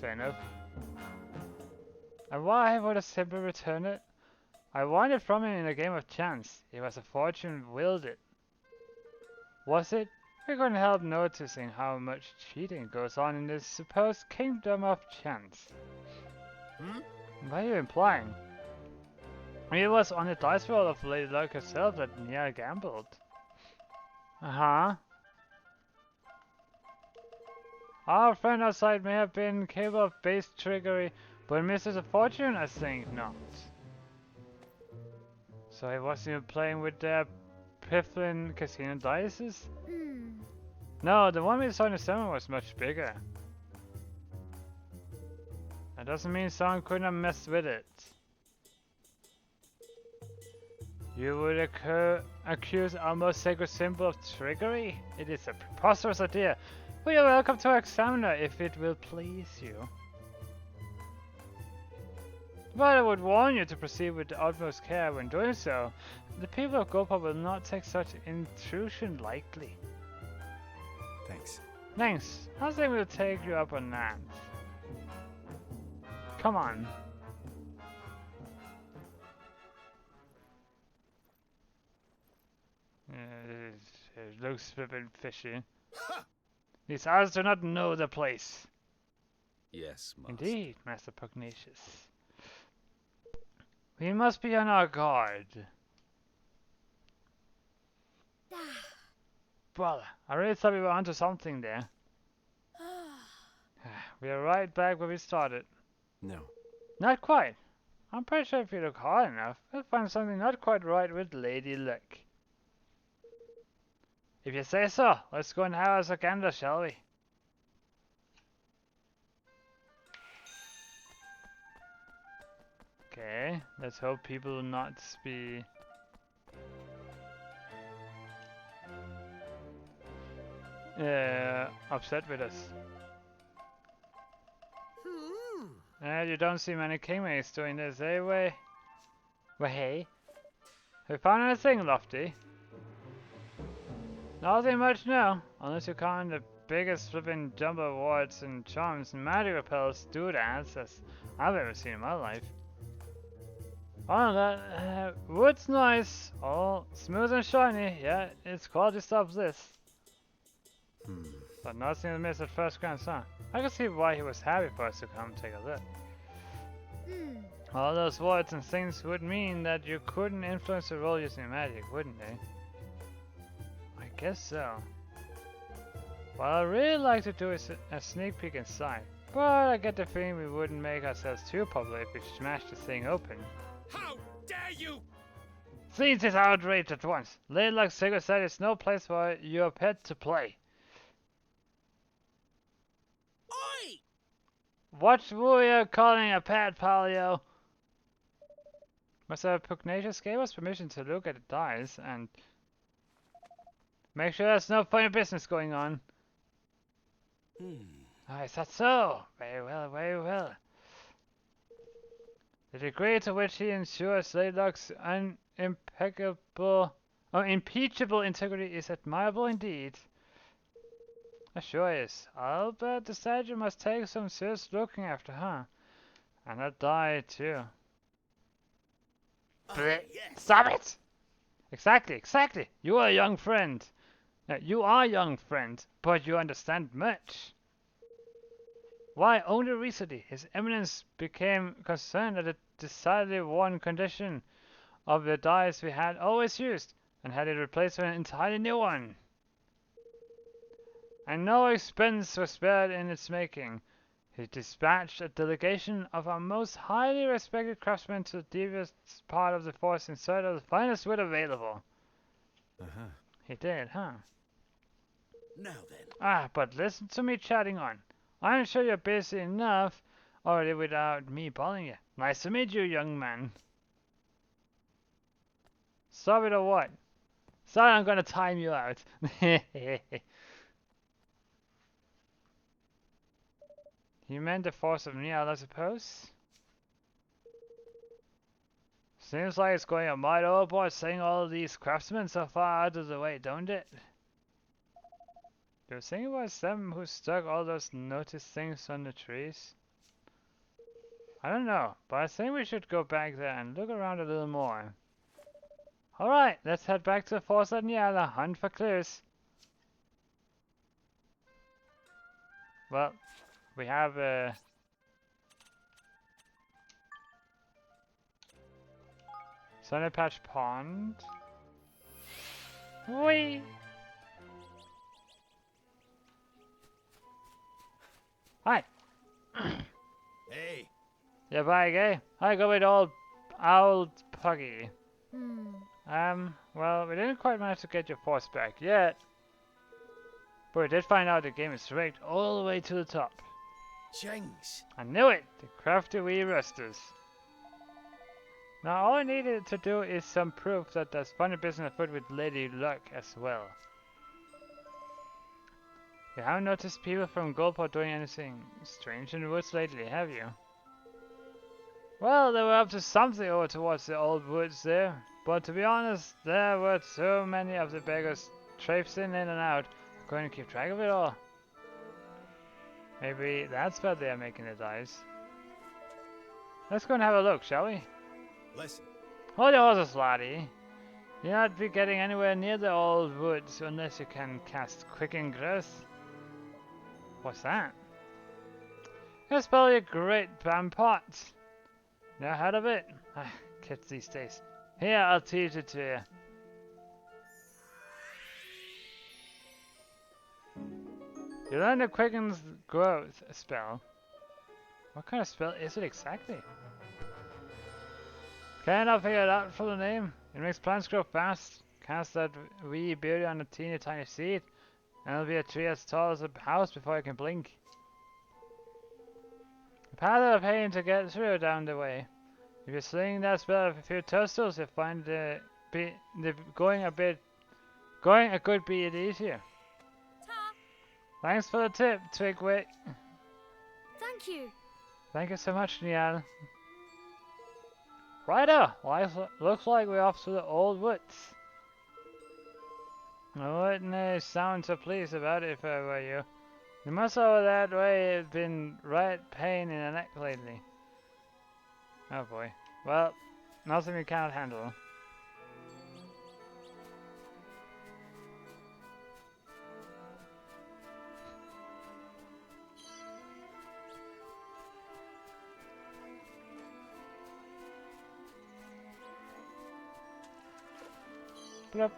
Fair enough. And why would I simply return it? I won it from him in a game of chance. It was a fortune willed it. Was it? We couldn't help noticing how much cheating goes on in this supposed kingdom of chance. What are you implying? It was on the dice roll of Lady Luck herself that Niall gambled. Uh-huh. Our friend outside may have been capable of base trickery, but Mrs. of Fortune, I think not. So he wasn't even playing with their piffling casino dices? No, the one we saw in the summer was much bigger. That doesn't mean someone couldn't have messed with it. You would accuse our most sacred symbol of trickery? It is a preposterous idea. But you're welcome to examine it if it will please you. But I would warn you to proceed with the utmost care when doing so. The people of Goldport will not take such intrusion lightly.
Thanks.
Thanks. I think we'll take you up on that. Come on. It looks a bit fishy. These others do not know the place.
Yes, master.
Indeed, Master Pugnacious. We must be on our guard. Well, I really thought we were onto something there. We are right back where we started.
No.
Not quite. I'm pretty sure if you look hard enough, we'll find something not quite right with Lady Luck. If you say so, let's go and have us a gander, shall we? Okay, let's hope people will not be upset with us. You don't see many Kingmakers doing this, eh, way? Well, hey. Have you found anything, Lofty? Nothing much, no. Unless you count the biggest flipping jumbo wards and charms and magic repels doodads as I've ever seen in my life. Other than that, wood's nice. All smooth and shiny. Yeah, it's quality stuff, this. But nothing to miss at first glance, huh? I can see why he was happy for us to come take a look. All those words and things would mean that you couldn't influence the role using magic, wouldn't they? I guess so. What I'd really like to do is a sneak peek inside, but I get the feeling we wouldn't make ourselves too popular if we smashed the thing open.
How dare you!
Scenes is outraged at once. Lady Luck's secret said it's no place for your pet to play.
Oi!
What were you calling a pet, Palio? Mr. Pugnacious gave us permission to look at the dice and make sure there's no funny business going on. Oh, is that so? Very well, very well. The degree to which he ensures Lady Luck's impeachable integrity is admirable indeed. It sure is. I'll bet the statue must take some serious looking after, huh? And that die too.
Yes.
Stop it! Exactly. You are a young friend. You are a young friend, but you understand much. Why, only recently, His Eminence became concerned at the decidedly worn condition of the dice we had always used, and had it replaced with an entirely new one. And no expense was spared in its making. He dispatched a delegation of our most highly respected craftsmen to the devious part of the forest in search of the finest wood available. He did, huh?
Now then.
But listen to me chatting on. I'm sure you're busy enough already without me bothering you. Nice to meet you, young man. Stop it or what? Sorry, I'm gonna time you out. You meant the force of Niall, I suppose? Seems like it's going a mite overboard saying all of these craftsmen so far out of the way, don't it? Do you think it was them who stuck all those notice things on the trees? I don't know, but I think we should go back there and look around a little more. Alright, let's head back to the forest at Niala, hunt for clues. Well, we have Sunny Patch Pond. Whee! Hi!
Hey.
Yeah, bye, gay. I go with old Puggy. Well, we didn't quite manage to get your force back yet. But we did find out the game is rigged all the way to the top.
Jinx.
I knew it! The crafty wee rusters. Now all I needed to do is some proof that there's funny business afoot with Lady Luck as well. You haven't noticed people from Goldport doing anything strange in the woods lately, have you? Well, they were up to something over towards the old woods there, but to be honest, there were so many of the beggars traipsing in and out, I couldn't keep track of it all. Maybe that's why they are making the dice. Let's go and have a look, shall we?
Listen.
Hold your horses, laddie. You'll not be getting anywhere near the old woods unless you can cast Quicken Growth. What's that? It's probably a great bam pot. Never heard of it? I kids these days. Here, I'll teach it to you. You learn the quickens growth spell. What kind of spell is it exactly? Can I figure it out for the name? It makes plants grow fast. Cast that wee beauty on a teeny tiny seed, and it'll be a tree as tall as a house before I can blink. A path of pain to get through down the way. If you're slinging that spell of a few toadstools, you'll find the going a good bit easier.
Ta!
Thanks for the tip, Twigwit.
Thank you.
Thank you so much, Niall. Righto! Looks like we're off to the old woods. I wouldn't sound so pleased about it if I were you. The muscle over that way has been right pain in the neck lately. Oh boy. Well, nothing we cannot handle. Blup.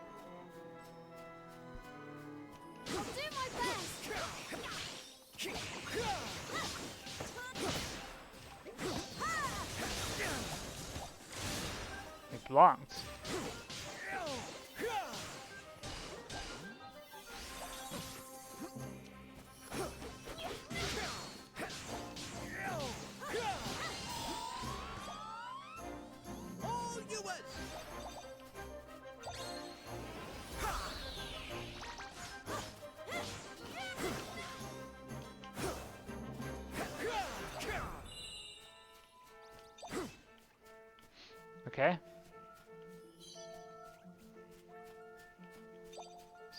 I'll do my best.
It belongs.
All yours!
Okay.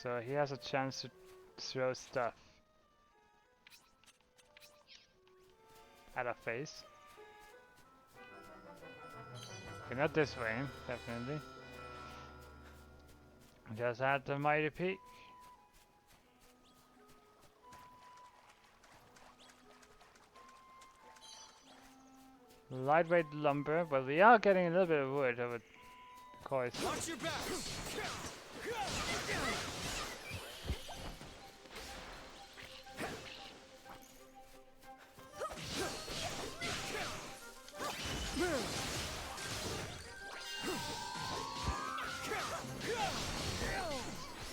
So he has a chance to throw stuff at our face. Okay, not this way, definitely. Just had the mighty peak. Lightweight lumber, but we are getting a little bit of wood of it, of course.
Watch your back!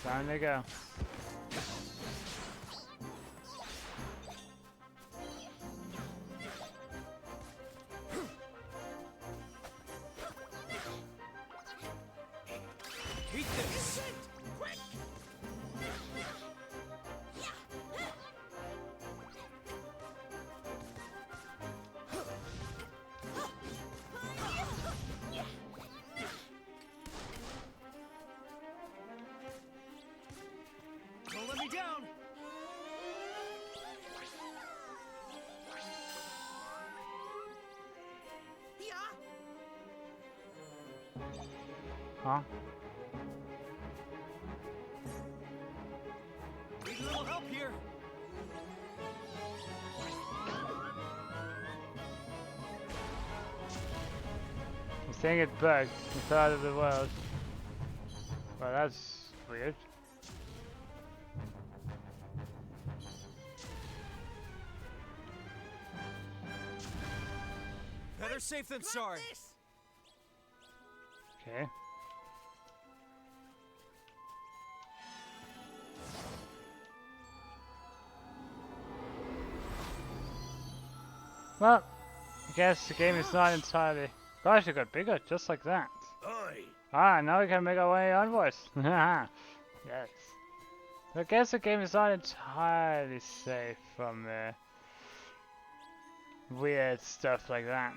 Time to go.
Eat this! Don't let me down!
Huh?
Need a little help here!
He's saying it bugged. It's out of the world. Well, that's weird.
Better safe than sorry.
Okay. Well, I guess the game is not entirely... Gosh, it got bigger, just like that.
Oi!
Ah, now we can make our way onwards. Yes. I guess the game is not entirely safe from weird stuff like that.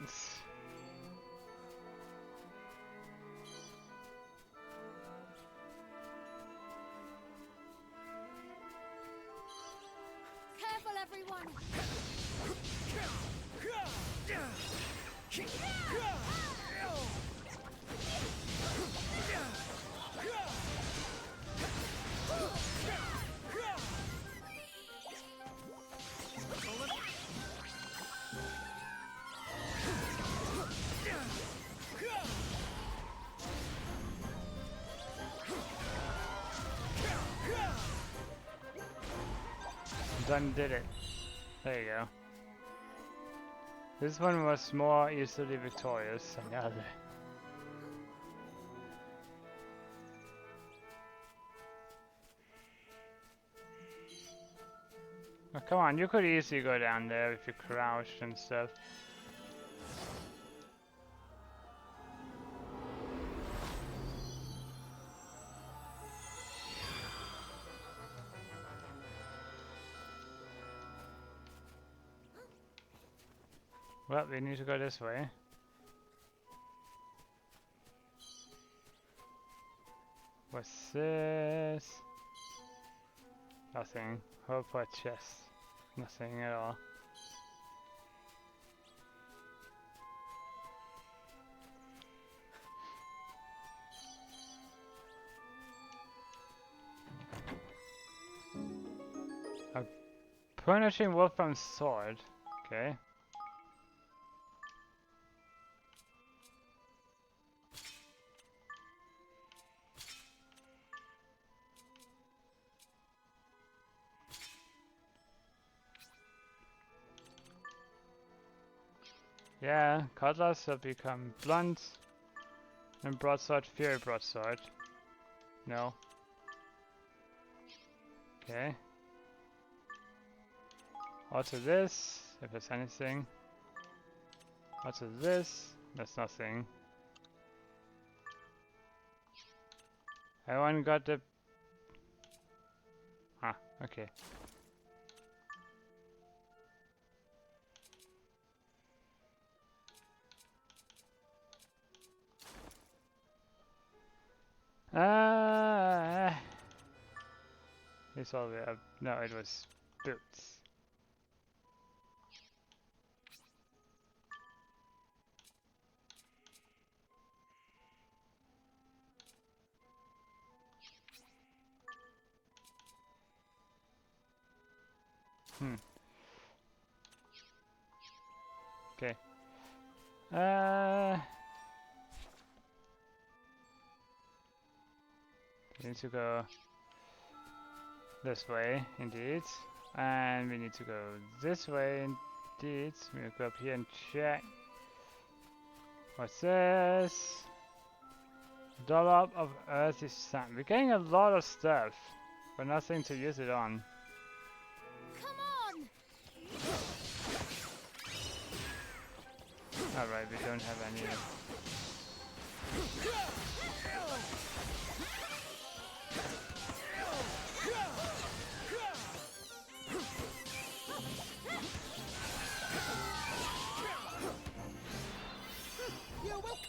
Careful, everyone.
Done did it. There you go. This one was more easily victorious than the other. Oh, come on, you could easily go down there if you crouched and stuff. Well, we need to go this way. What's this? Nothing. Hope for a chest. Nothing at all. A punishing Wolfram's sword. Okay. Yeah, cutlass will become blunt, and broadsword, fury broadsword. No. Okay. Also this, if there's anything. Also this, that's nothing. Everyone got the... Ah, okay. It's all the no, it was boots. Okay. We need to go this way, indeed. And we need to go this way, indeed. We'll go up here and check. What's this? Dollop of earthy sand. We're getting a lot of stuff, but nothing to use it on.
Come on!
Alright, we don't have any.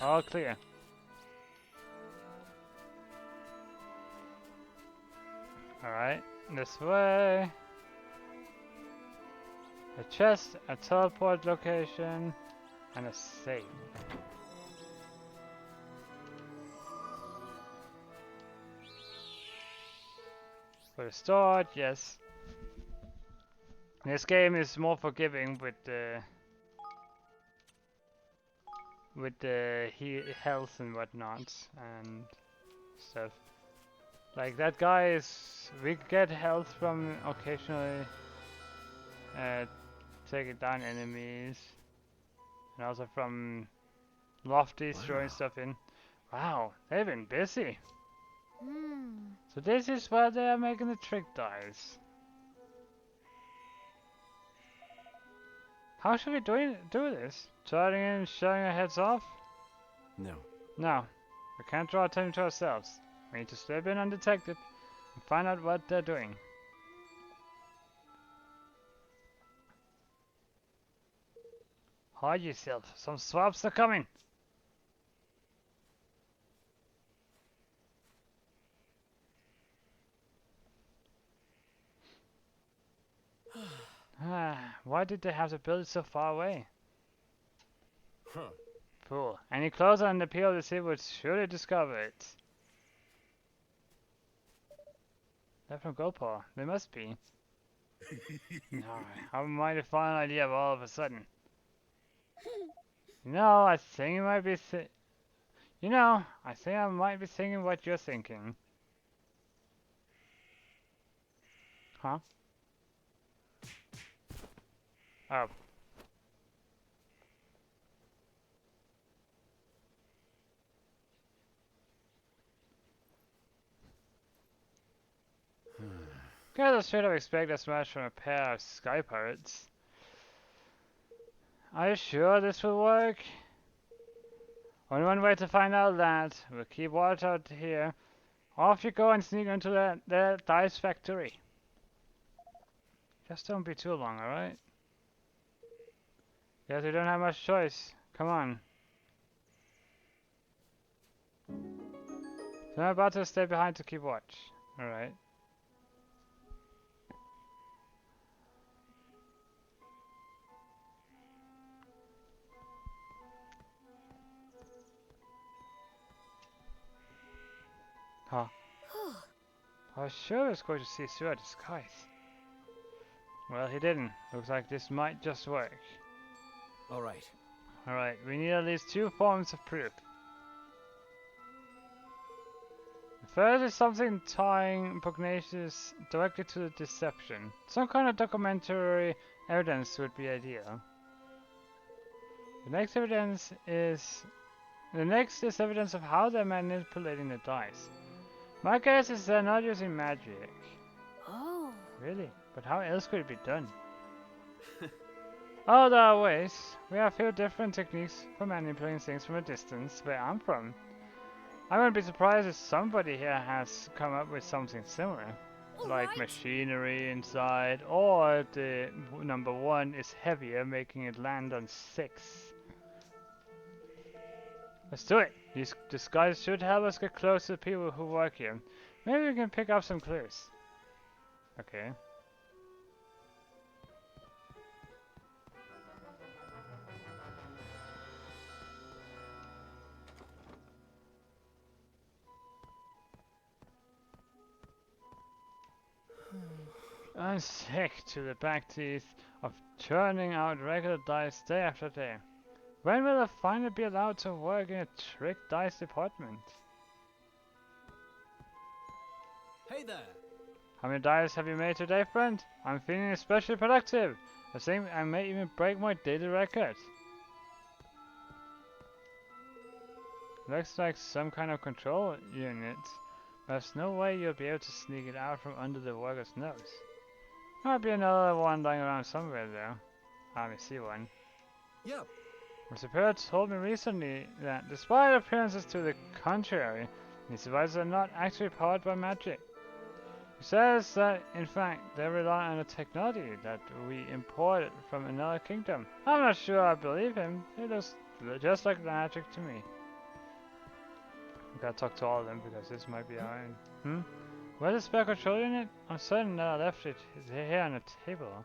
All clear. Alright, this way. A chest, a teleport location, and a save. For the start, yes. This game is more forgiving with the health and whatnot and stuff. Like that guy is, we get health from occasionally taking down enemies, and also from lofties throwing stuff in. Wow, they've been busy. So this is where they are making the trick dice. How should we do this? Charging in and shutting our heads off?
No.
No, we can't draw attention to ourselves. We need to slip in undetected and find out what they're doing. Hide yourself, some swabs are coming! Why did they have to build it so far away?
Huh.
Fool. Any closer and the people of the city would surely discover it. They're from Gopal. They must be. No, how might I find an idea of all of a sudden? I think you might be I think I might be thinking what you're thinking. Huh? Oh. Gotta straight up expect as much from a pair of sky pirates. Are you sure this will work? Only one way to find out that. We'll keep watch out here. Off you go and sneak into the dice factory. Just don't be too long, alright? Guess we don't have much choice. Come on. So I'm about to stay behind to keep watch. Alright. Huh. I was sure I was going to see through our disguise. Well, he didn't. Looks like this might just work.
All right.
Alright, we need at least 2 forms of proof. The first is something tying Pugnacious directly to the deception. Some kind of documentary evidence would be ideal. The next is evidence of how they're manipulating the dice. My guess is they're not using magic.
Oh.
Really? But how else could it be done? Oh, there are ways. We have a few different techniques for manipulating things from a distance where I'm from. I wouldn't be surprised if somebody here has come up with something similar. Like
Alright.
machinery inside, or the number 1 is heavier, making it land on 6. Let's do it! These disguises should help us get close to the people who work here. Maybe we can pick up some clues. Okay. I'm sick to the back teeth of churning out regular dice day after day. When will I finally be allowed to work in a trick dice department?
Hey there.
How many dice have you made today, friend? I'm feeling especially productive. I think I may even break my daily record. Looks like some kind of control unit. There's no way you'll be able to sneak it out from under the worker's nose. Might be another one lying around somewhere though. Let me see one.
Yep.
My superior told me recently that despite appearances to the contrary, these devices are not actually powered by magic. He says that in fact they rely on a technology that we imported from another kingdom. I'm not sure I believe him. It looks just like magic to me. We gotta talk to all of them because this might be our own. Where's the spare control unit? I'm certain that I left it here on the table.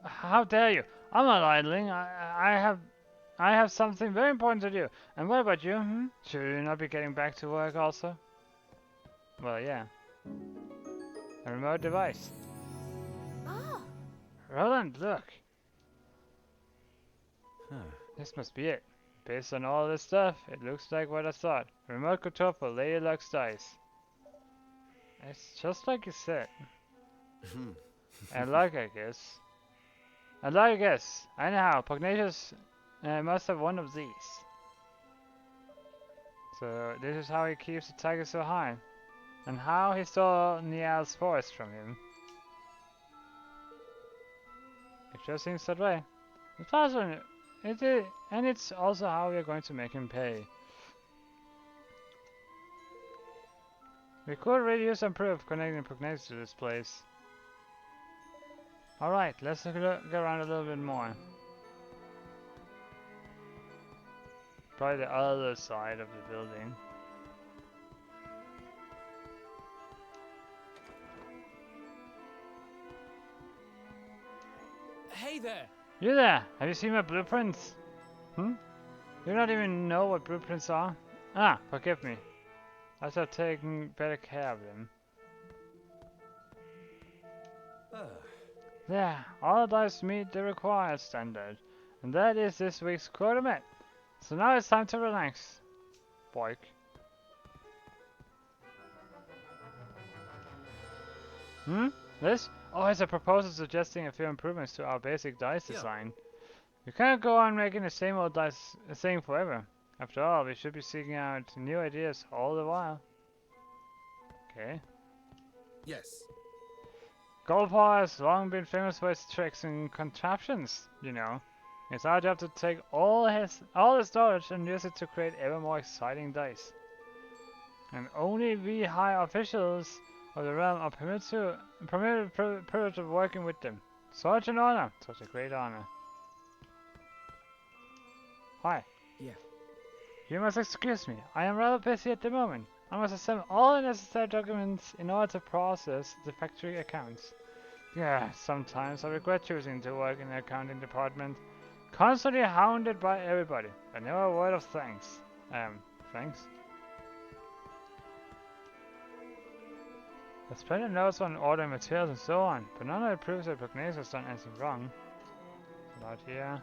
How dare you? I'm not idling. I have something very important to do. And what about you? Should you not be getting back to work also? Well, yeah. A remote device.
Ah.
Roland, look.
Huh.
This must be it. Based on all this stuff, it looks like what I thought. Remote control for Lady Luck's dice. It's just like you said. And luck, I guess. And luck, I guess. Anyhow, Pugnacious must have one of these. So this is how he keeps the tiger so high. And how he stole Niall's forest from him. It just seems that way. It's possible. It is, and it's also how we are going to make him pay. We could really use some proof connecting Pugnacious to this place. Alright, let's look around a little bit more. Probably the other side of the building.
Hey there.
You there! Have you seen my blueprints? You don't even know what blueprints are? Ah, forgive me. I should have taken better care of them. There, all the dice meet the required standard. And that is this week's quota met. So now it's time to relax. Boink. This? Oh, it's a proposal suggesting a few improvements to our basic dice
Yeah.
design. We can't go on making the same old dice thing forever. After all, we should be seeking out new ideas all the while. Okay.
Yes.
Goldpaw has long been famous for its tricks and contraptions, you know. It's our job to take all his storage and use it to create ever more exciting dice. And only we high officials of the realm are permitted of working with them. Such an honor, such a great honor. Hi.
Yeah.
You must excuse me. I am rather busy at the moment. I must assemble all the necessary documents in order to process the factory accounts. Yeah, sometimes I regret choosing to work in the accounting department. Constantly hounded by everybody, but never a word of thanks. Thanks? There's plenty of notes on ordering materials and so on, but none of it proves that Pugnase has done anything wrong. About here.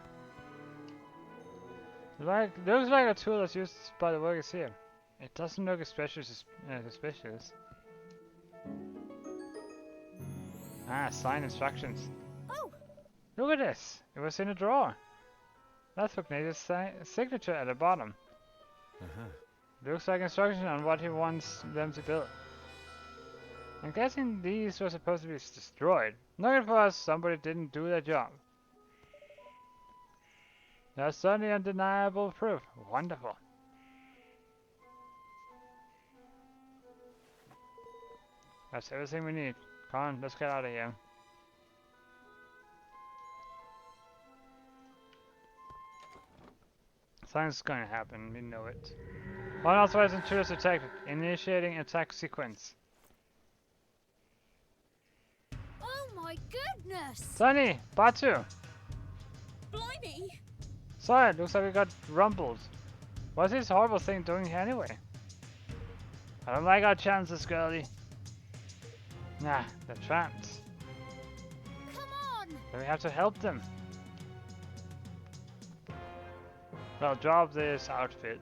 Looks like a tool that's used by the workers here. It doesn't look especially suspicious. Ah, sign instructions.
Oh!
Look at this! It was in a drawer. That's Pugnase's signature at the bottom. Looks like instructions on what he wants them to build. I'm guessing these were supposed to be destroyed. Not for us, somebody didn't do their job. That's certainly undeniable proof. Wonderful. That's everything we need. Come on, let's get out of here. Something's going to happen, we know it. Unauthorized intruders detected. Initiating attack sequence.
Oh my goodness!
Sunny! Batu!
Blimey!
Sorry, looks like we got rumbled. What's this horrible thing doing here anyway? I don't like our chances, girlie. Nah, they're trapped.
Come on!
But we have to help them. Well, drop this outfit.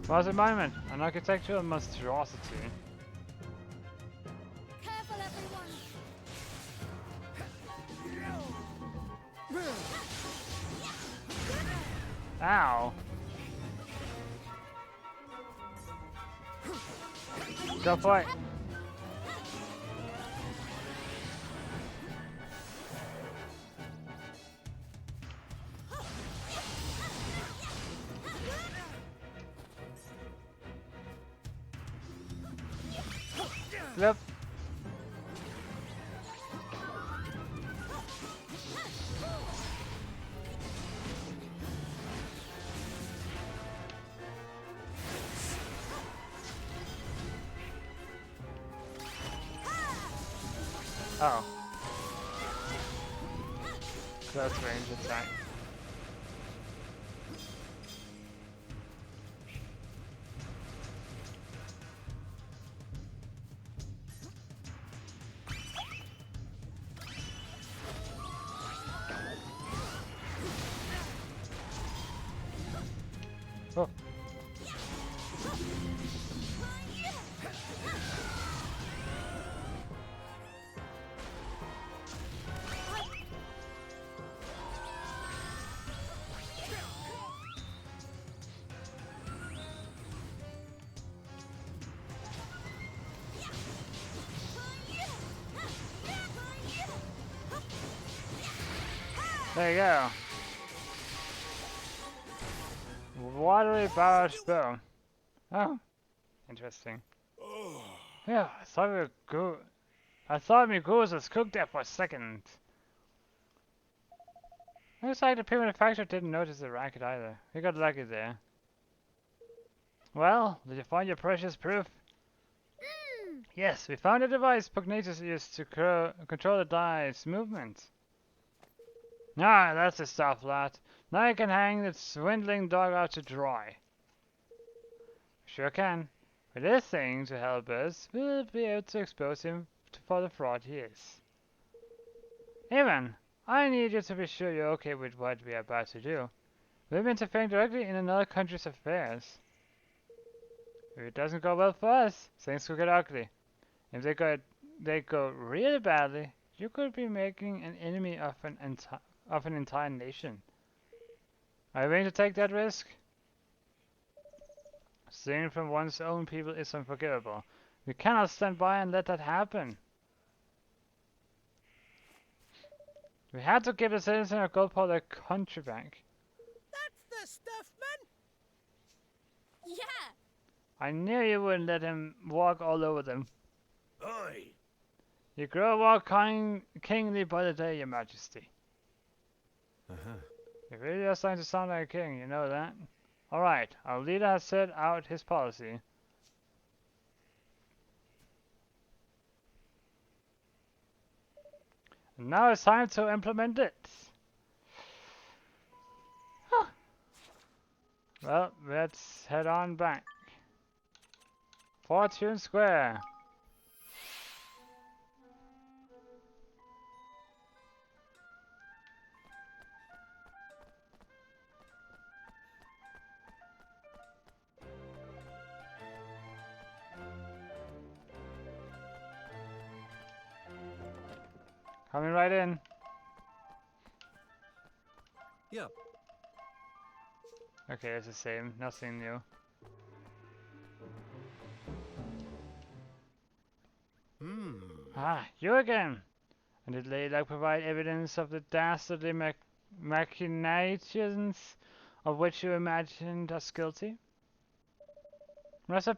What's a monument? An architectural monstrosity.
Careful, everyone!
Ow! Go for it! Flip! Oh. Close range attack. Oh. There you go. Watery barrage bow. Oh, interesting. Yeah, I thought we were good. I thought my goose was cooked there for a second. Looks like the pig manufacturer didn't notice the racket either. We got lucky there. Well, did you find your precious proof? Yes, we found a device Pugnatus used to control the die's movement. Ah, that's the stuff, lad. Now you can hang the swindling dog out to dry. Sure can. With this thing to help us, we'll be able to expose him for the fraud he is. Evan, I need you to be sure you're okay with what we are about to do. We'll be interfering directly in another country's affairs. If it doesn't go well for us, things could get ugly. If they go really badly, you could be making an enemy of an entire nation. Are you willing to take that risk? Stealing from one's own people is unforgivable. We cannot stand by and let that happen. We had to give the citizens of Goldpaw their country back.
That's the stuff, man.
Yeah!
I knew you wouldn't let him walk all over them.
Oi!
You grow more kingly by the day, your majesty. You really are starting to sound like a king, you know that? Alright, our leader has set out his policy. And now it's time to implement it. Huh. Well, let's head on back. Fortune Square. Coming right in.
Yeah.
Okay, it's the same. Nothing new. Ah, you again! And did Laylock provide evidence of the dastardly machinations of which you imagined us guilty? Master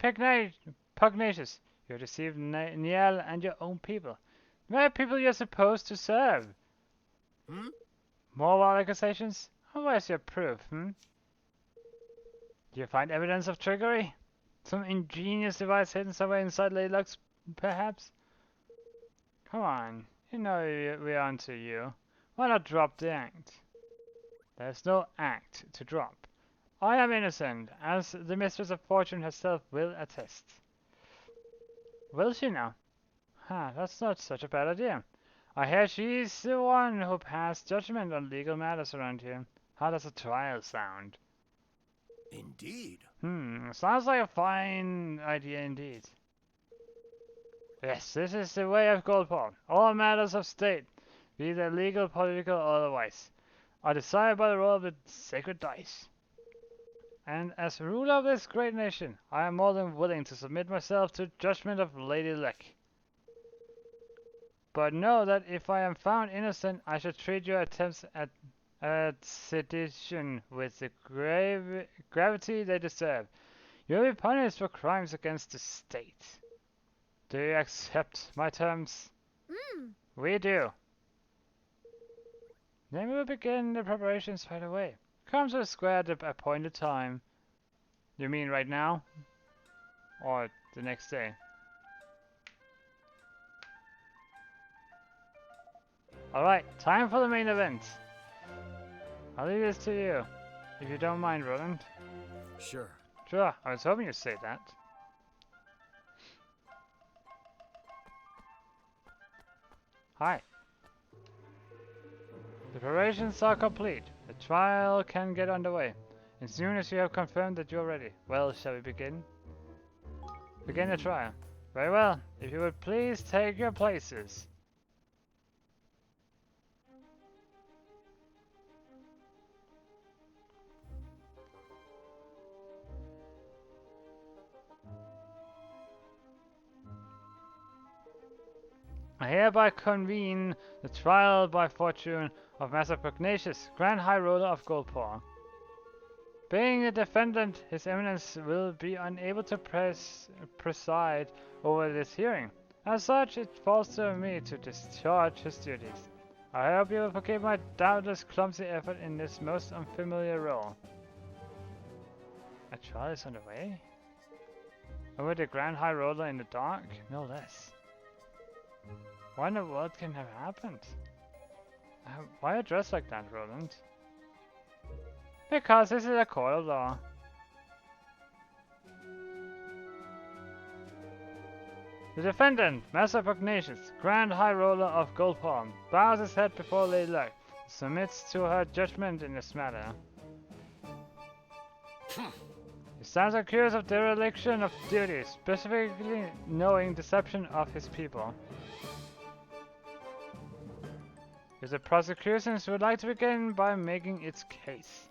Pugnacious, you have deceived Niel and your own people. The very people you're supposed to serve. More wild accusations? Where's your proof, Do you find evidence of trickery? Some ingenious device hidden somewhere inside Laylock's, perhaps? Come on, you know we're onto you. Why not drop the act? There's no act to drop. I am innocent, as the Mistress of Fortune herself will attest. Will she now? That's not such a bad idea. I hear she's the one who passed judgment on legal matters around here. How does a trial sound?
Indeed.
Sounds like a fine idea indeed. Yes, this is the way of Goldpaw. All matters of state, be they legal, political, or otherwise, are decided by the roll of the sacred dice. And as ruler of this great nation, I am more than willing to submit myself to judgment of Lady Luck. But know that if I am found innocent, I shall treat your attempts at sedition with the gravity they deserve. You will be punished for crimes against the state. Do you accept my terms? We do. Then we will begin the preparations right away. Come to the square at the appointed time. You mean right now? Or the next day? Alright, time for the main event. I'll leave this to you, if you don't mind, Roland.
Sure.
Sure, I was hoping you'd say that. Hi. The preparations are complete. The trial can get underway. As soon as you have confirmed that you're ready. Well, shall we begin? Begin the trial. Very well. If you would please take your places. I hereby convene the trial by fortune of Master Pugnacious, Grand High Roller of Goldpaw. Being the defendant, His Eminence will be unable to preside over this hearing. As such, it falls to me to discharge his duties. I hope you will forgive my doubtless clumsy effort in this most unfamiliar role. A trial is underway? Over the Grand High Roller in the dark? No less. Why in the world can have happened? Why are you dressed like that, Roland? Because this is a court of law. The defendant, Master Pugnacious, Grand High Roller of Goldpaw, bows his head before Lady Luck, submits to her judgment in this matter. He stands accused of dereliction of duty, specifically knowing deception of his people. If the prosecutions would like to begin by making its case.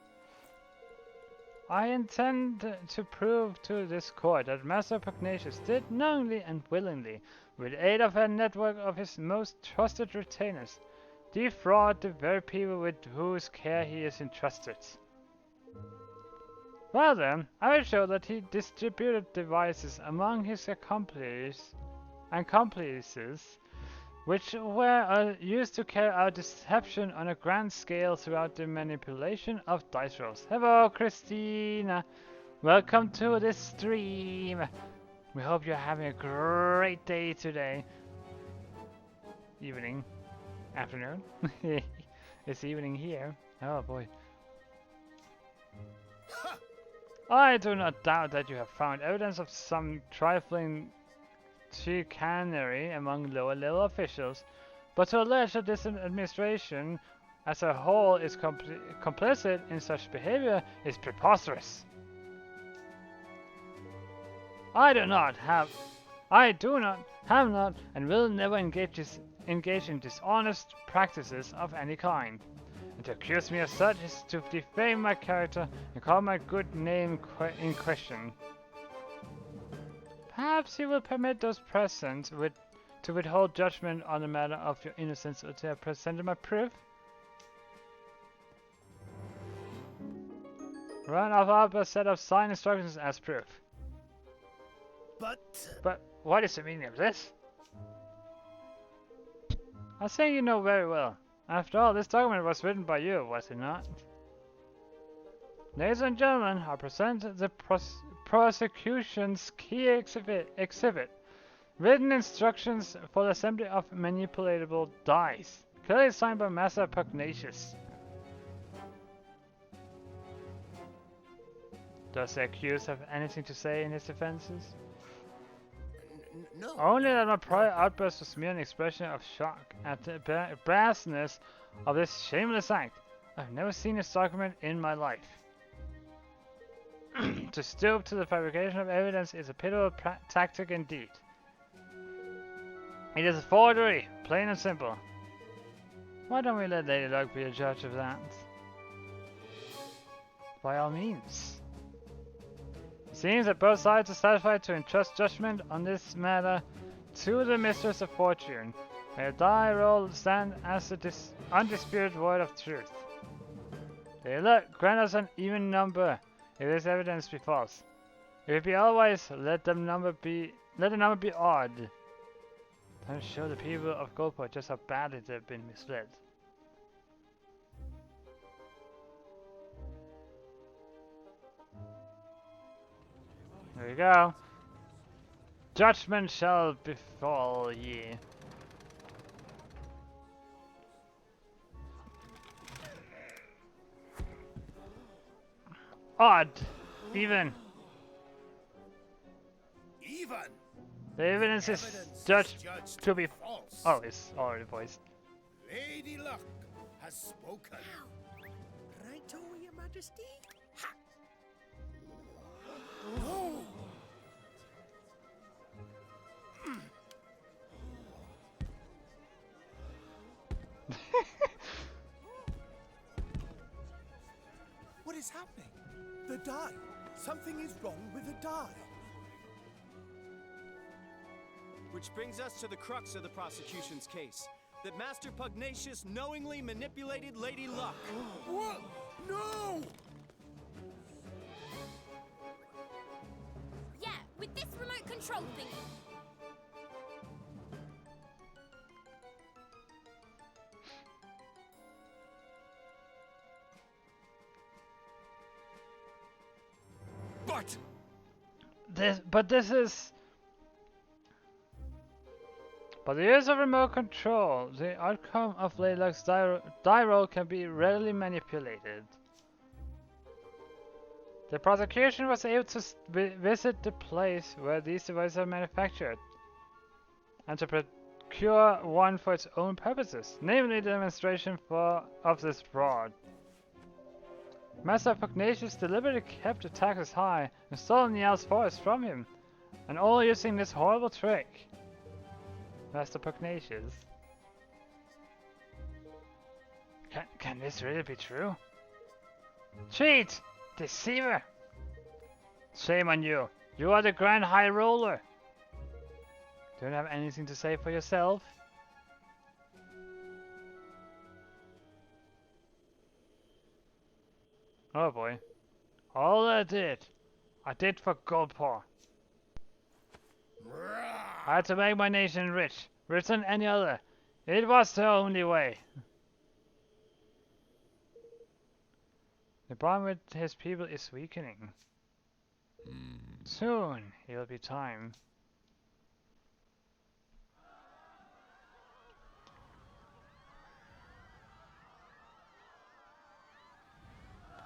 I intend to prove to this court that Master Pugnacious did knowingly and willingly, with aid of a network of his most trusted retainers, defraud the very people with whose care he is entrusted. Well then, I will show that he distributed devices among his accomplices, which were used to carry out deception on a grand scale throughout the manipulation of dice rolls. Hello, Christina! Welcome to this stream! We hope you're having a great day today. Evening. Afternoon. It's evening here. Oh boy. I do not doubt that you have found evidence of some trifling chicanery among lower level officials, but to allege that this administration as a whole is complicit in such behavior is preposterous. I do not, have not, and will never engage in dishonest practices of any kind. And to accuse me of such is to defame my character and call my good name in question. Perhaps you will permit those present to withhold judgment on the matter of your innocence until I have presented my proof? Run off up a set of signed instructions as proof. But what is the meaning of this? I think you know very well. After all, this document was written by you, was it not? Ladies and gentlemen, I present the prosecution's key exhibit. Written instructions for the assembly of manipulatable dice. Clearly signed by Master Pugnacious. Does the accused have anything to say in his defenses?
No.
Only that my prior outburst was mere an expression of shock at the baseness of this shameless act. I've never seen this document in my life. To stoop to the fabrication of evidence is a pitiful tactic indeed. It is a forgery, plain and simple. Why don't we let Lady Luck be a judge of that? By all means. It seems that both sides are satisfied to entrust judgment on this matter to the Mistress of Fortune. May a die roll stand as the undisputed word of truth. Lady Luck, grant us an even number if this evidence be false. If it be otherwise, let the number be odd. Time to show the people of Goldport just how badly they've been misled. There you go. Judgment shall befall ye. Odd. Even.
Even.
The evidence is judged to be false. Oh, it's already voiced.
Lady Luck has spoken. Right, Your Majesty? Ha! Oh.
What is happening? The die. Something is wrong with the die.
Which brings us to the crux of the prosecution's case. That Master Pugnacious knowingly manipulated Lady Luck.
What? No!
Yeah, with this remote control thingy.
But the use of remote control, the outcome of Lady Luck's die roll can be readily manipulated. The prosecution was able to visit the place where these devices are manufactured, and to procure one for its own purposes, namely the demonstration of this fraud. Master Pugnacious deliberately kept attacks high and stole Niall's forest from him, and all using this horrible trick. Master Pugnacious. Can this really be true? Cheat! Deceiver! Shame on you! You are the Grand High Roller! Don't have anything to say for yourself? Oh boy. All I did for Goldpaw. I had to make my nation rich, richer than any other. It was the only way. The bond with his people is weakening. Soon it'll be time.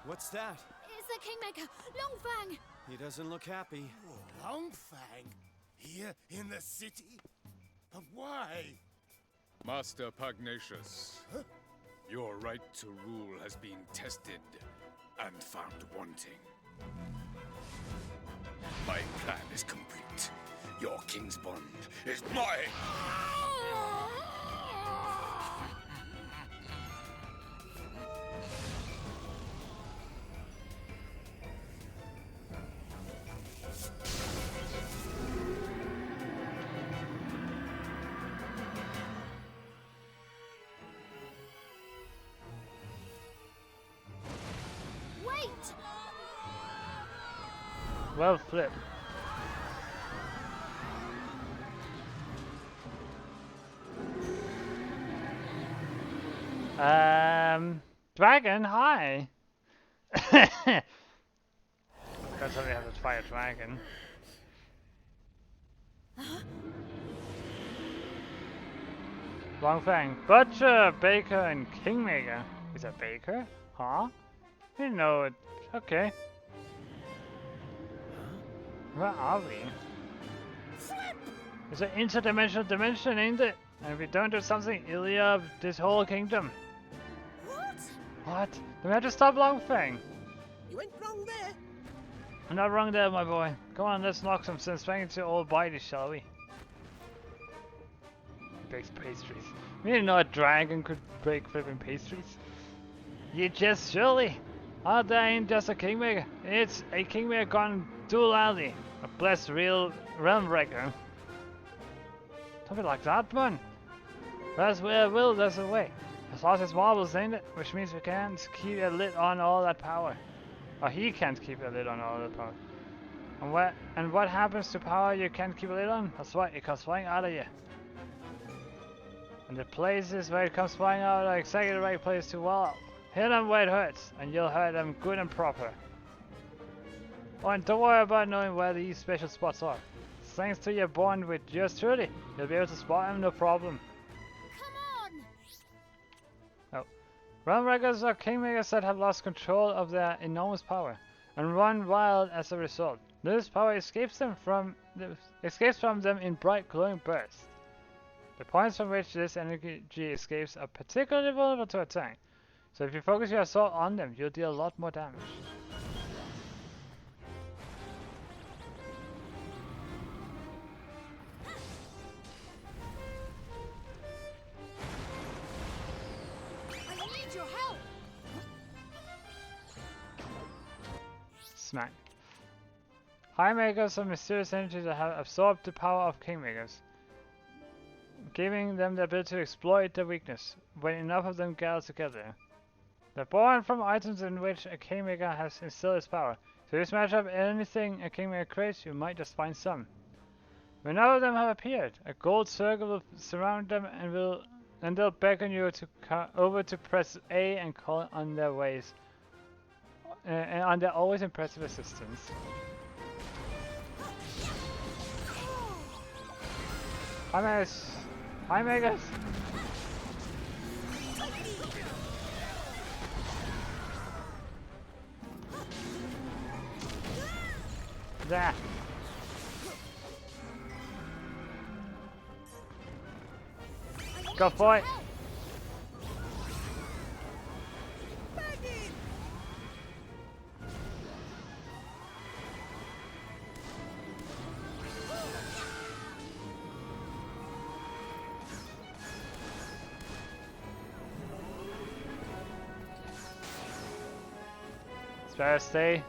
What's that?
It's the Kingmaker, Longfang!
He doesn't look happy.
Longfang? Here in the city? And why?
Master Pugnacious, your right to rule has been tested and found wanting. My plan is complete. Your king's bond is mine!
Wait!
Well flip. Dragon, hi! Because we have to fight a dragon. Longfang, Butcher, Baker, and Kingmaker. Is that Baker? Huh? Didn't know it. Okay. Where are we? It's an interdimensional dimension, ain't it? And if we don't do something, it'll be this whole kingdom.
What?
What? Then we have to stop Longfang.
You went wrong there.
I'm not wrong there, my boy. Come on, let's knock some sense back into old bitey, shall we? Bakes pastries. We didn't know a dragon could break flipping pastries. You just surely. Our day ain't just a kingmaker. It's a kingmaker gone duality. A blessed real realm breaker. Don't be like that, man. That's where will, there's a way. As long as it's marbles, ain't it? Which means we can't keep a lid on all that power. Or he can't keep a lid on all that power. And what happens to power you can't keep a lid on? That's right, it comes flying out of you. And the places where it comes flying out are exactly the right place to well. Hit them where it hurts, and you'll hurt them good and proper. Oh, and don't worry about knowing where these special spots are. Thanks to your bond with yours truly, you'll be able to spot them no problem.
Come on!
Oh. Realm Breakers are kingmakers that have lost control of their enormous power, and run wild as a result. This power escapes from them in bright glowing bursts. The points from which this energy escapes are particularly vulnerable to attack. So if you focus your assault on them, you'll deal a lot more damage.
I need your help!
Smack. High Makers are mysterious entities that have absorbed the power of Kingmakers, giving them the ability to exploit their weakness when enough of them gather together. They're born from items in which a Kingmaker has instilled its power. So if you smash up anything a Kingmaker creates, you might just find some. When none of them have appeared, a gold circle will surround them and they'll beckon you to over to press A and call on their ways and on their always impressive assistance. Hi Makers! There! Go for it!
Back in!
Better stay.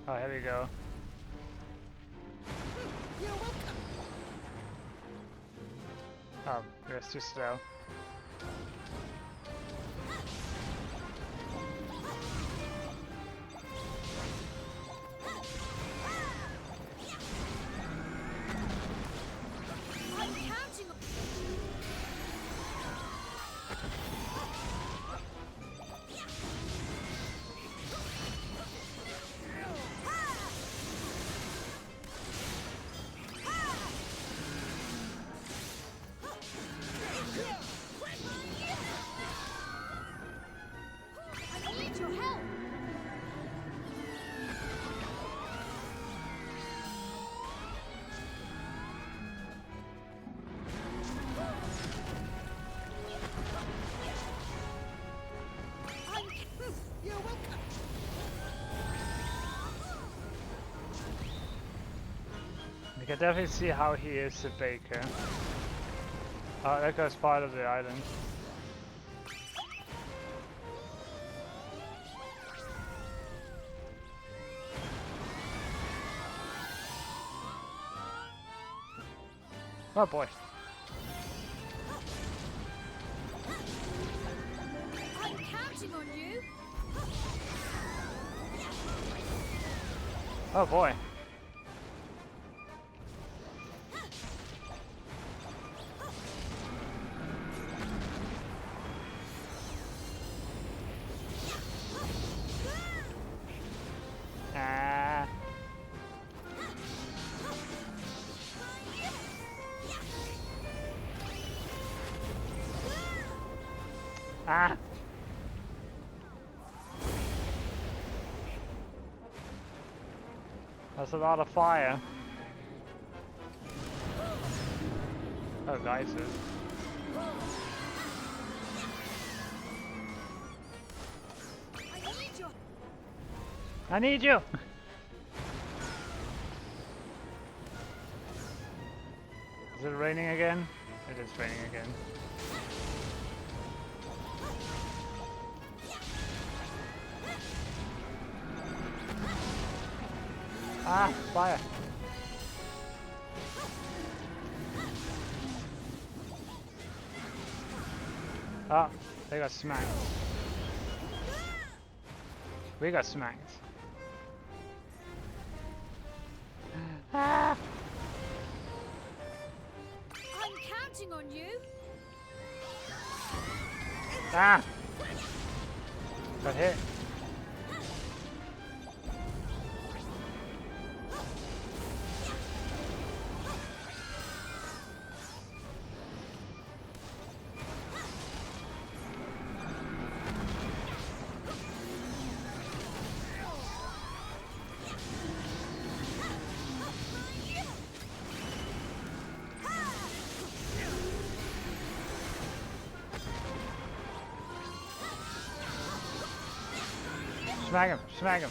Oh, here we go.
You're welcome.
Oh, that's too slow.
I'm counting on... I need your help.
You're welcome.
You can definitely see how he is a baker. Oh, that goes part of the island. Oh boy.
I'm counting on you.
Oh boy. Ah. Ah. That's a lot of fire. Oh, guys.
I need your...
I need you. Is it raining again? It is raining again. Ah, fire. Ah, they got smacked. We got smacked. Ah!
I'm counting on you.
Ah! Got hit. Smack him, smack him.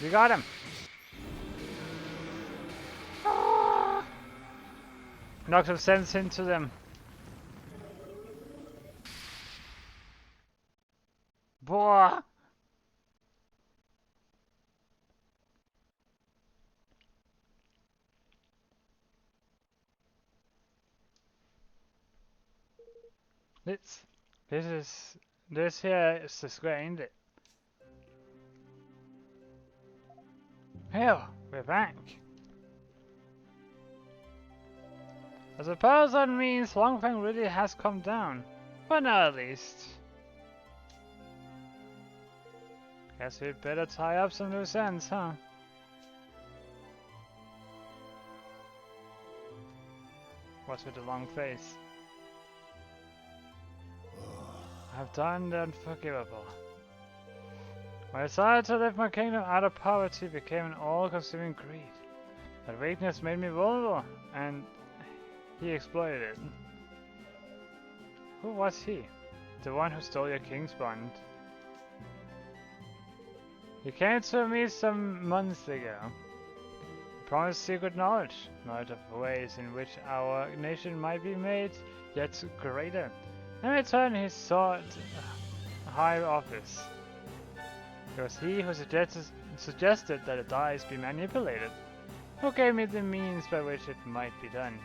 You got him. Ah! Knock some sense into them. Boah! This here is the square, ain't it? Hell, we're back. I suppose that means Longfang really has come down. For now at least. Guess we'd better tie up some loose ends, huh? What's with the long face? I've done the unforgivable. My desire to lift my kingdom out of poverty became an all-consuming greed. That weakness made me vulnerable, and he exploited it. Who was he? The one who stole your king's bond. He came to me some months ago. He promised secret knowledge of ways in which our nation might be made yet greater. In return, he sought a high office. It was he who suggested that the dice be manipulated, who gave me the means by which it might be done.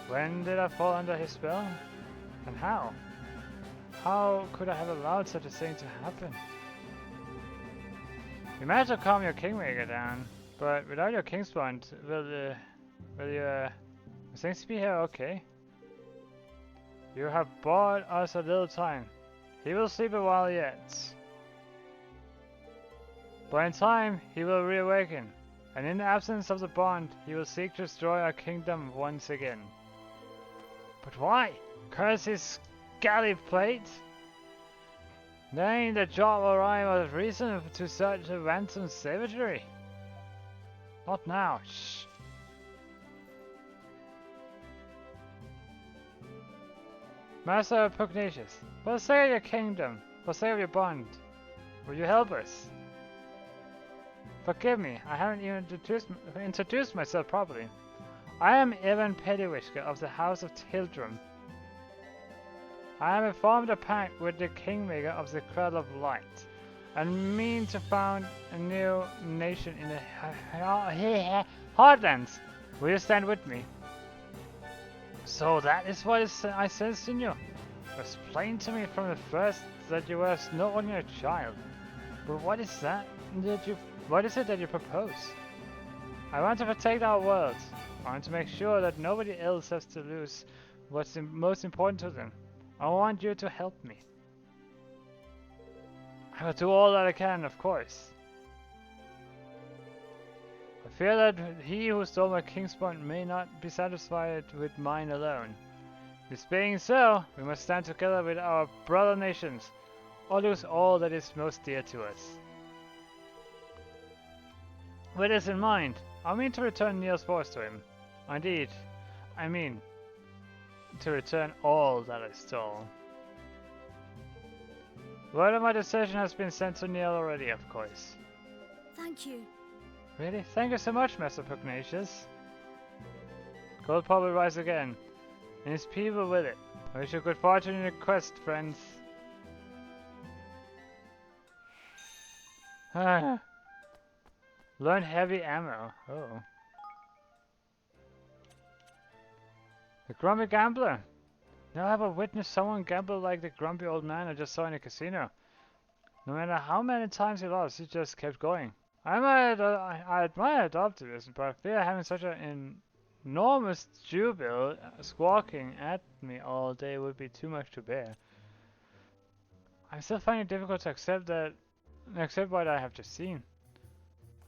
When did I fall under his spell? And how? How could I have allowed such a thing to happen? You managed to calm your Kingmaker down, but without your King's bond, will things be here okay? You have bought us a little time. He will sleep a while yet. But in time, he will reawaken, and in the absence of the bond, he will seek to destroy our kingdom once again. But why? Curse his scally plate? There ain't a job or rhyme or reason to such a ransom savagery. Not now, shh. Master Pugnacious, for the sake of your kingdom, for the sake of your bond, will you help us? Forgive me, I haven't even introduced myself properly. I am Evan Pettywhisker of the House of Tildrum. I am formed a pact with the Kingmaker of the Cradle of Light, and mean to found a new nation in the Heartlands. Will you stand with me? So that is what I sensed in you. It was plain to me from the first that you were no ordinary child. But what is that what is it that you propose? I want to protect our world. I want to make sure that nobody else has to lose what's most important to them. I want you to help me. I will do all that I can, of course. I fear that he who stole my king's bond may not be satisfied with mine alone. This being so, we must stand together with our brother nations, or lose all that is most dear to us. With this in mind, I mean to return Niels' force to him. Indeed, I mean to return all that I stole. Word of my decision has been sent to Neil already, of course.
Thank you.
Really? Thank you so much, Master Pugnacious. Goldpaw will rise again, and his people with it. I wish you good fortune in your quest, friends. Learn heavy ammo. Oh. The Grumpy Gambler. Now I have witnessed someone gamble like the grumpy old man I just saw in a casino. No matter how many times he lost, he just kept going. I admire the optimism, but I fear having such an enormous Jew-bill squawking at me all day would be too much to bear. I'm still finding it difficult to accept what I have just seen.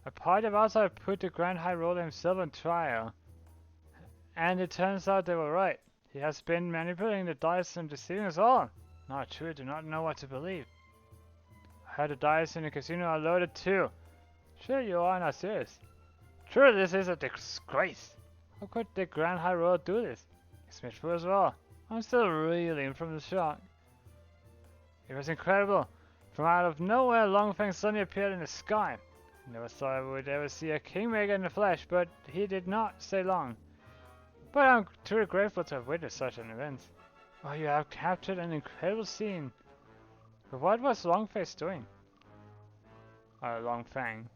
A party of outsiders put the Grand High Roller himself on trial, and it turns out they were right. He has been manipulating the dice and deceiving us all. Not true, I do not know what to believe. I heard the dice in the casino are loaded too. Sure you are not serious. True, this is a disgrace. How could the Grand High Roller do this? Smith as well. I'm still reeling from the shock. It was incredible. From out of nowhere, Longfang suddenly appeared in the sky. Never thought I would ever see a Kingmaker in the flesh, but he did not stay long. But I'm truly grateful to have witnessed such an event. Oh, you have captured an incredible scene. But what was Longface doing? Longfang.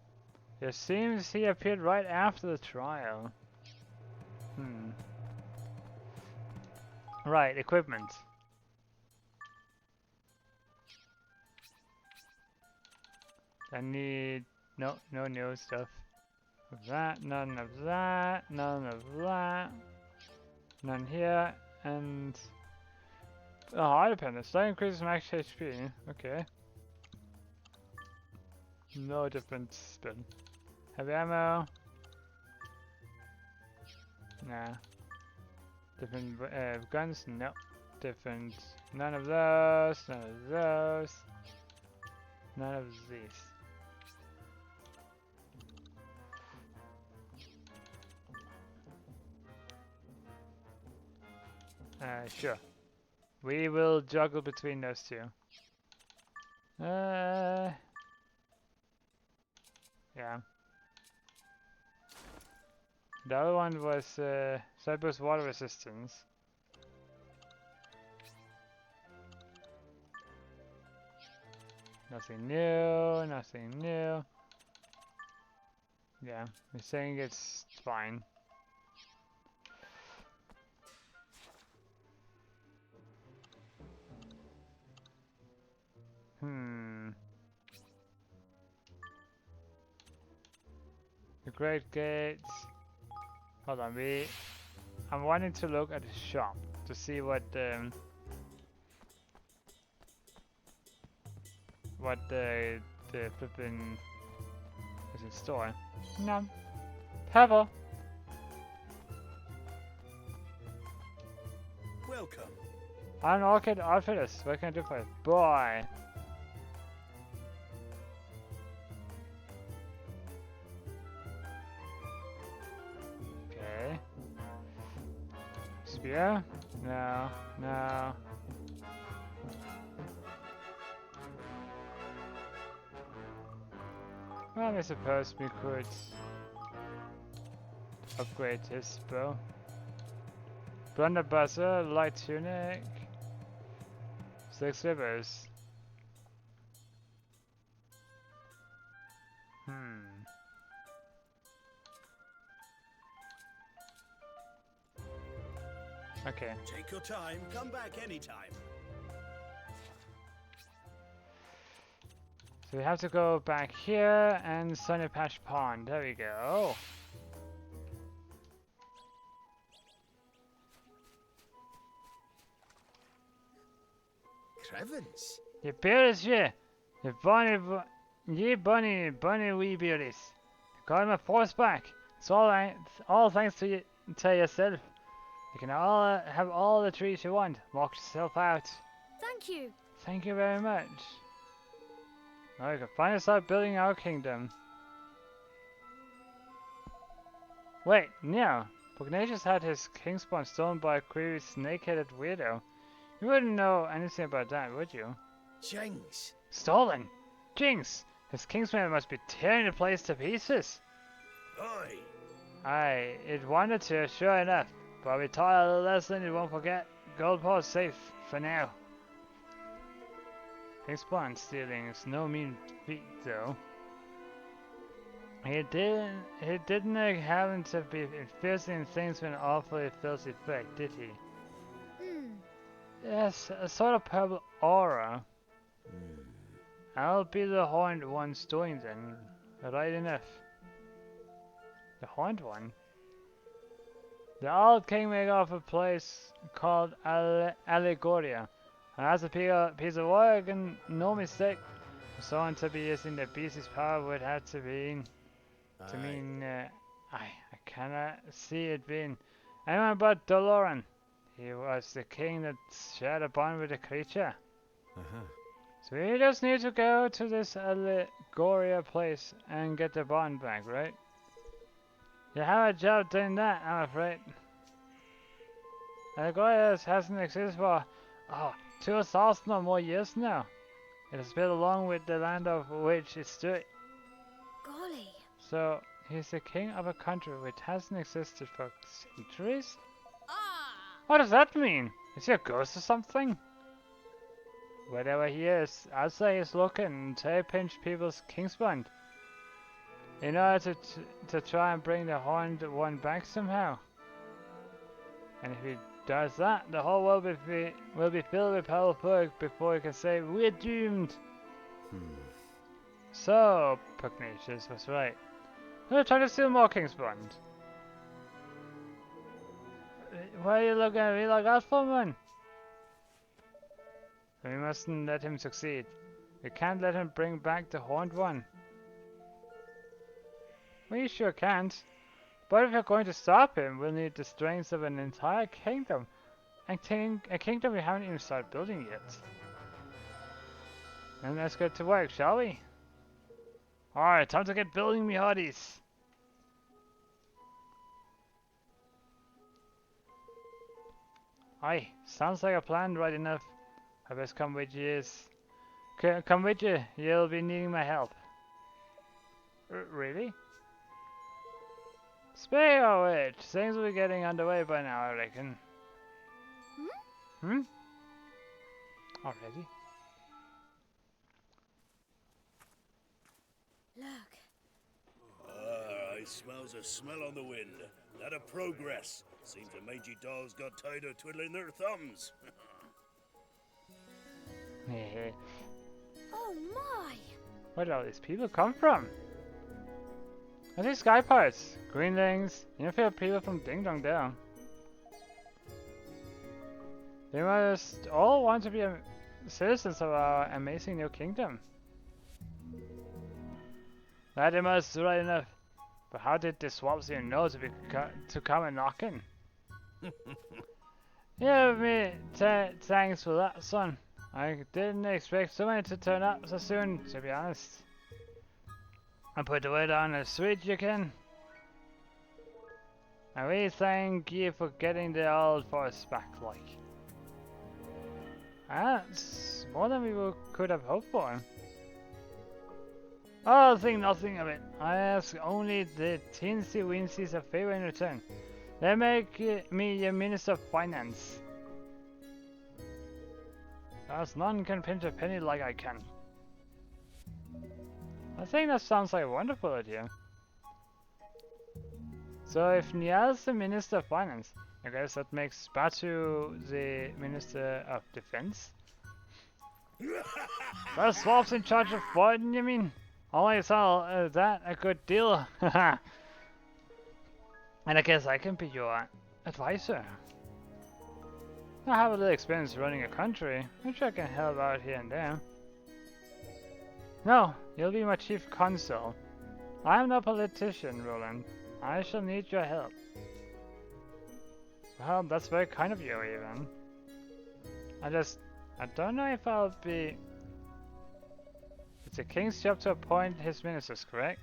It seems he appeared right after the trial. Right, equipment. I need no new stuff. That, none of that, none of that. None here, and high dependence. That increases max HP. Okay. No different spin. Heavy ammo. Nah. Different guns? No. Different. None of those. None of those. None of these. Sure. We will juggle between those two. Yeah. The other one was Cyber's water resistance. Nothing new, nothing new. Yeah, we're saying it's fine. The Great Gates. Hold on, I'm wanting to look at the shop to see what the flipping is in store. No. Pebble.
Welcome.
I'm an orchid outfitters. What can I do for you? Boy. Okay. Spear? No. No. Well, I suppose we could upgrade his bow. Blunderbuster, light tunic, 6 rivers. Okay.
Take your time. Come back anytime.
So we have to go back here and Sunny Patch Pond. There we go.
Crevens.
Ye bears here. Ye bunny wee beardies. Got my force back. It's all thanks to yourself. You can all have all the trees you want. Walk yourself out.
Thank you.
Thank you very much. Now we can finally start building our kingdom. Wait, no. Pugnacious had his kingspawn stolen by a creepy snake-headed weirdo. You wouldn't know anything about that, would you?
Jinx.
Stolen! Jinx! His kingsman must be tearing the place to pieces.
Oi.
Aye, it wanted to, sure enough. But we taught a lesson it won't forget. Gold Paw's safe for now. Kingspawn stealing is no mean feat, though. He didn't happen to be infusing things with an awfully filthy effect, did he? Yes, a sort of purple aura. I'll be the horned one's doing then. Right enough. The horned one? The old kingmaker of a place called Allegoria. And that's a piece of work and no mistake. For someone to be using the beast's power would have to be to mean I cannot see it being anyone but Doloran. He was the king that shared a bond with the creature. So we just need to go to this Allegoria place and get the bond back, right? You have a job doing that, I'm afraid. Allegoria hasn't existed for 2,000 or more years now. It has been along with the land of which it stood.
Golly.
So he's the king of a country which hasn't existed for centuries? What does that mean? Is he a ghost or something? Whatever he is, I'd say he's looking to pinch people's kingsband in order to try and bring the horned one back somehow. And if he does that, the whole world will be filled with powerful before he can say we're doomed. So Pugnacious was right. We're trying to steal more kingsband. Why are you looking at me like that for, man? We mustn't let him succeed. We can't let him bring back the Horned One. We sure can't. But if we're going to stop him, we'll need the strength of an entire kingdom. A kingdom we haven't even started building yet. Then let's get to work, shall we? Alright, time to get building, me hearties. Aye, sounds like a plan, right enough. I best come with you. Come with you, you'll be needing my help. Really? Speaking of which, things will be getting underway by now, I reckon. Hmm? Already?
Look.
I smells a smell on the wind. That a progress. Seems the mangy dolls got tired of twiddling their thumbs.
Oh my!
Where did all these people come from? Are these sky pirates? Greenlings? You feel people from Ding Dong Dell. They must all want to be citizens of our amazing new kingdom. That they must, right enough. But how did the swamps even know to come and knock in? Yeah, me. Thanks for that, son. I didn't expect so many to turn up so soon, to be honest. I put the word on as sweet you can. And we thank you for getting the old forest back, like. That's more than we could have hoped for. Oh, think nothing of it. I ask only the teensy-weensys a favor in return. They make me your Minister of Finance. As none can pinch a penny like I can. I think that sounds like a wonderful idea. So if Nial's the Minister of Finance, I guess that makes Batu the Minister of Defense? The swap's in charge of fighting, you mean? Only tell that a good deal. And I guess I can be your advisor. I have a little experience running a country, which I can help out here and there. No, you'll be my chief consul. I am no politician, Roland. I shall need your help. Well, that's very kind of you, even. I don't know if I'll be... It's a king's job to appoint his ministers, correct?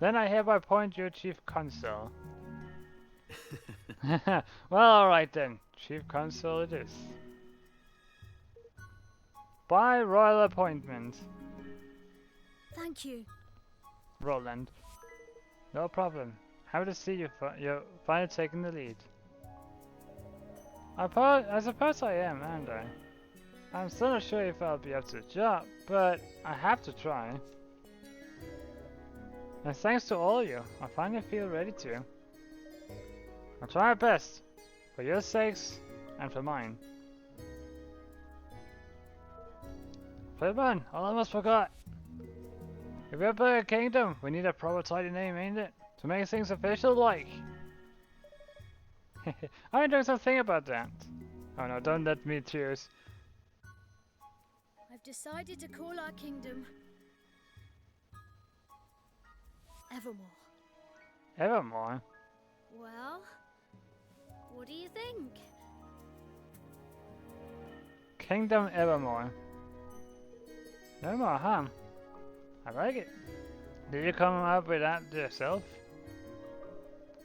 Then I hereby appoint you chief consul. Well, alright then. Chief consul it is. By royal appointment.
Thank you.
Roland. No problem. Happy to see you're finally taking the lead. I suppose I am, aren't I? I'm still not sure if I'll be up to the job, but I have to try. And thanks to all of you, I finally feel ready to. I'll try my best, for your sakes and for mine. Flipman, I almost forgot. If we're building a kingdom, we need a proper tidy name, ain't it? To make things official like. I'm doing something about that. Oh no, don't let me choose.
I've decided to call our kingdom Evermore.
Evermore?
Well, what do you think?
Kingdom Evermore. Evermore, huh? I like it. Did you come up with that yourself?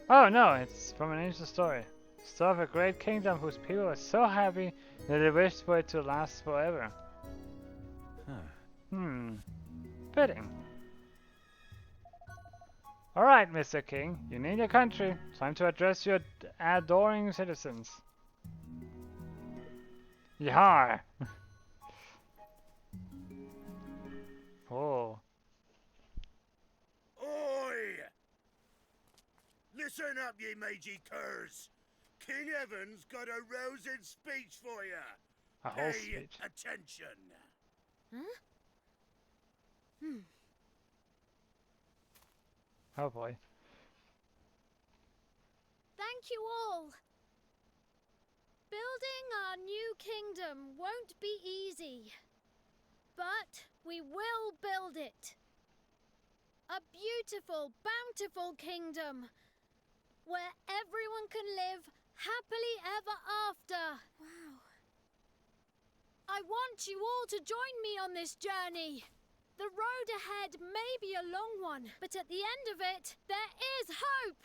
Oh no, it's from an ancient story. Story of a great kingdom whose people were so happy that they wished for it to last forever. Fitting. Alright, Mr. King, you name your country. Time to address your adoring citizens. Yar! Oh.
Oi! Listen up, ye mangy curs. King Evan's got a rousing speech for you.
A whole
Pay
speech.
attention.
Huh?
Oh boy.
Thank you all.
Building our new kingdom won't be easy, but we will build it. A beautiful, bountiful kingdom where everyone can live happily ever after. Wow. I want you all to join me on this journey. The road ahead may be a long one, but at the end of it, there is hope.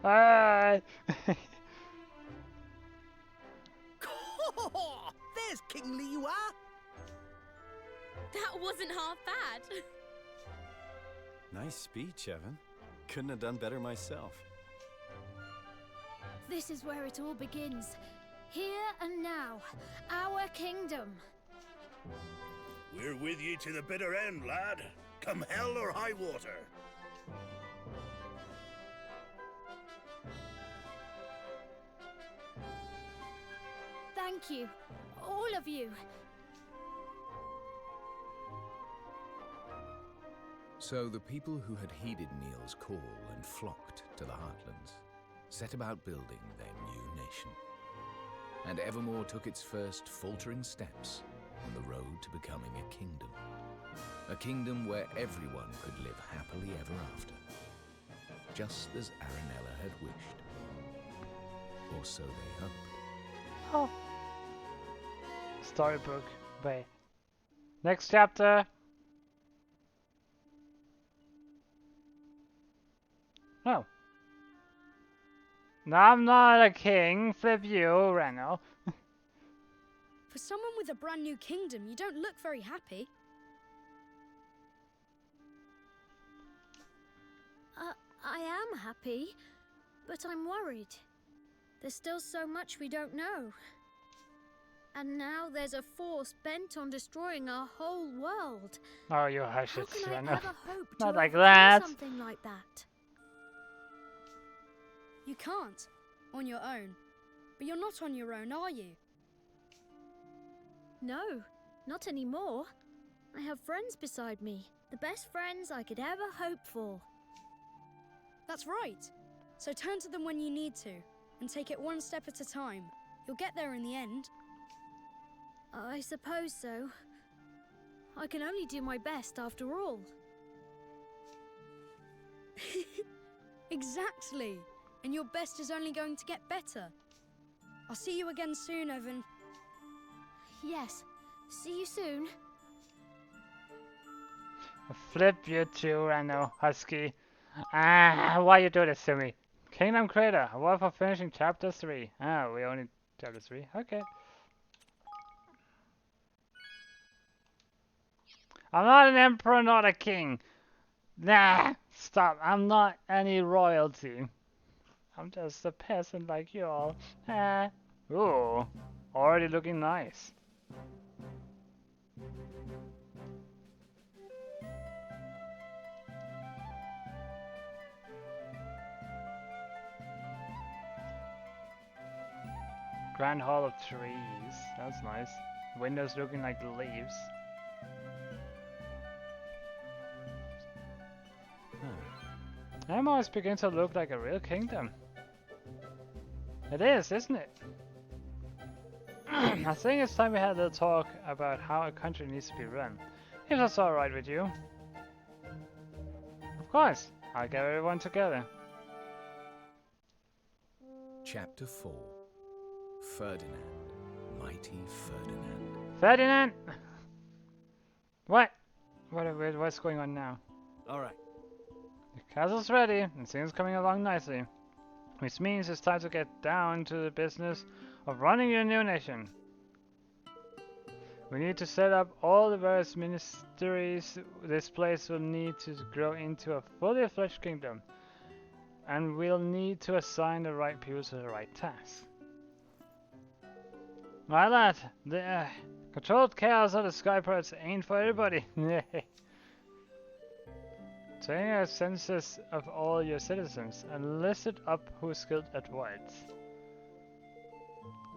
Hi!
There's kingly you are.
That wasn't half bad.
Nice speech, Evan. Couldn't have done better myself.
This is where it all begins. Here and now, our kingdom.
We're with you to the bitter end, lad. Come hell or high water.
Thank you, all of you.
So the people who had heeded Neil's call and flocked to the Heartlands set about building their new nation. And Evermore took its first faltering steps on the road to becoming a kingdom. A kingdom where everyone could live happily ever after. Just as Aranella had wished. Or so they hoped.
Oh. Storybook. Wait. Next chapter. No. No, I'm not a king. Flip you, Reno.
For someone with a brand new kingdom, you don't look very happy.
I am happy, but I'm worried. There's still so much we don't know. And now there's a force bent on destroying our whole world.
Oh, you hush
How
it,
can I
Reno.
ever hope to
Not like
overcome
that.
something like that?
You can't, on your own. But you're not on your own, are you?
No, not anymore. I have friends beside me. The best friends I could ever hope for.
That's right. So turn to them when you need to, and take it one step at a time. You'll get there in the end.
I suppose so. I can only do my best after all.
Exactly. And your best is only going to get better. I'll see you again soon, Evan.
Yes, see you soon.
Flip you too, Reno, Husky. Ah, why you do this to me? Kingdom Creator, award for finishing chapter 3. Ah, we only chapter 3. Okay. I'm not an emperor, not a king. Nah, stop. I'm not any royalty. I'm just a peasant like you all. Ah. Ooh, already looking nice. Grand Hall of Trees. That's nice. Windows looking like leaves. Emma is beginning to look like a real kingdom. It is, isn't it? I think it's time we had a little talk about how a country needs to be run. If that's alright with you. Of course, I'll get everyone together.
Chapter 4. Ferdinand. Mighty Ferdinand.
Ferdinand! What? What's going on now?
All right.
The castle's ready, and things coming along nicely. Which means it's time to get down to the business of running your new nation. We need to set up all the various ministries this place will need to grow into a fully fledged kingdom. And we'll need to assign the right people to the right tasks. My lad, the controlled chaos of the sky pirates ain't for everybody. Taking a census of all your citizens and listed up who's skilled at what.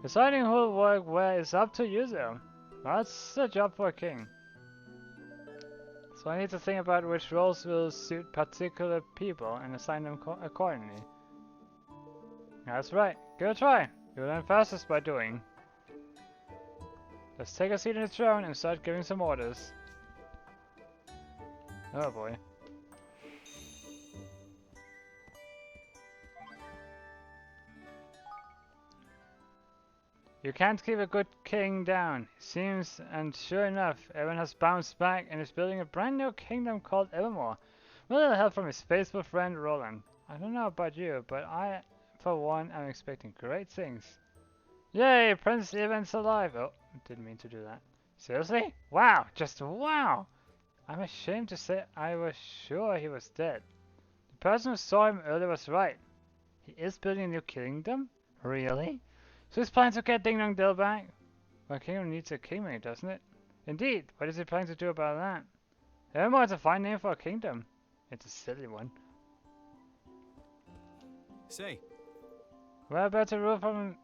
Deciding who'll work where is up to you though. That's a job for a king. So I need to think about which roles will suit particular people and assign them accordingly. That's right. Give it a try. You learn fastest by doing. Let's take a seat on the throne and start giving some orders. Oh boy. You can't keep a good king down, it seems, and sure enough, Evan has bounced back and is building a brand new kingdom called Evermore, with a little help from his faithful friend Roland. I don't know about you, but I, for one, am expecting great things. Yay, Prince Evan's alive! Oh, didn't mean to do that. Seriously? Wow, just wow! I'm ashamed to say I was sure he was dead. The person who saw him earlier was right. He is building a new kingdom? Really? So he's planning to get Ding Dong Dell back? Well, a kingdom needs a kingmaker, doesn't it? Indeed, what is he planning to do about that? Evermore is a fine name for a kingdom. It's a silly one.
Say,
Where better rule from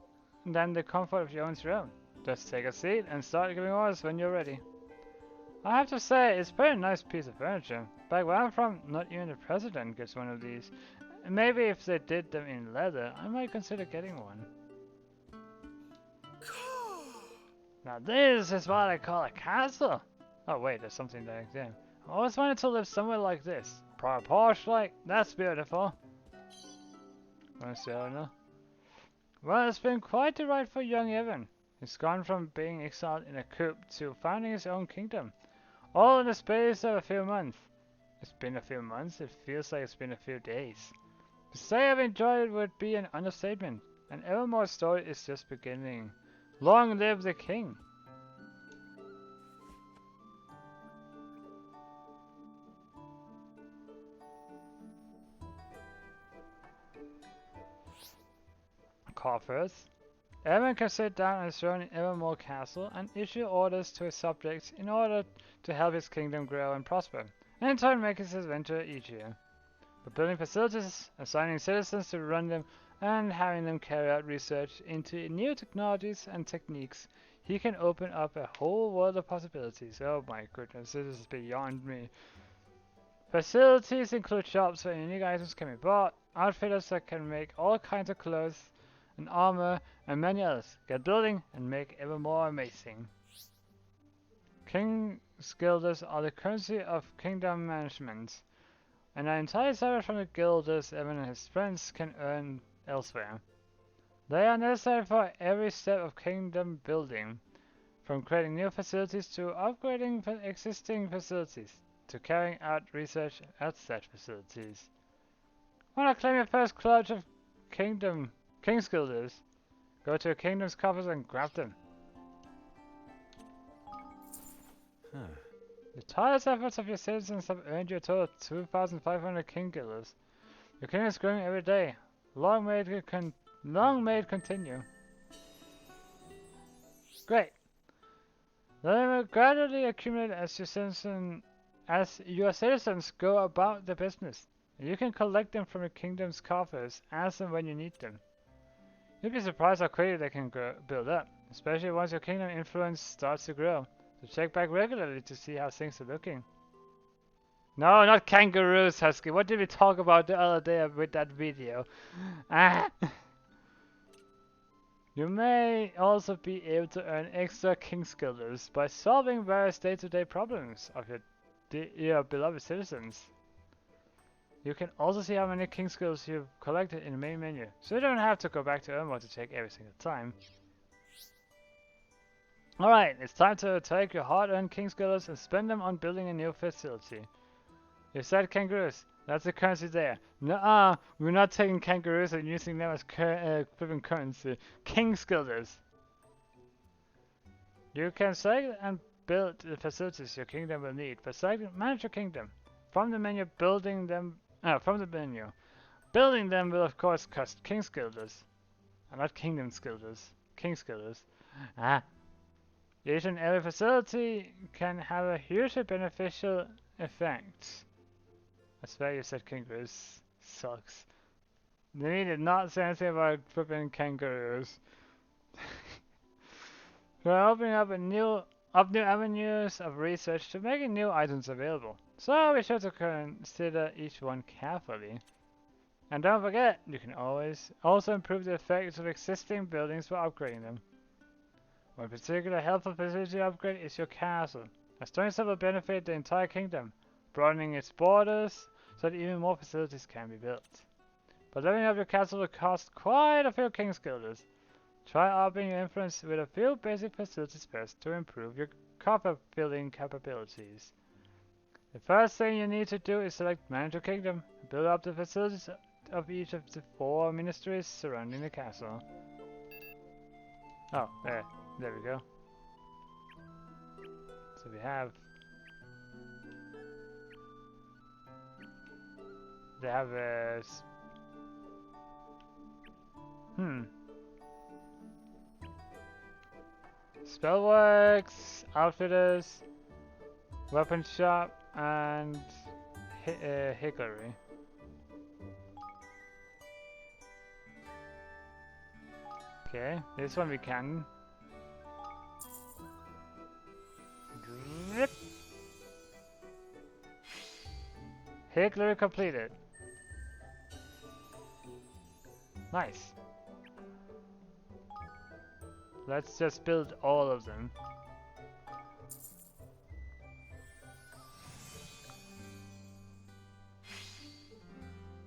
than the comfort of your own throne? Just take a seat and start giving orders when you're ready. I have to say, it's a very nice piece of furniture. Back where I'm from, not even the president gets one of these. And maybe if they did them in leather, I might consider getting one. Now this is what I call a castle. Oh wait, there's something there again. I always wanted to live somewhere like this. Proper Porsche like, that's beautiful. Well, it's been quite the ride for young Evan. He's gone from being exiled in a coop to founding his own kingdom. All in the space of a few months. It's been a few months, it feels like it's been a few days. To say I've enjoyed it would be an understatement. And Evermore's story is just beginning. Long live the king! Coffers. Evan can sit down on his throne in Evermore Castle and issue orders to his subjects in order to help his kingdom grow and prosper, and in turn make his adventure easier. By building facilities, assigning citizens to run them, and having them carry out research into new technologies and techniques, he can open up a whole world of possibilities. Oh my goodness, this is beyond me. Facilities include shops where unique items can be bought, outfitters that can make all kinds of clothes and armor, and many others. Get building and make ever more amazing. King's guilders are the currency of kingdom management, and are entirely separate from the guilders Evan and his friends can earn elsewhere. They are necessary for every step of kingdom building, from creating new facilities to upgrading existing facilities, to carrying out research at such facilities. Wanna claim your first clutch of King's Guilders? Go to your kingdom's coffers and grab them. The tireless efforts of your citizens have earned you a total of 2,500 King Guilders. Your kingdom is growing every day. Long may it continue. Great. They will gradually accumulate as your citizens go about their business. You can collect them from your kingdom's coffers as and when you need them. You'll be surprised how quickly they can build up, especially once your kingdom influence starts to grow. So check back regularly to see how things are looking. No, not kangaroos, Husky. What did we talk about the other day with that video? Ah. You may also be able to earn extra King's Guilders by solving various day-to-day problems of your beloved citizens. You can also see how many King's Guilders you've collected in the main menu, so you don't have to go back to Ermo to check every single time. Alright, it's time to take your hard-earned King's Guilders and spend them on building a new facility. You said kangaroos. That's the currency there. Nuh-uh, we're not taking kangaroos and using them as equivalent currency. King's Guilders. You can select and build the facilities your kingdom will need. But select manage your kingdom. From the menu, building them will of course cost King's Guilders. Not Kingdom's Guilders. King's Guilders. Each and every facility can have a hugely beneficial effect. I swear you said kangaroos. Sucks. They did not say anything about flipping kangaroos. We're opening up a new up new avenues of research to making new items available. So be sure to consider each one carefully. And don't forget, you can always also improve the effects of existing buildings by upgrading them. One particular helpful facility upgrade is your castle. A strong set will benefit the entire kingdom, broadening its borders so that even more facilities can be built. But leveling up your castle will cost quite a few King's Guilders. Try upping your influence with a few basic facilities first to improve your copper building capabilities. The first thing you need to do is select Manage your Kingdom and build up the facilities of each of the 4 ministries surrounding the castle. Oh, there we go. So we have... They have a... Spellworks, Outfitters, Weapon Shop, and Hickory. Okay, this one we can. Drip. Hickory completed. Nice. Let's just build all of them.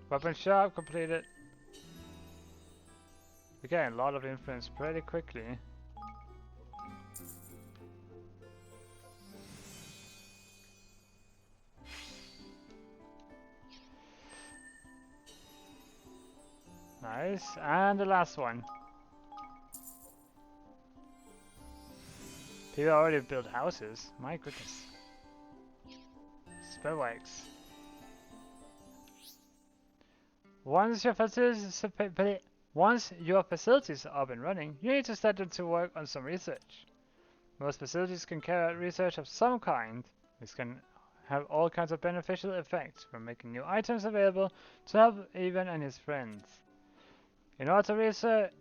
Weapon shop completed. We get a lot of influence pretty quickly. Nice, and the last one. People already built houses. My goodness. Spellworks. Once your facilities are up and running, you need to start them to work on some research. Most facilities can carry out research of some kind. This can have all kinds of beneficial effects, from making new items available to help Ivan and his friends. In order to research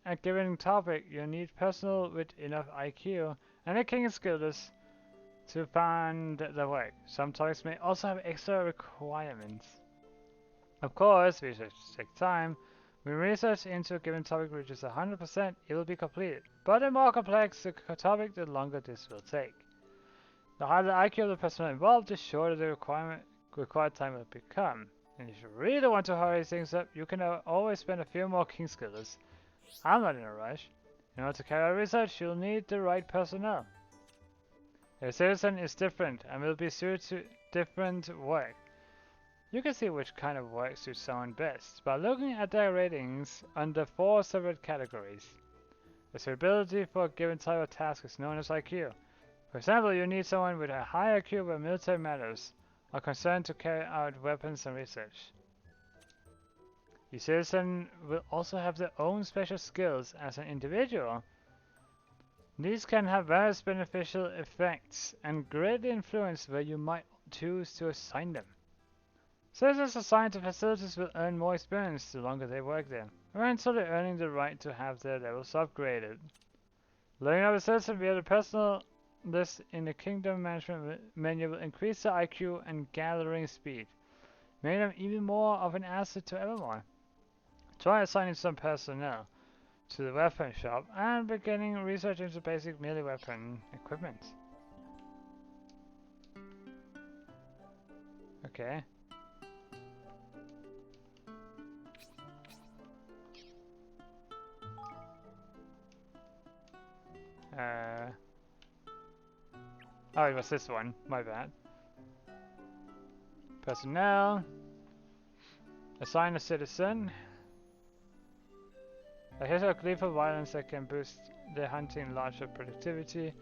a given topic, you need personnel with enough IQ and a King's Guilders to fund the work. Some topics may also have extra requirements. Of course, research takes time. When research into a given topic reaches 100%, it will be completed. But the more complex the topic, the longer this will take. The higher the IQ of the personnel involved, the shorter the required time will become. And if you really want to hurry things up, you can always spend a few more King's Guilders. I'm not in a rush. In order to carry out research, you'll need the right personnel. A citizen is different and will be suited to different work. You can see which kind of work suits someone best by looking at their ratings under 4 separate categories. The suitability for a given type of task is known as IQ. For example, you need someone with a high IQ where military matters are concerned to carry out weapons and research. Each citizen will also have their own special skills as an individual. These can have various beneficial effects and greatly influence where you might choose to assign them. Citizens assigned to facilities will earn more experience the longer they work there, eventually earning the right to have their levels upgraded. Learning of a citizen via the personal list in the Kingdom Management menu will increase their IQ and gathering speed, making them even more of an asset to Evermore. Try assigning some personnel to the weapon shop and beginning research into basic melee weapon equipment. Okay. Oh, it was this one. My bad. Personnel. Assign a citizen. A hit or gleeful violence that can boost the hunting larger productivity.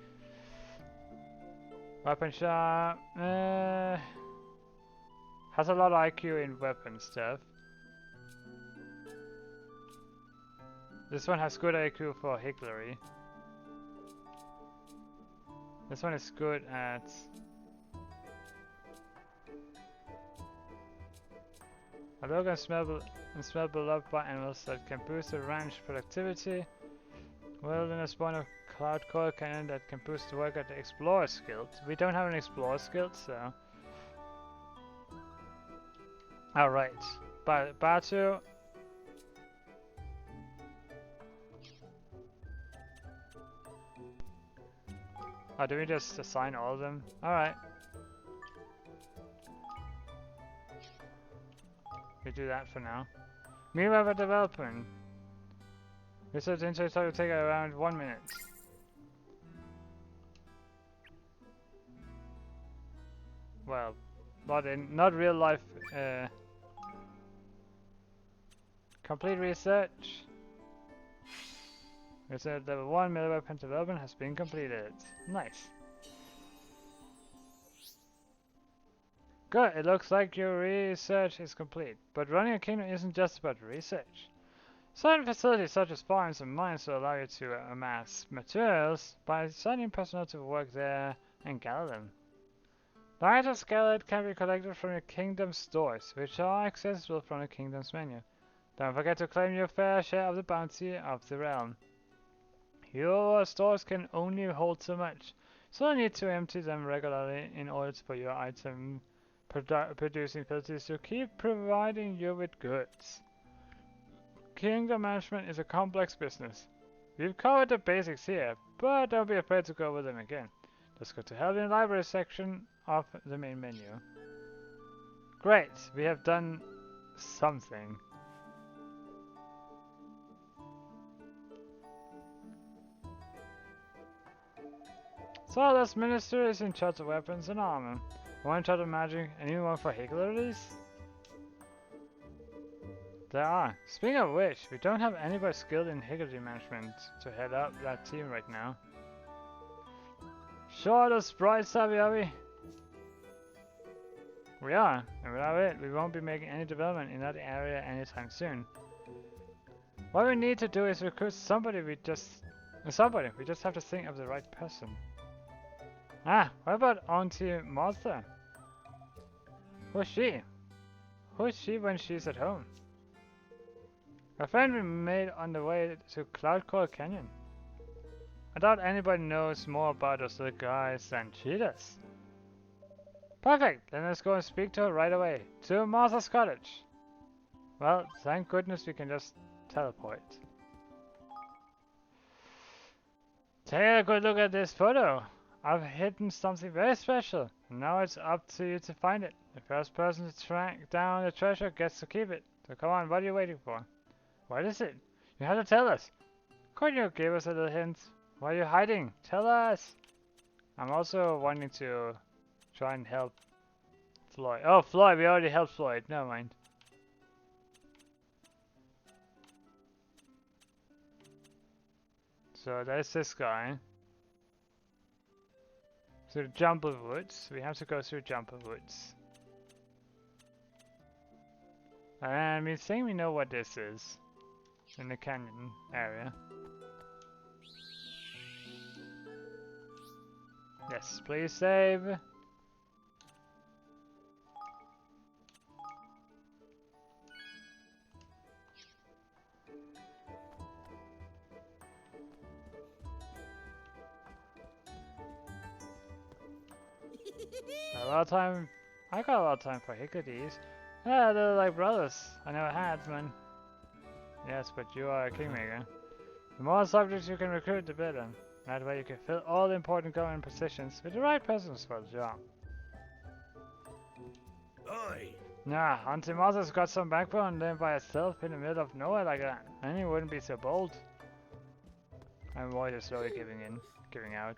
Weapon shop. Has a lot of IQ in weapon stuff. This one has good IQ for Hickory. This one is good at... A logo and smell beloved by animals that can boost the ranch productivity. Wilderness one of cloud core cannon that can boost the work of the explorer skill. We don't have an explorer skill, so. Alright. Batu. Oh, do we just assign all of them? Alright. We do that for now. Meanwhile, for development. Research intake will take around 1 minute. Well, not real life. Complete research. Research level 1 melee weapon development has been completed. Nice. Good, it looks like your research is complete. But running a kingdom isn't just about research. Certain facilities such as farms and mines will allow you to amass materials by assigning personnel to work there and gather them. The item scale can be collected from your kingdom's stores, which are accessible from the kingdom's menu. Don't forget to claim your fair share of the bounty of the realm. Your stores can only hold so much, so you need to empty them regularly in order for your item producing facilities to keep providing you with goods. Kingdom management is a complex business. We've covered the basics here, but don't be afraid to go over them again. Let's go to help in the library section of the main menu. Great, we have done something. Sawdust Minister is in charge of weapons and armor. One in charge of magic, anyone for Higglers? There are. Speaking of which, we don't have anybody skilled in Higgledy management to head up that team right now. Sure, the sprites are we? We are, and without it, we won't be making any development in that area anytime soon. What we need to do is recruit somebody. We just have to think of the right person. Ah, what about Auntie Martha? Who's she? Who's she when she's at home? A friend we made on the way to Cloudcore Canyon. I doubt anybody knows more about those little guys than she does. Perfect! Then let's go and speak to her right away. To Martha's cottage. Well, thank goodness we can just teleport. Take a good look at this photo. I've hidden something very special. Now it's up to you to find it. The first person to track down the treasure gets to keep it. So come on, what are you waiting for? What is it? You have to tell us. Couldn't you give us a little hint? Why are you hiding? Tell us! I'm also wanting to try and help Floyd. Oh, Floyd! We already helped Floyd. Never mind. So there's this guy. Through Jumper Woods. We have to go through Jumper Woods. And we think we know what this is. In the canyon area. Yes, please save. A lot of time. I got a lot of time for Hickories. Yeah, they're like brothers. I never had, man. Yes, but you are a kingmaker. The more subjects you can recruit, the better. That way you can fill all the important government positions with the right persons for the job.
Oi!
Nah, Auntie Martha's got some backbone living by herself in the middle of nowhere like that. And he wouldn't be so bold. I'm worried you're slowly giving out.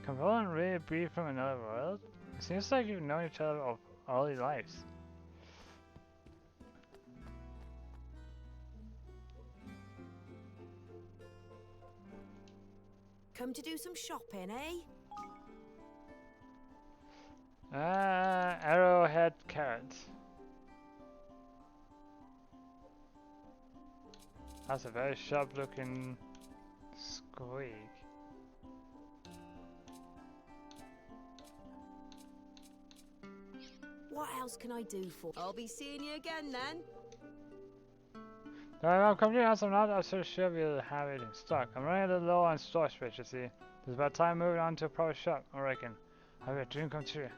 Can Roland really be from another world? It seems like you've known each other all your lives.
Come to do some shopping, eh?
Arrowhead Carrot. That's a very sharp looking squeak.
What else can I do for? I'll be seeing you again then.
I'm completely honest, I'm not so sure we'll have it in stock. I'm running a little low on store space, you see. It's about time moving on to a proper shop, I reckon. Have a dream come true.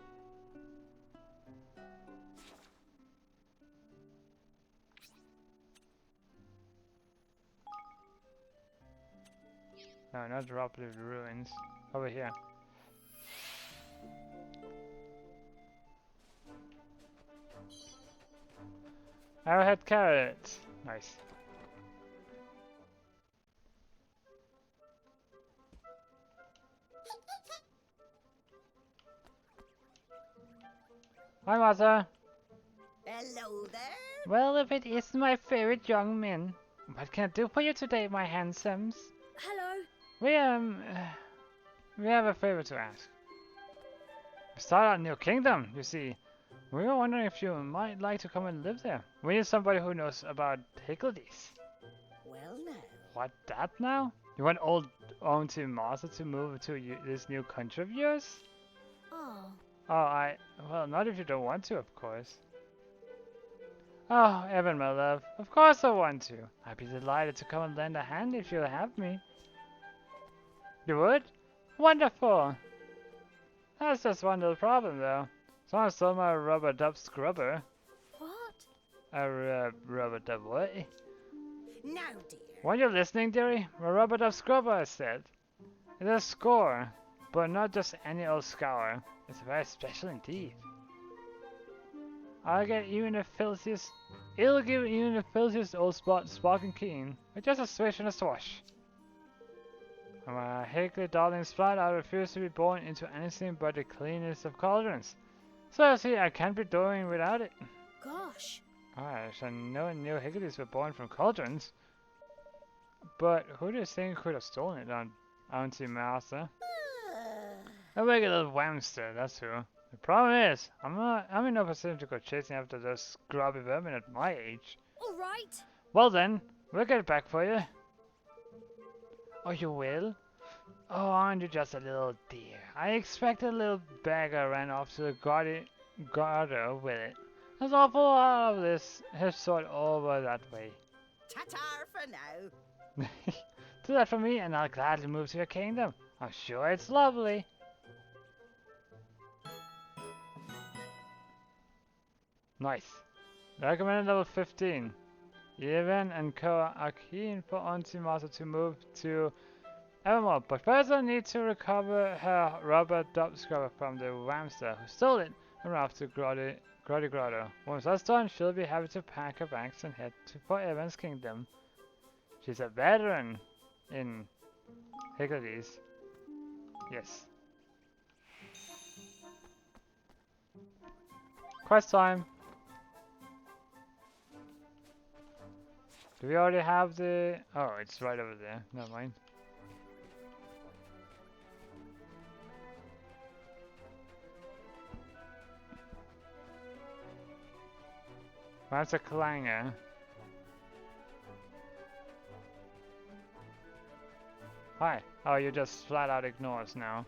No, not Droplet Ruins. Over here. Arrowhead carrots. Nice. Hi, Martha.
Hello there.
Well, if it isn't my favorite young man, what can I do for you today, my handsomes?
Hello.
We have a favor to ask. We started a new kingdom, you see. We were wondering if you might like to come and live there. We need somebody who knows about higgledies.
Well, now.
What, that now? You want old Auntie Martha to move to this new country of yours?
Oh.
Oh, well, not if you don't want to, of course. Oh, Evan, my love, of course I want to. I'd be delighted to come and lend a hand if you'll have me. You would? Wonderful! That's just one little problem, though. Someone stole my rubber dub scrubber.
What?
A rubber dub what?
Now, dear.
Weren't you listening, dearie? A rubber dub scrubber, I said. It's a score, but not just any old scour. It's very special indeed. I'll give even the filthiest old spot sparking keen with just a swish and a swash. And my Higley darling's flat, I refuse to be born into anything but the cleanest of cauldrons. So see, I can't be doing without it.
Gosh.
Gosh, I know new Higglies were born from cauldrons. But who do you think could have stolen it on Auntie Martha? A regular whamster, that's who. The problem is, I'm in no position to go chasing after those scrubby vermin at my age.
All right.
Well then, we'll get it back for you. Oh, you will? Oh, aren't you just a little dear? I expect a little beggar ran off to the grotto with it. There's an awful lot of this his sort over that way.
Ta-ta for now.
Do that for me and I'll gladly move to your kingdom. I'm sure it's lovely. Nice. Recommended level 15. Even and Co are keen for Auntie Martha to move to Evermore, but first I need to recover her rubber dub scrubber from the whamster who stole it and ran off to Grotto. Once that's done, she'll be happy to pack her bags and head for Evan's kingdom. She's a veteran in Higgledies. Yes. Quest time! Do we already have the... Oh, it's right over there. Never mind. That's a clanger. Hi. Oh, you just flat out ignore us now.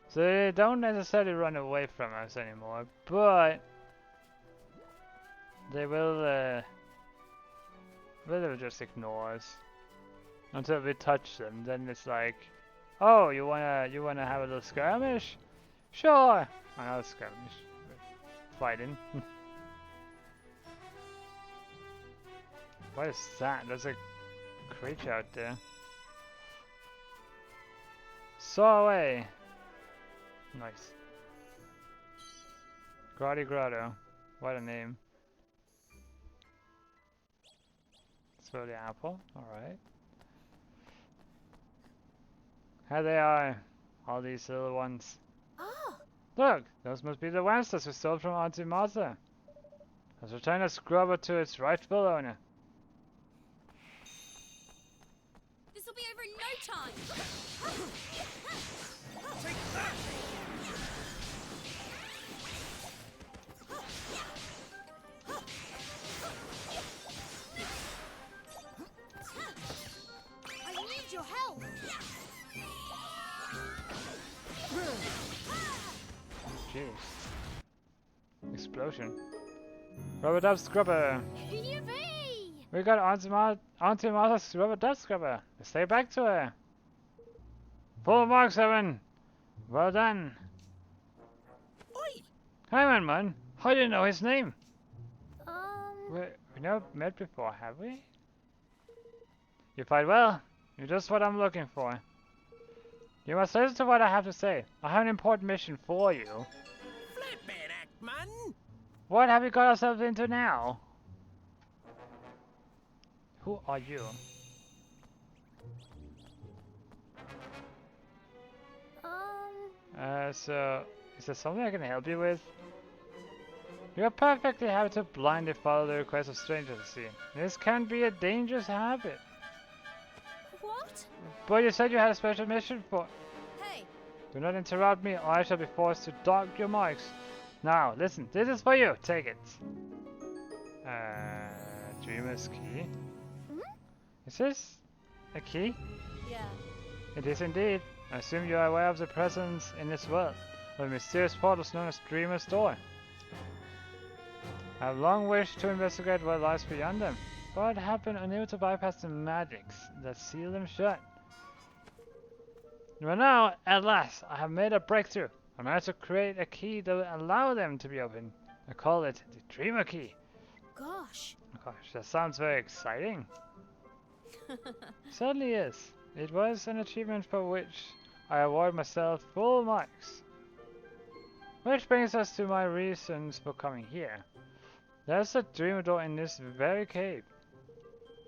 So they don't necessarily run away from us anymore, but they will just ignore us until we touch them. Then it's like, oh, you wanna have a little skirmish? Sure. Another skirmish. Fighting. What is that? There's a creature out there. Saw away. Nice. Grotto. What a name. Throw the apple. Alright. Here they are. All these little ones.
Oh.
Look! Those must be the whamsters we stole from Auntie Martha. Let's return the scrubber to its rightful owner.
This'll be over in no time.
Take that!
I need your help.
Jeez. Explosion. Rubber dub scrubber.
Yippee!
We got onto Martha's rubber duck scrubber. Let's take it back to her. Full marks, Evan. Well done.
Oi!
Hi, man. How do you know his name?
Um,
We never met before, have we? You fight well. You're just what I'm looking for. You must listen to what I have to say. I have an important mission for you.
Flippin' heck, man!
What have you got ourselves into now? Who are you? So, is there something I can help you with? You're perfectly happy to blindly follow the requests of strangers, I see. This can be a dangerous habit.
what?
But you said you had a special mission for...
Hey,
Do not interrupt me or I shall be forced to dock your marks. Now, listen, this is for you. Take it. Dreamer's key. Is this a key?
yeah.
It is indeed. I assume you are aware of the presence in this world of mysterious portals known as Dreamer's Door. I have long wished to investigate what lies beyond them, but have been unable to bypass the magics that seal them shut. But now, at last, I have made a breakthrough. I managed to create a key that will allow them to be opened. I call it the Dreamer Key.
Gosh.
Gosh, that sounds very exciting. Certainly is. It was an achievement for which I award myself full marks. Which brings us to my reasons for coming here. There's a dreamer door in this very cave.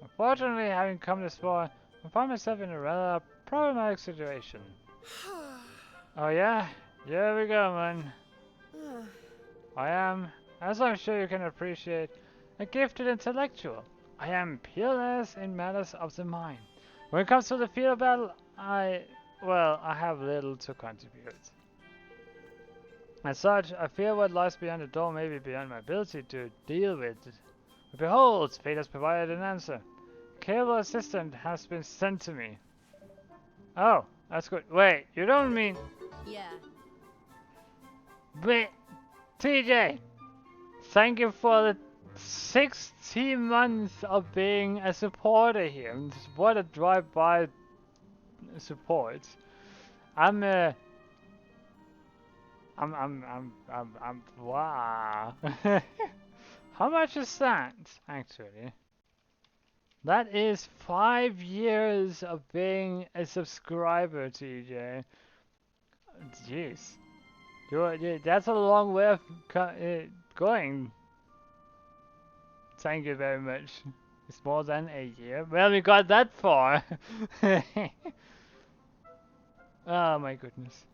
Unfortunately, having come this far, I find myself in a rather problematic situation. Oh yeah? Here we go, man. I am, as I'm sure you can appreciate, a gifted intellectual. I am peerless in matters of the mind. When it comes to the field of battle, I have little to contribute. As such, I fear what lies beyond the door may be beyond my ability to deal with. But behold, fate has provided an answer. A capable assistant has been sent to me. Oh, that's good. Wait, you don't mean...
Yeah.
Wait, TJ! Thank you for the 16 months of being a supporter here. What a drive-by support. Wow. How much is that, actually? That is 5 years of being a subscriber, TJ. Jeez. That's a long way of going. Thank you very much. It's more than a year. Well, we got that far. Oh my goodness.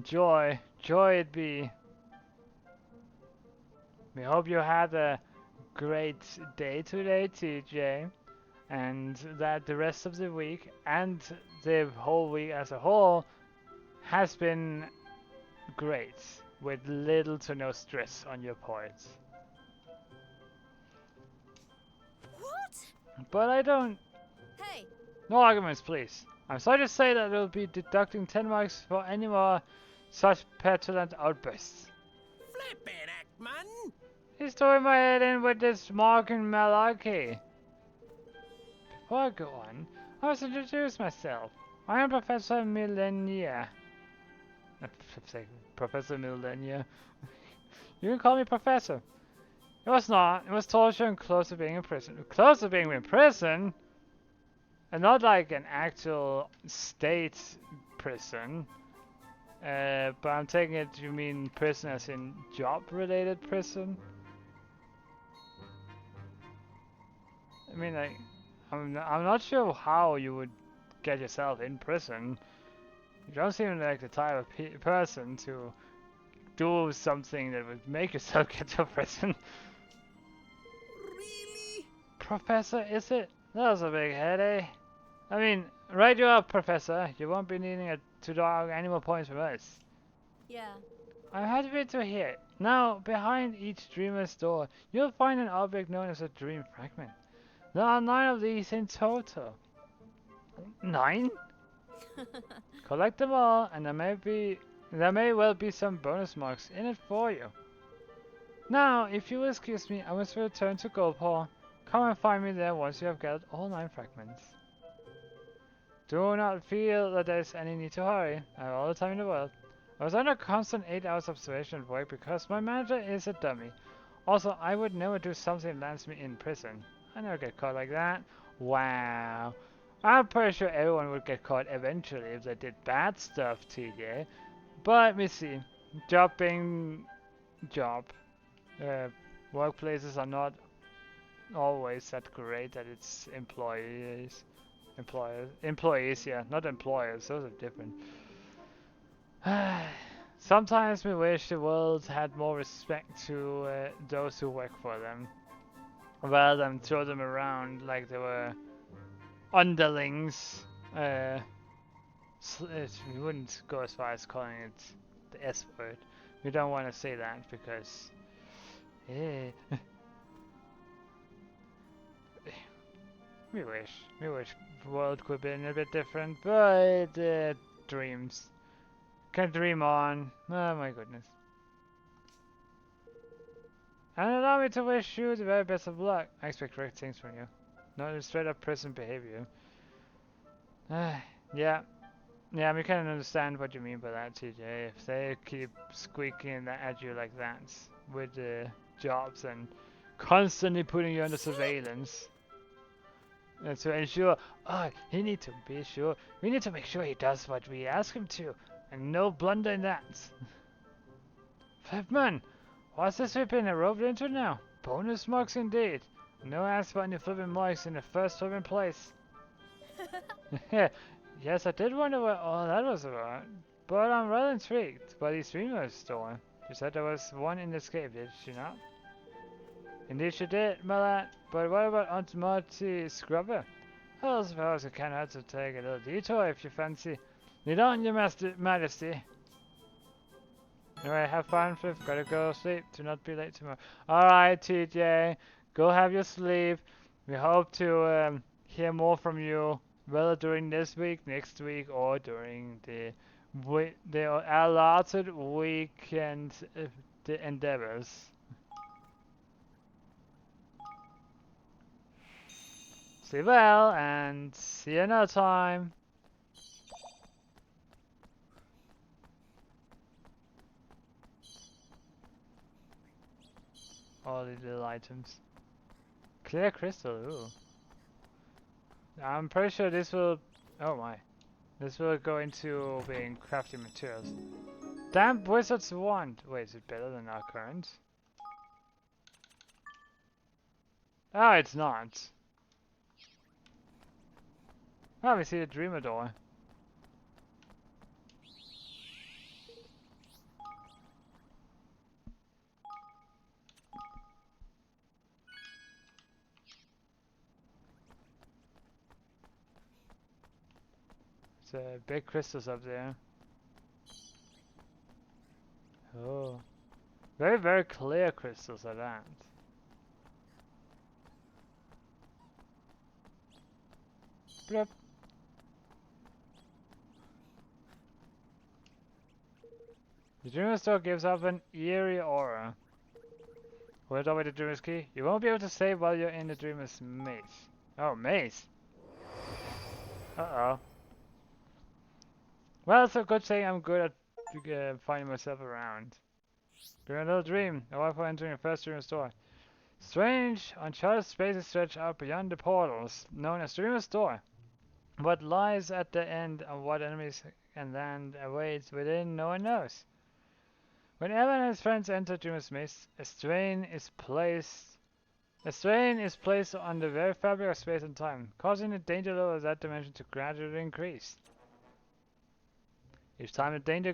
Joy. Joy it be. We hope you had a great day today, TJ. And that the rest of the week and the whole week as a whole has been great. With little to no stress on your part.
What?
But I don't...
Hey,
No arguments, please. I'm sorry to say that we'll be deducting 10 marks for any more such petulant outbursts.
Flippin' heck, man!
He's throwing my head in with this marking malarkey. Before I go on, I must introduce myself. I am Professor Millennia. Professor Millennia. You can call me Professor. It was not. It was torture and close to being in prison. Close to being in prison? And not like an actual state prison. But I'm taking it you mean prison as in job-related prison? I mean, like, I'm not sure how you would get yourself in prison. You don't seem like the type of person to do something that would make yourself get to prison.
Really?
Professor, is it? That was a big headache. I mean, right you up, Professor. You won't be needing to dog any more points from us.
yeah.
I'm happy to hear it. Now, behind each dreamer's door, you'll find an object known as a dream fragment. There are 9 of these in total. 9? Collect them all, and there may well be some bonus marks in it for you. Now, if you'll excuse me, I must return to Goldpaw. Come and find me there once you have gathered all 9 fragments. Do not feel that there is any need to hurry. I have all the time in the world. I was under constant 8 hours observation at work because my manager is a dummy. Also, I would never do something that lands me in prison. I never get caught like that. Wow. I'm pretty sure everyone would get caught eventually if they did bad stuff, TJ. But let me see. Job. Workplaces are not always that great that it's employees, yeah, not employers, those are different. Sometimes we wish the world had more respect to those who work for them, rather than throw them around like they were underlings. We wouldn't go as far as calling it the S word. We don't want to say that because we wish the world could be a bit different, but dreams. Can dream on. Oh my goodness. And allow me to wish you the very best of luck. I expect great things from you. Not straight up prison behavior. Yeah. Yeah, we can understand what you mean by that, TJ. If they keep squeaking that at you like that with the jobs and constantly putting you under surveillance. And to ensure, he need to be sure. We need to make sure he does what we ask him to, and no blunder in that. Flipman, what's this we've been roped into now? Bonus marks indeed. No ask for any flipping marks in the first flipping place. Yes, I did wonder what all that was about, but I'm rather intrigued by the streamer's store. She said there was one in this cave, did she not? Indeed she did, my lad. But what about Aunt Marty Scrubber? I suppose it can't hurt to take a little detour if you fancy. Lead on, your majesty. Alright, have fun, Flip. Gotta go sleep. Do not be late tomorrow. Alright, TJ. Go have your sleep. We hope to hear more from you, whether during this week, next week, or during the allotted weekend the endeavors. Sleep well, and see you another time. All the little items. Clear crystal, ooh. I'm pretty sure this will... Oh my. This will go into being crafting materials. Damp Wizard's Wand! Wait, is it better than our current? Oh, it's not. Oh, we see the Dreamer door. It's big crystals up there. Oh. Very, very clear crystals at that. Blip. The Dreamer's Door gives off an eerie aura. Hold on with the Dreamer's Key. You won't be able to save while you're in the Dreamer's Maze. Oh, maze! Uh-oh. Well, it's a good thing I'm good at finding myself around. During a little dream, a while before entering the first Dreamer's Door. Strange, uncharted spaces stretch out beyond the portals, known as Dreamer's Door. What lies at the end and what enemies and land awaits within, no one knows. When Evan and his friends enter Dreamer's Maze, a strain is placed on the very fabric of space and time, causing the danger level of that dimension to gradually increase. Each time the danger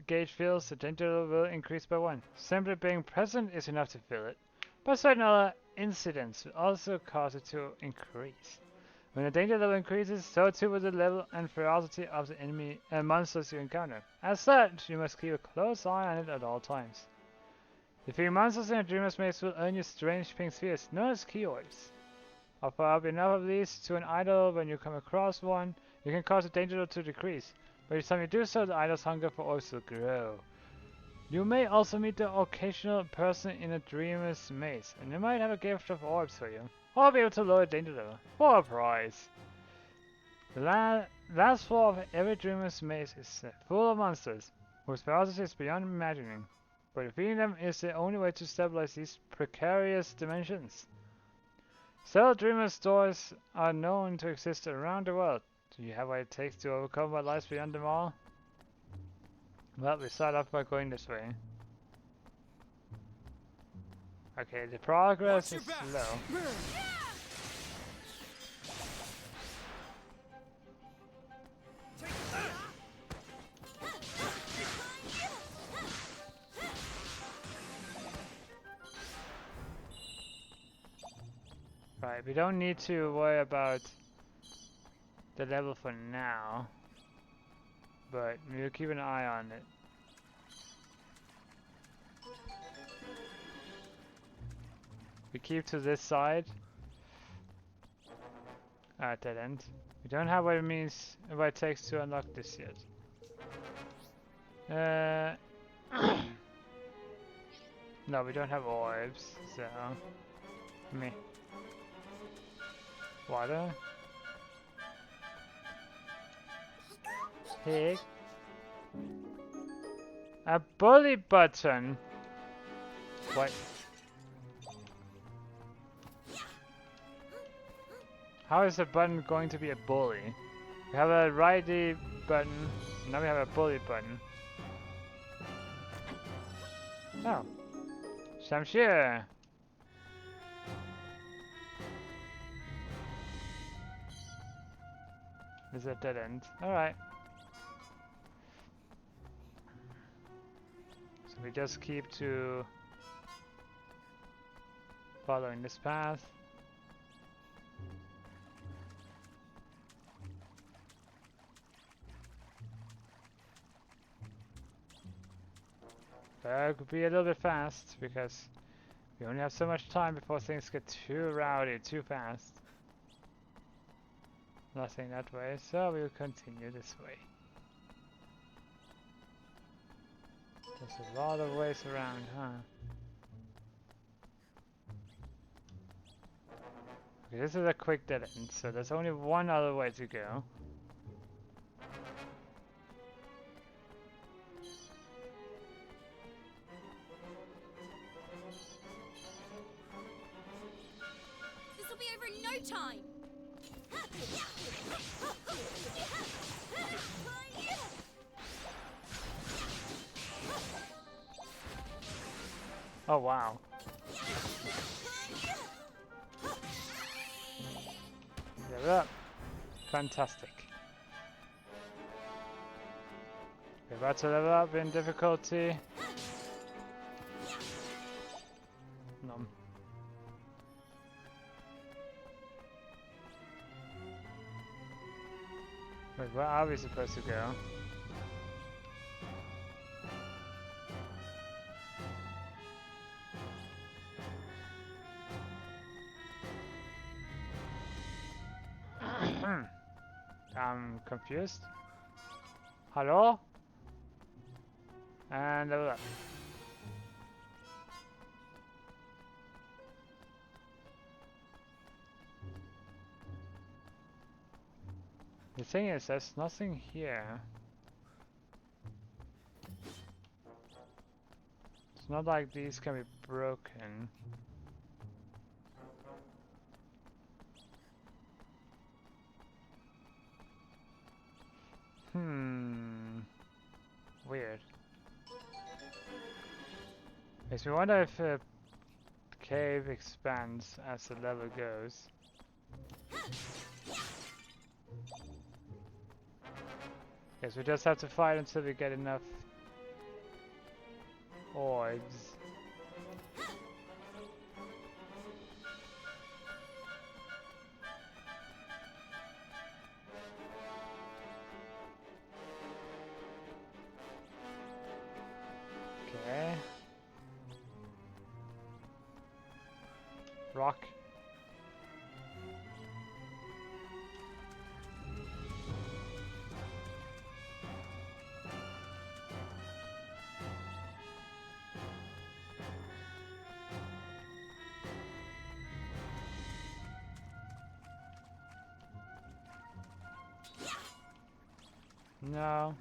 gauge fills, the danger level will increase by 1. Simply being present is enough to fill it, but certain other incidents will also cause it to increase. When the danger level increases, so too will the level and ferocity of the enemy and monsters you encounter. As such, you must keep a close eye on it at all times. Defeating monsters in a Dreamer's Maze will earn you strange pink spheres, known as key orbs. Offer up enough of these to an idol when you come across one, you can cause the danger level to decrease. But each time you do so, the idol's hunger for orbs will grow. You may also meet the occasional person in a Dreamer's Maze, and they might have a gift of orbs for you. I'll be able to lower danger level for a prize. The last floor of every dreamer's maze is full of monsters, whose ferocity is beyond imagining. But defeating them is the only way to stabilize these precarious dimensions. Several dreamers' stores are known to exist around the world. Do you have what it takes to overcome what lies beyond them all? Well, we start off by going this way. Okay, the progress is slow. Right, we don't need to worry about the level for now, but we'll keep an eye on it. We keep to this side. At that end. We don't have what it means, what it takes to unlock this yet. No, we don't have orbs, so meh. Water. Pig. A bully button. What? How is a button going to be a bully? We have a righty button, now we have a bully button. Oh. Shamshir! Is a dead end. Alright. So we just keep to following this path. Could be a little bit fast because we only have so much time before things get too rowdy, too fast. Nothing that way, so we'll continue this way. There's a lot of ways around, huh? Okay, this is a quick dead end, so there's only one other way to go.
This'll be over in no time.
Oh wow. Level up. Fantastic. We're about to level up in difficulty. Nom. Wait, where are we supposed to go? I'm confused. Hello? And level up. The thing is, there's nothing here. It's not like these can be broken. Weird. Makes me wonder if the cave expands as the level goes. Guess we just have to fight until we get enough orbs. Okay. Rock. No.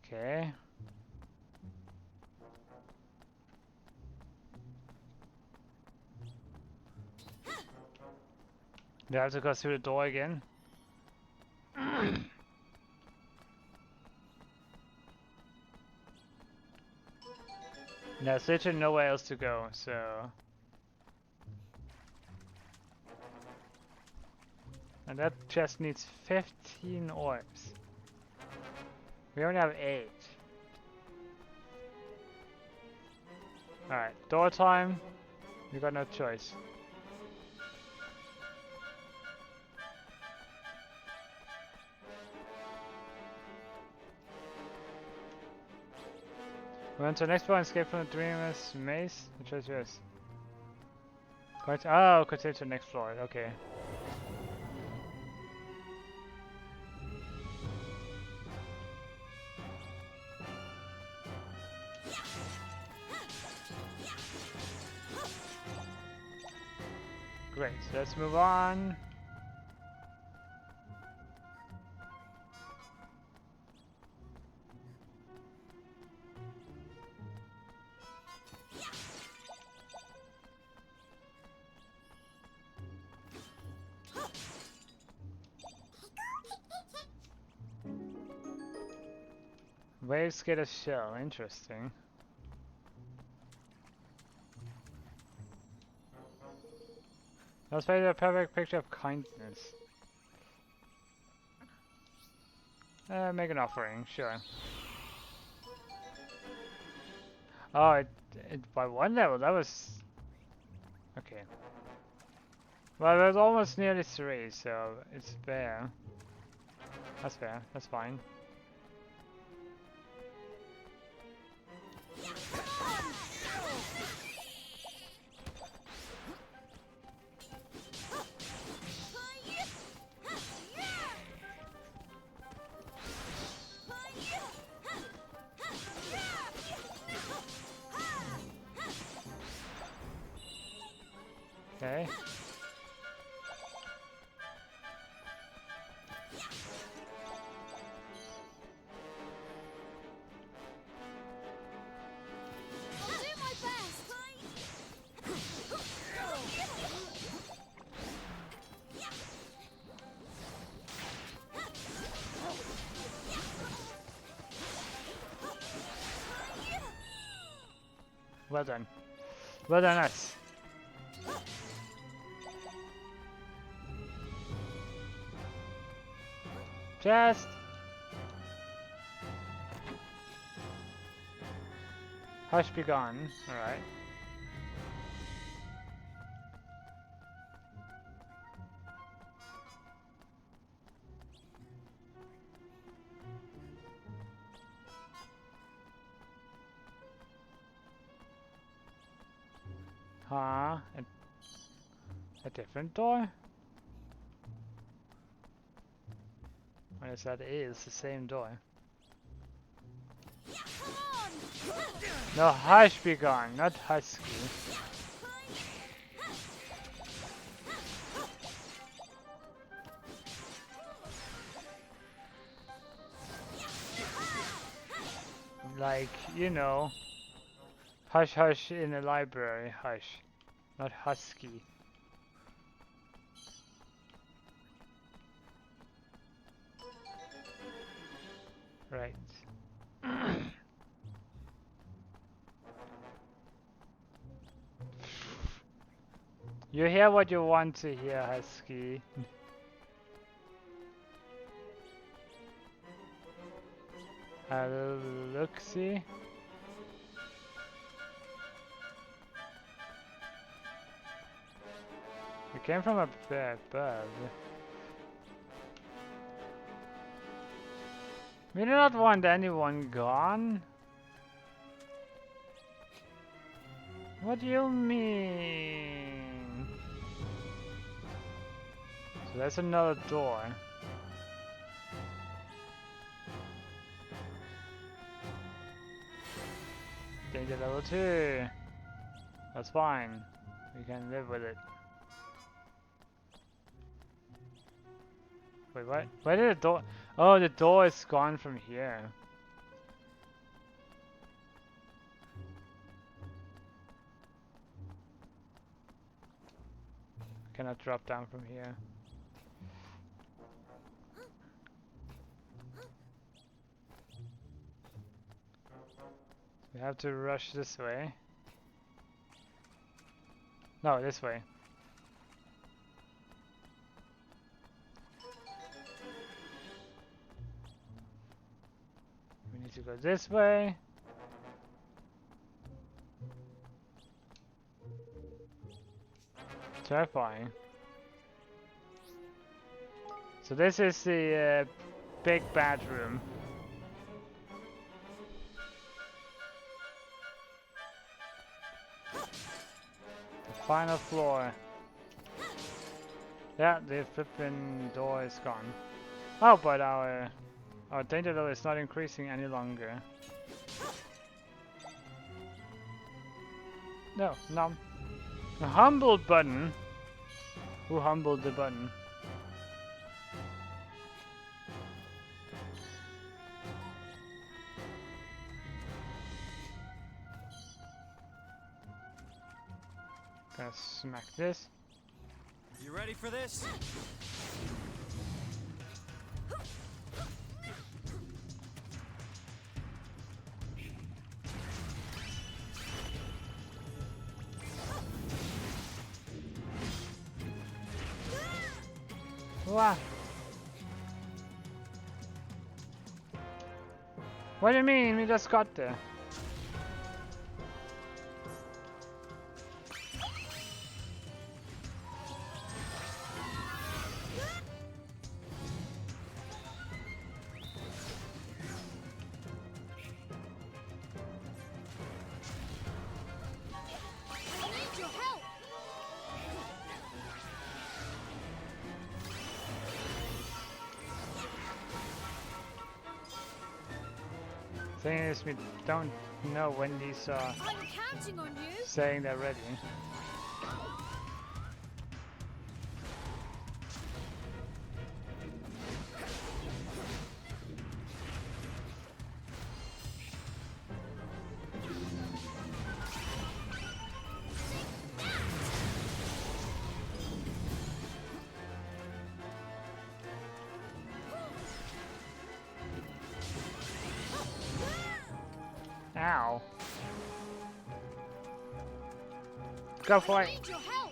Okay. Do I have to go through the door again? There's literally nowhere else to go, so... And that chest needs 15 orbs. We only have 8. Alright, door time. We got no choice. We went to the next floor and escape from the Dreamer's maze. Which is yours? Oh, continue to the next floor. Okay. Great, so let's move on. Waves get a shell, interesting. Let's paint a perfect picture of kindness. Make an offering, sure. Oh, it by one level, that was... Okay. Well, there's almost nearly 3, so it's fair. That's fair, that's fine. Okay. Well done. Well done, us. Chest! Hush be gone. Alright. Huh? A different door? I guess that is the same door. No, hush be gone, not husky. Like, you know, hush hush in the library, hush, not husky. Right. You hear what you want to hear, Husky. Look-see. It came from up there above. We do not want anyone gone. What do you mean? So that's another door. danger level 2. That's fine. We can live with it. Wait, what? Where did the door? Oh, the door is gone from here. Cannot drop down from here. We have to rush this way. No, this way. We need to go this way. Terrifying. So this is the big bathroom. The final floor. Yeah, the flipping door is gone. Oh, but our danger level is not increasing any longer. No, no. A humble button. Who humbled the button? Gonna smack this.
You ready for this?
Wow. What do you mean? We just got there. Thing is, we don't know when these are
I'm counting on you.
saying they're ready. Ow. Go for
I
it.
need your help.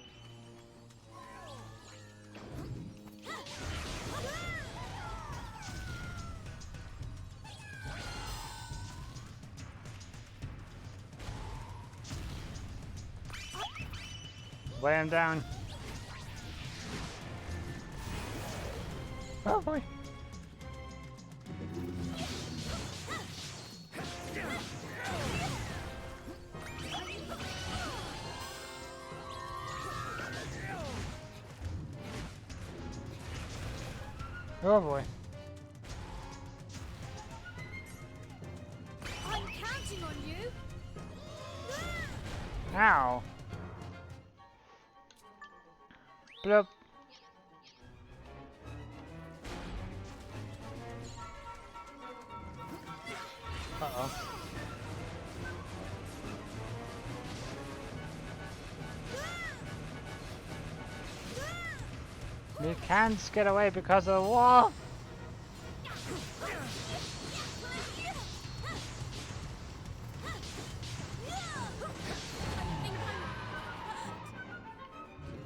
Weigh him down. Oh boy. Oh boy.
I'm counting on you.
Ow. Bloop. Uh-oh. We can't get away because of the wall.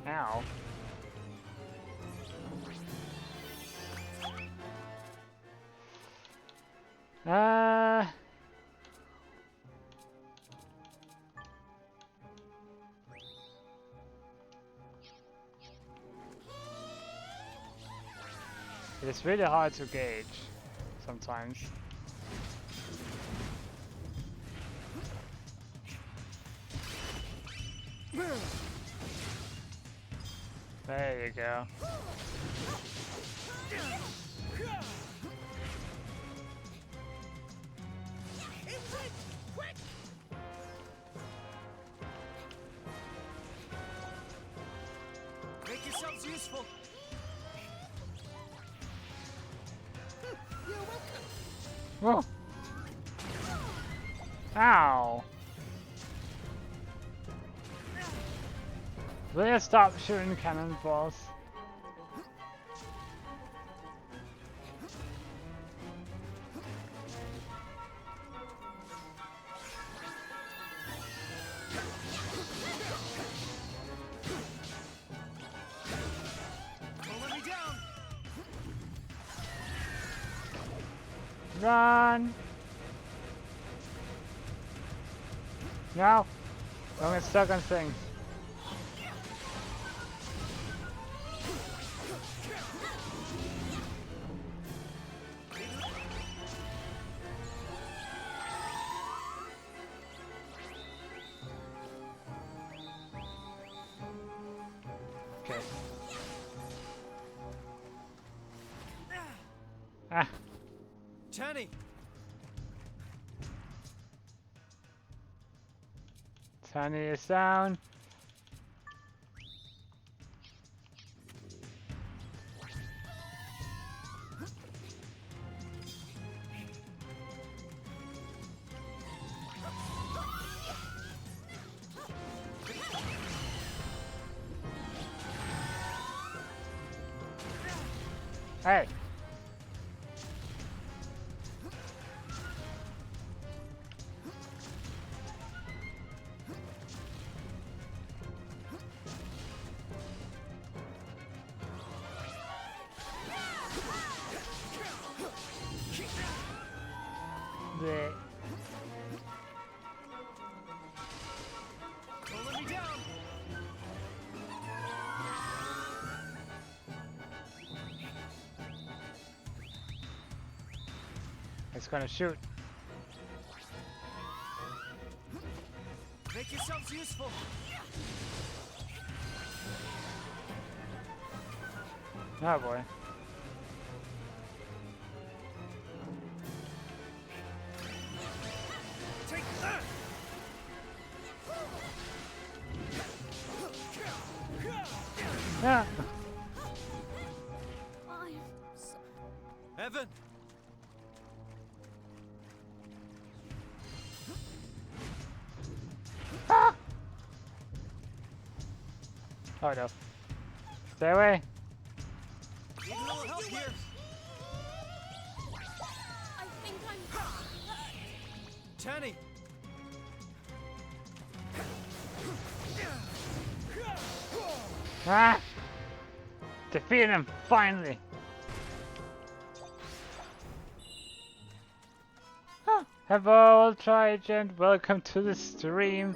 Ow. It's really hard to gauge sometimes. There you go.
yourselves useful.
You're welcome.
Whoa. Ow. Will you stop shooting cannonballs?
Don't let me down.
Run! No! Don't get stuck on things. Okay. Ah!
Tenny.
Tiny is down. Hey! Bleh.
Don't let me down.
It's gonna shoot.
Make yourselves useful.
Oh boy.
Take that.
Yeah.
I'm so
Evan.
Ah! Oh no. Stay away.
Need a little help here.
I think I'm
Tenny.
Ah! Defeat him, finally! Hello, Trigent, welcome to the stream.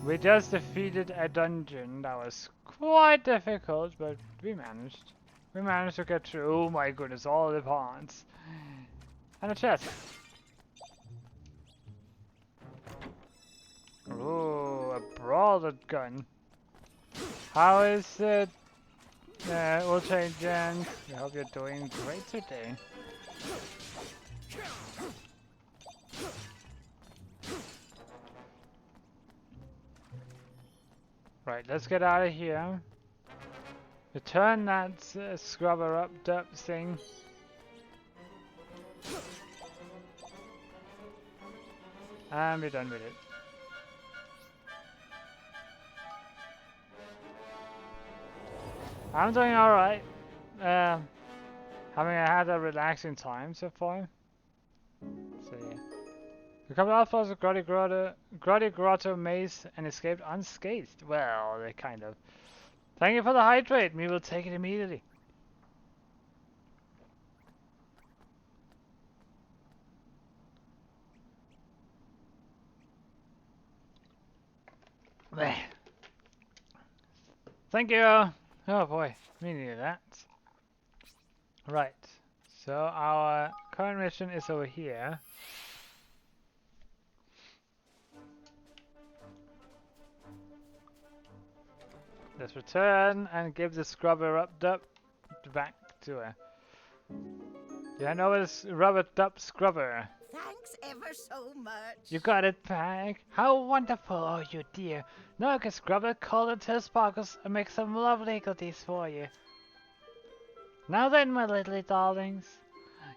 We just defeated a dungeon that was quite difficult, but we managed. We managed to get through, oh my goodness, all the parts. And a chest. Ooh, a brawler gun. How is it? Ultra Agent, I hope you're doing great today. Right, let's get out of here. Return that scrubber up dup thing. And we're done with it. I'm doing alright. Having had a relaxing time so far. So yeah. We covered all floors of Grotty Grotto maze and escaped unscathed. Well, they kind of. Thank you for the hydrate. We will take it immediately. There. Thank you. Oh boy, we needed that. Right. So our current mission is over here. Let's return and give the scrubber up back to her. Yeah, no, it's rubber dup scrubber.
Thanks ever so much.
You got it back. How wonderful, oh you dear. Now I can scrub it cold until it sparkles and make some lovely goodies for you. Now then, my little darlings.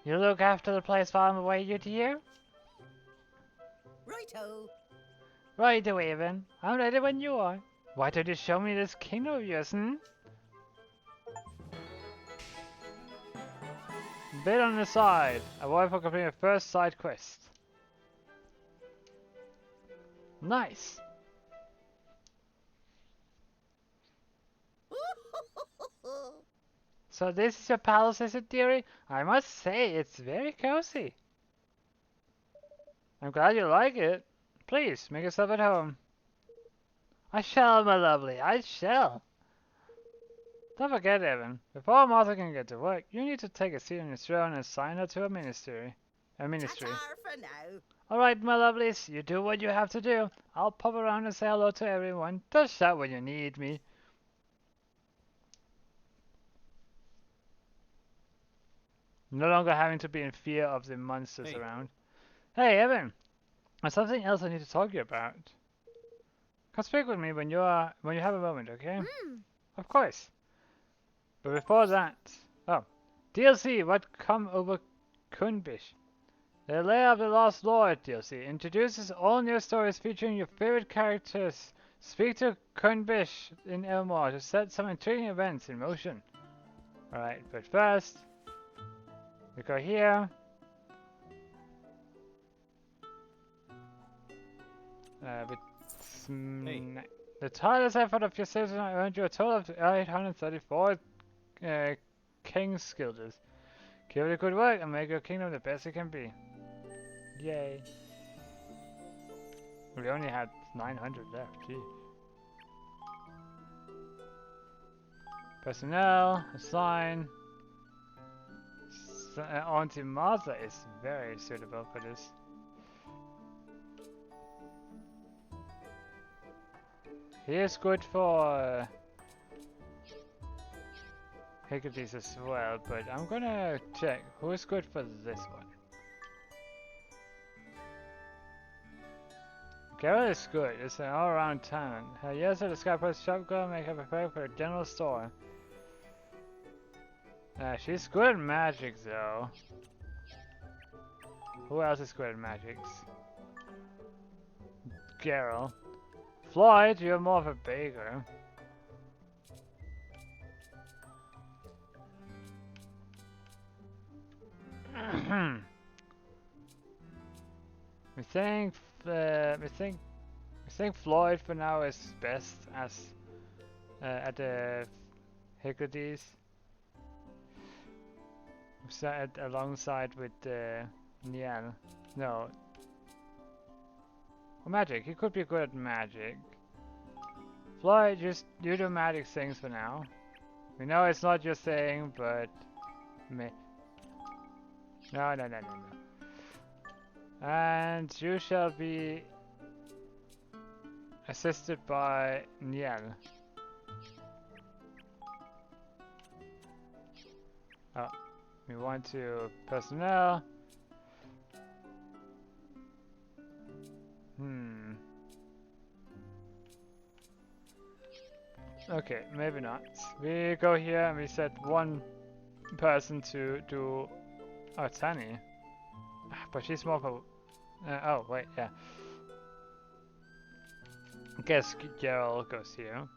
You look after the place while I'm away, you dear?
Righto.
Right away, then. I'm ready when you are. Why don't you show me this kingdom of yours, hmm? Bit on the side. Avoid for completing the first side quest. Nice. So this is your palace, is it, dearie? I must say, it's very cozy. I'm glad you like it. Please, make yourself at home. I shall, my lovely, I shall. Don't forget, Evan, before Martha can get to work, you need to take a seat on your throne and sign her to a ministry.
Ta-ta for now.
Alright, my lovelies, you do what you have to do. I'll pop around and say hello to everyone. Just shout when you need me. No longer having to be in fear of the monsters around. Hey, Evan! There's something else I need to talk to you about. Come speak with me when you have a moment, okay? Of course. But before that... Oh. DLC, what come over Kunbish? The Lair of the Lost Lord DLC introduces all new stories featuring your favorite characters. Speak to Kunbish in Elmore to set some intriguing events in motion. Alright, but first... we go here. The tireless effort of your citizens earned you a total of 834 King's Guilders. Keep up the good work and make your kingdom the best it can be. Yay. We only had 900 left, gee. Personnel, assign. Auntie Martha is very suitable for this. He is good for Hickories as well, but I'm gonna check who is good for this one. Carol is good, it's an all-around talent. Her years at the Skypost shop girl make her perfect for a general store. She's good at magic though. Who else is good at magics? Geralt. Floyd, you're more of a baker. we think Floyd for now is best as at the Hickories. Alongside with Niall. No. Magic. He could be good at magic. Floyd, you do magic things for now. We know it's not your thing, but no. And you shall be assisted by Niall. Oh. We want to personnel. Okay, maybe not. We go here and we set one person to do Tani. But she's more for... oh, wait, yeah. I guess Geralt goes here.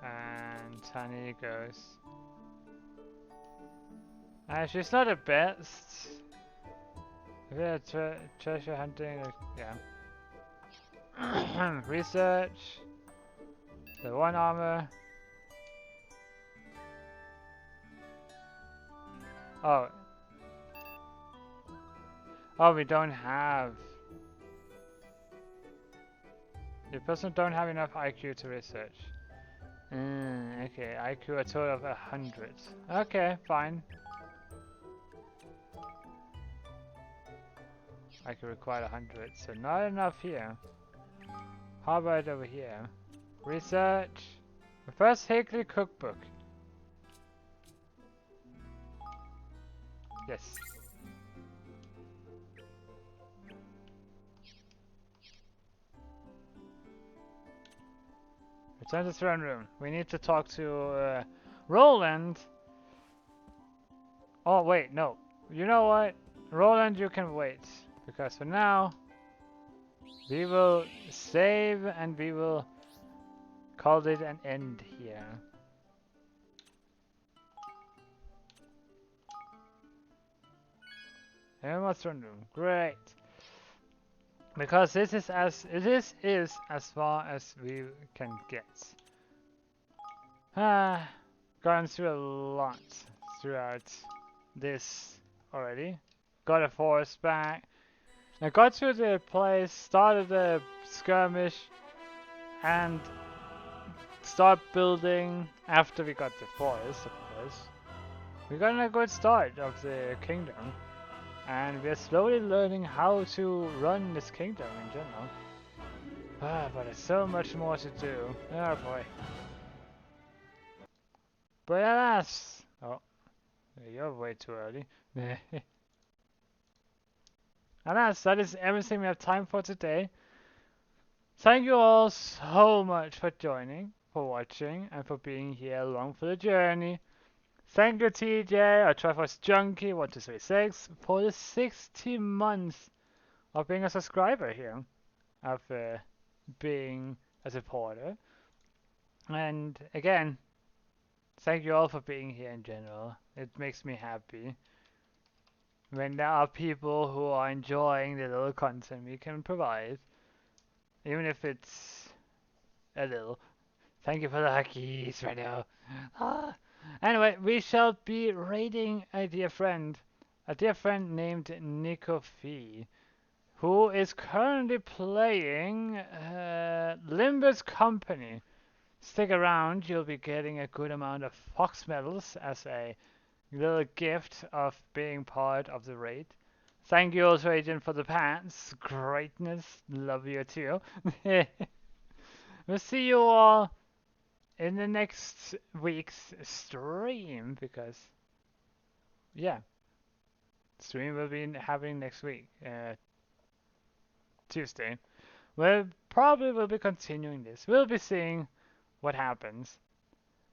And Tani goes... she's not the best. Yeah, treasure hunting, yeah. Research. The one armor. Oh. Oh, we don't have. The person don't have enough IQ to research. Okay, IQ a total of 100. Okay, fine. I could require 100, so not enough here. How about over here? Research. The first Hickory cookbook. Yes. Return to throne room. We need to talk to Roland. Oh wait, no. You know what? Roland, you can wait. Because for now, we will save and we will call it an end here. Emma throne room. Great. Because this is as far as we can get. Gone through a lot throughout this already. Got a forest back. I got to the place, started the skirmish, and start building after we got the forest, of course. We got a good start of the kingdom, and we're slowly learning how to run this kingdom in general. But there's so much more to do. Oh boy. But alas! Oh, you're way too early. Alas, that is everything we have time for today. Thank you all so much for joining, for watching, and for being here along for the journey. Thank you TJ, or Triforce Junkie 1236, for the 60 months of being a subscriber here, of being a supporter. And again, thank you all for being here in general. It makes me happy when there are people who are enjoying the little content we can provide, even if it's a little. Thank you for the hackies right now. Anyway, we shall be raiding a dear friend named Nico Fee, who is currently playing Limbus Company. Stick around, you'll be getting a good amount of Fox medals as a little gift of being part of the raid. Thank you also, Agent, for the pants. Greatness. Love you too. We'll see you all in the next week's stream, because, yeah, stream will be happening next week, Tuesday. We'll probably will be continuing this. We'll be seeing what happens.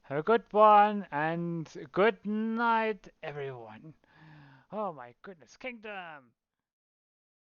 Have a good one, and good night, everyone. Oh my goodness, Kingdom!